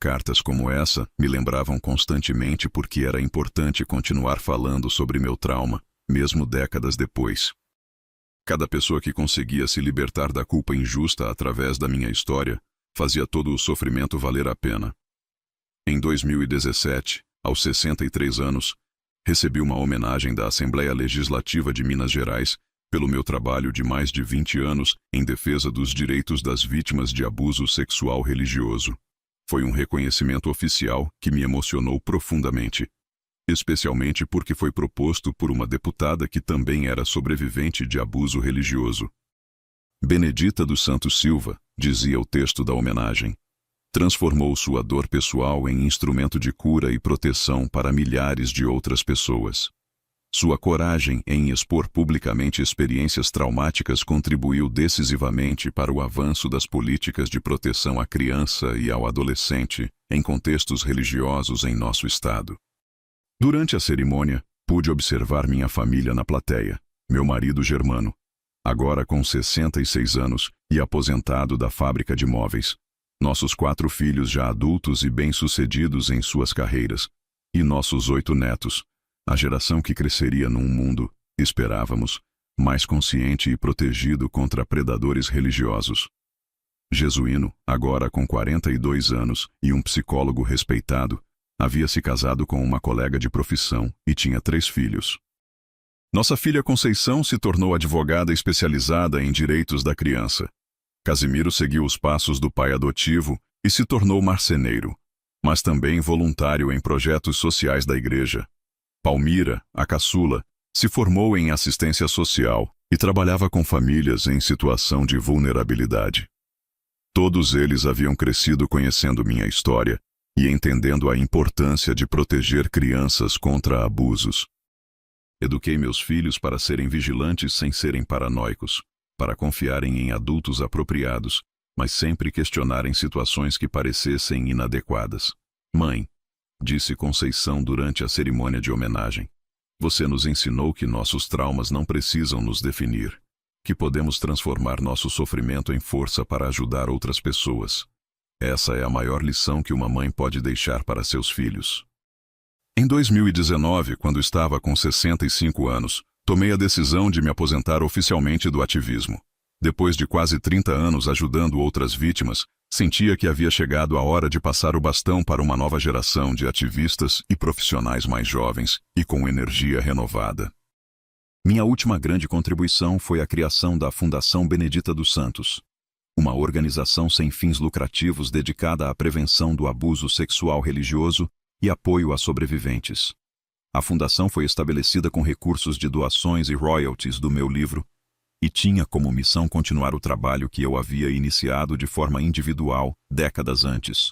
Cartas como essa me lembravam constantemente porque era importante continuar falando sobre meu trauma, mesmo décadas depois. Cada pessoa que conseguia se libertar da culpa injusta através da minha história fazia todo o sofrimento valer a pena. Em 2017, aos 63 anos, recebi uma homenagem da Assembleia Legislativa de Minas Gerais pelo meu trabalho de mais de 20 anos em defesa dos direitos das vítimas de abuso sexual religioso. Foi um reconhecimento oficial que me emocionou profundamente, especialmente porque foi proposto por uma deputada que também era sobrevivente de abuso religioso. Benedita dos Santos Silva, dizia o texto da homenagem, transformou sua dor pessoal em instrumento de cura e proteção para milhares de outras pessoas. Sua coragem em expor publicamente experiências traumáticas contribuiu decisivamente para o avanço das políticas de proteção à criança e ao adolescente em contextos religiosos em nosso estado. Durante a cerimônia, pude observar minha família na plateia, meu marido Germano, agora com 66 anos e aposentado da fábrica de móveis, nossos 4 filhos já adultos e bem-sucedidos em suas carreiras, e nossos 8 netos, a geração que cresceria num mundo, esperávamos, mais consciente e protegido contra predadores religiosos. Jesuíno, agora com 42 anos e um psicólogo respeitado, havia se casado com uma colega de profissão e tinha 3 filhos. Nossa filha Conceição se tornou advogada especializada em direitos da criança. Casimiro seguiu os passos do pai adotivo e se tornou marceneiro, mas também voluntário em projetos sociais da igreja. Palmira, a caçula, se formou em assistência social e trabalhava com famílias em situação de vulnerabilidade. Todos eles haviam crescido conhecendo minha história e entendendo a importância de proteger crianças contra abusos. Eduquei meus filhos para serem vigilantes sem serem paranoicos, para confiarem em adultos apropriados, mas sempre questionarem situações que parecessem inadequadas. Mãe, disse Conceição durante a cerimônia de homenagem, você nos ensinou que nossos traumas não precisam nos definir, que podemos transformar nosso sofrimento em força para ajudar outras pessoas. Essa é a maior lição que uma mãe pode deixar para seus filhos. Em 2019, quando estava com 65 anos, tomei a decisão de me aposentar oficialmente do ativismo. Depois de quase 30 anos ajudando outras vítimas, sentia que havia chegado a hora de passar o bastão para uma nova geração de ativistas e profissionais mais jovens e com energia renovada. Minha última grande contribuição foi a criação da Fundação Benedita dos Santos, uma organização sem fins lucrativos dedicada à prevenção do abuso sexual religioso e apoio a sobreviventes. A fundação foi estabelecida com recursos de doações e royalties do meu livro, e tinha como missão continuar o trabalho que eu havia iniciado de forma individual décadas antes.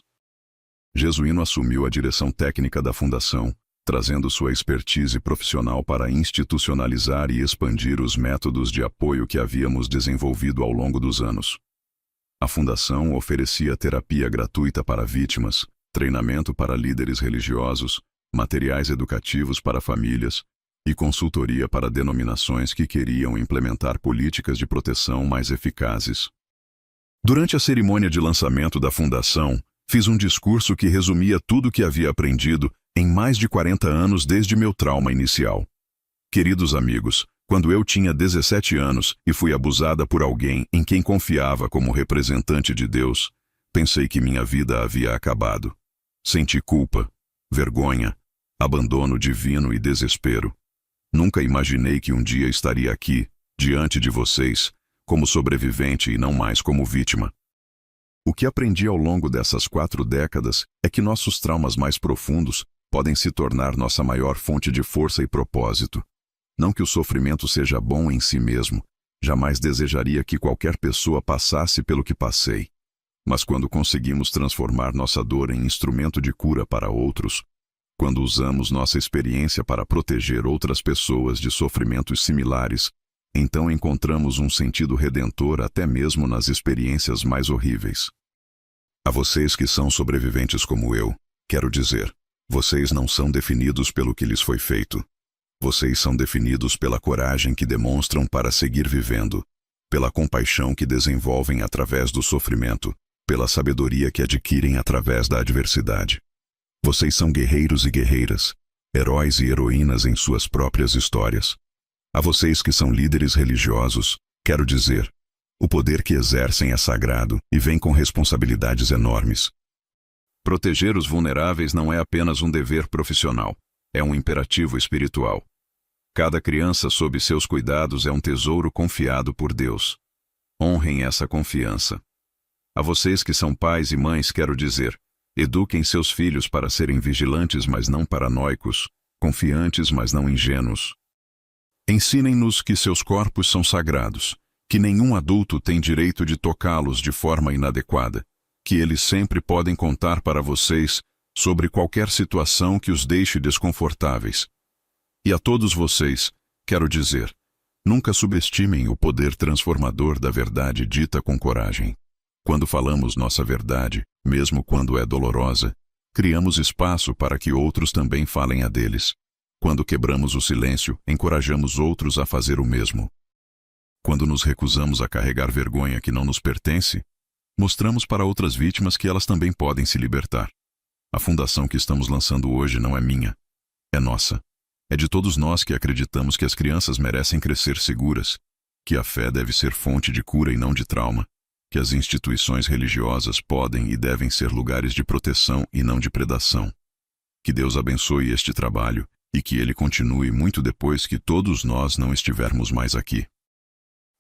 Jesuíno assumiu a direção técnica da fundação trazendo sua expertise profissional para institucionalizar e expandir os métodos de apoio que havíamos desenvolvido ao longo dos anos. A Fundação oferecia terapia gratuita para vítimas, treinamento para líderes religiosos, materiais educativos para famílias e consultoria para denominações que queriam implementar políticas de proteção mais eficazes. Durante a cerimônia de lançamento da Fundação, fiz um discurso que resumia tudo o que havia aprendido em mais de 40 anos desde meu trauma inicial. Queridos amigos, quando eu tinha 17 anos e fui abusada por alguém em quem confiava como representante de Deus, pensei que minha vida havia acabado. Senti culpa, vergonha, abandono divino e desespero. Nunca imaginei que um dia estaria aqui, diante de vocês, como sobrevivente e não mais como vítima. O que aprendi ao longo dessas 4 décadas é que nossos traumas mais profundos podem se tornar nossa maior fonte de força e propósito. Não que o sofrimento seja bom em si mesmo, jamais desejaria que qualquer pessoa passasse pelo que passei. Mas quando conseguimos transformar nossa dor em instrumento de cura para outros, quando usamos nossa experiência para proteger outras pessoas de sofrimentos similares, então encontramos um sentido redentor até mesmo nas experiências mais horríveis. A vocês que são sobreviventes como eu, quero dizer, vocês não são definidos pelo que lhes foi feito. Vocês são definidos pela coragem que demonstram para seguir vivendo, pela compaixão que desenvolvem através do sofrimento, pela sabedoria que adquirem através da adversidade. Vocês são guerreiros e guerreiras, heróis e heroínas em suas próprias histórias. A vocês que são líderes religiosos, quero dizer, o poder que exercem é sagrado e vem com responsabilidades enormes. Proteger os vulneráveis não é apenas um dever profissional, é um imperativo espiritual. Cada criança sob seus cuidados é um tesouro confiado por Deus. Honrem essa confiança. A vocês que são pais e mães quero dizer, eduquem seus filhos para serem vigilantes mas não paranoicos, confiantes mas não ingênuos. Ensinem-nos que seus corpos são sagrados, que nenhum adulto tem direito de tocá-los de forma inadequada, que eles sempre podem contar para vocês sobre qualquer situação que os deixe desconfortáveis. E a todos vocês, quero dizer, nunca subestimem o poder transformador da verdade dita com coragem. Quando falamos nossa verdade, mesmo quando é dolorosa, criamos espaço para que outros também falem a deles. Quando quebramos o silêncio, encorajamos outros a fazer o mesmo. Quando nos recusamos a carregar vergonha que não nos pertence, mostramos para outras vítimas que elas também podem se libertar. A fundação que estamos lançando hoje não é minha, é nossa. É de todos nós que acreditamos que as crianças merecem crescer seguras, que a fé deve ser fonte de cura e não de trauma, que as instituições religiosas podem e devem ser lugares de proteção e não de predação. Que Deus abençoe este trabalho e que ele continue muito depois que todos nós não estivermos mais aqui.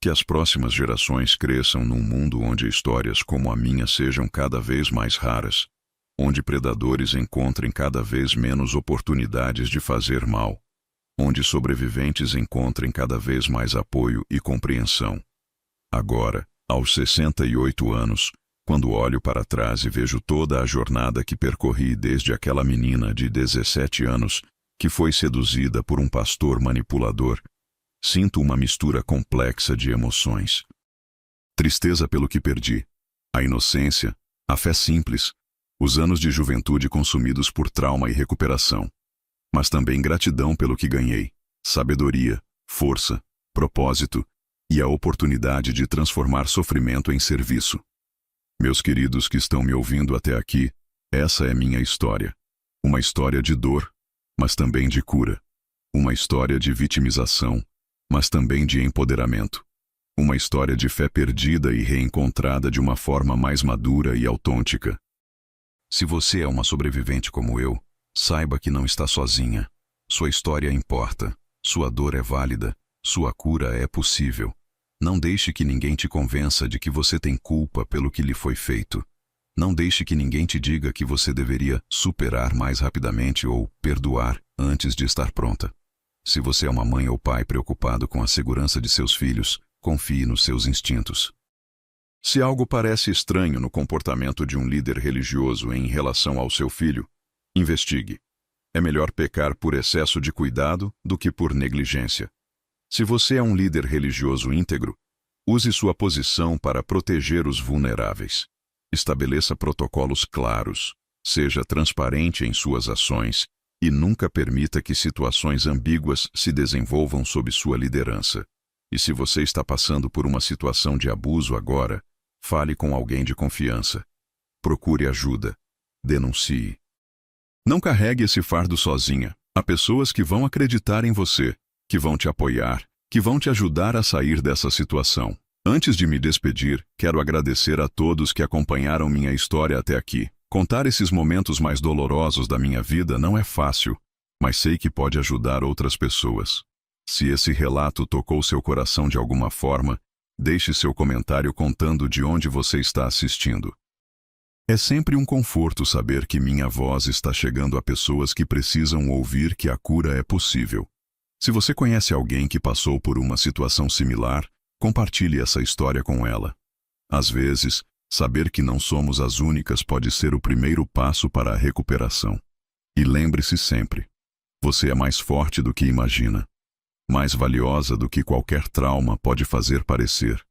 Que as próximas gerações cresçam num mundo onde histórias como a minha sejam cada vez mais raras, onde predadores encontrem cada vez menos oportunidades de fazer mal, onde sobreviventes encontrem cada vez mais apoio e compreensão. Agora, aos 68 anos, quando olho para trás e vejo toda a jornada que percorri desde aquela menina de 17 anos que foi seduzida por um pastor manipulador, sinto uma mistura complexa de emoções. Tristeza pelo que perdi, a inocência, a fé simples, os anos de juventude consumidos por trauma e recuperação, mas também gratidão pelo que ganhei, sabedoria, força, propósito e a oportunidade de transformar sofrimento em serviço. Meus queridos que estão me ouvindo até aqui, essa é minha história. Uma história de dor, mas também de cura. Uma história de vitimização, mas também de empoderamento. Uma história de fé perdida e reencontrada de uma forma mais madura e autêntica. Se você é uma sobrevivente como eu, saiba que não está sozinha. Sua história importa, sua dor é válida, sua cura é possível. Não deixe que ninguém te convença de que você tem culpa pelo que lhe foi feito. Não deixe que ninguém te diga que você deveria superar mais rapidamente ou perdoar antes de estar pronta. Se você é uma mãe ou pai preocupado com a segurança de seus filhos, confie nos seus instintos. Se algo parece estranho no comportamento de um líder religioso em relação ao seu filho, investigue. É melhor pecar por excesso de cuidado do que por negligência. Se você é um líder religioso íntegro, use sua posição para proteger os vulneráveis. Estabeleça protocolos claros, seja transparente em suas ações e nunca permita que situações ambíguas se desenvolvam sob sua liderança. E se você está passando por uma situação de abuso agora, fale com alguém de confiança. Procure ajuda. Denuncie. Não carregue esse fardo sozinha. Há pessoas que vão acreditar em você, que vão te apoiar, que vão te ajudar a sair dessa situação. Antes de me despedir, quero agradecer a todos que acompanharam minha história até aqui. Contar esses momentos mais dolorosos da minha vida não é fácil, mas sei que pode ajudar outras pessoas. Se esse relato tocou seu coração de alguma forma, deixe seu comentário contando de onde você está assistindo. É sempre um conforto saber que minha voz está chegando a pessoas que precisam ouvir que a cura é possível. Se você conhece alguém que passou por uma situação similar, compartilhe essa história com ela. Às vezes, saber que não somos as únicas pode ser o primeiro passo para a recuperação. E lembre-se sempre, você é mais forte do que imagina, mais valiosa do que qualquer trauma pode fazer parecer,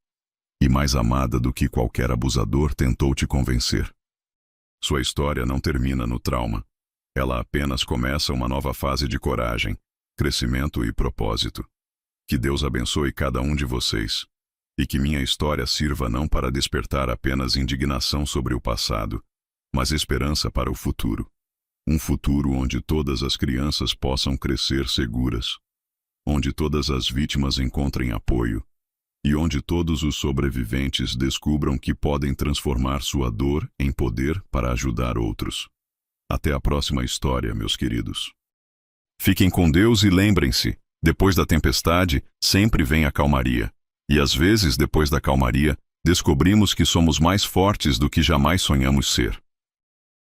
e mais amada do que qualquer abusador tentou te convencer. Sua história não termina no trauma. Ela apenas começa uma nova fase de coragem, crescimento e propósito. Que Deus abençoe cada um de vocês. E que minha história sirva não para despertar apenas indignação sobre o passado, mas esperança para o futuro. Um futuro onde todas as crianças possam crescer seguras, onde todas as vítimas encontrem apoio, e onde todos os sobreviventes descubram que podem transformar sua dor em poder para ajudar outros. Até a próxima história, meus queridos. Fiquem com Deus e lembrem-se, depois da tempestade, sempre vem a calmaria. E às vezes, depois da calmaria, descobrimos que somos mais fortes do que jamais sonhamos ser.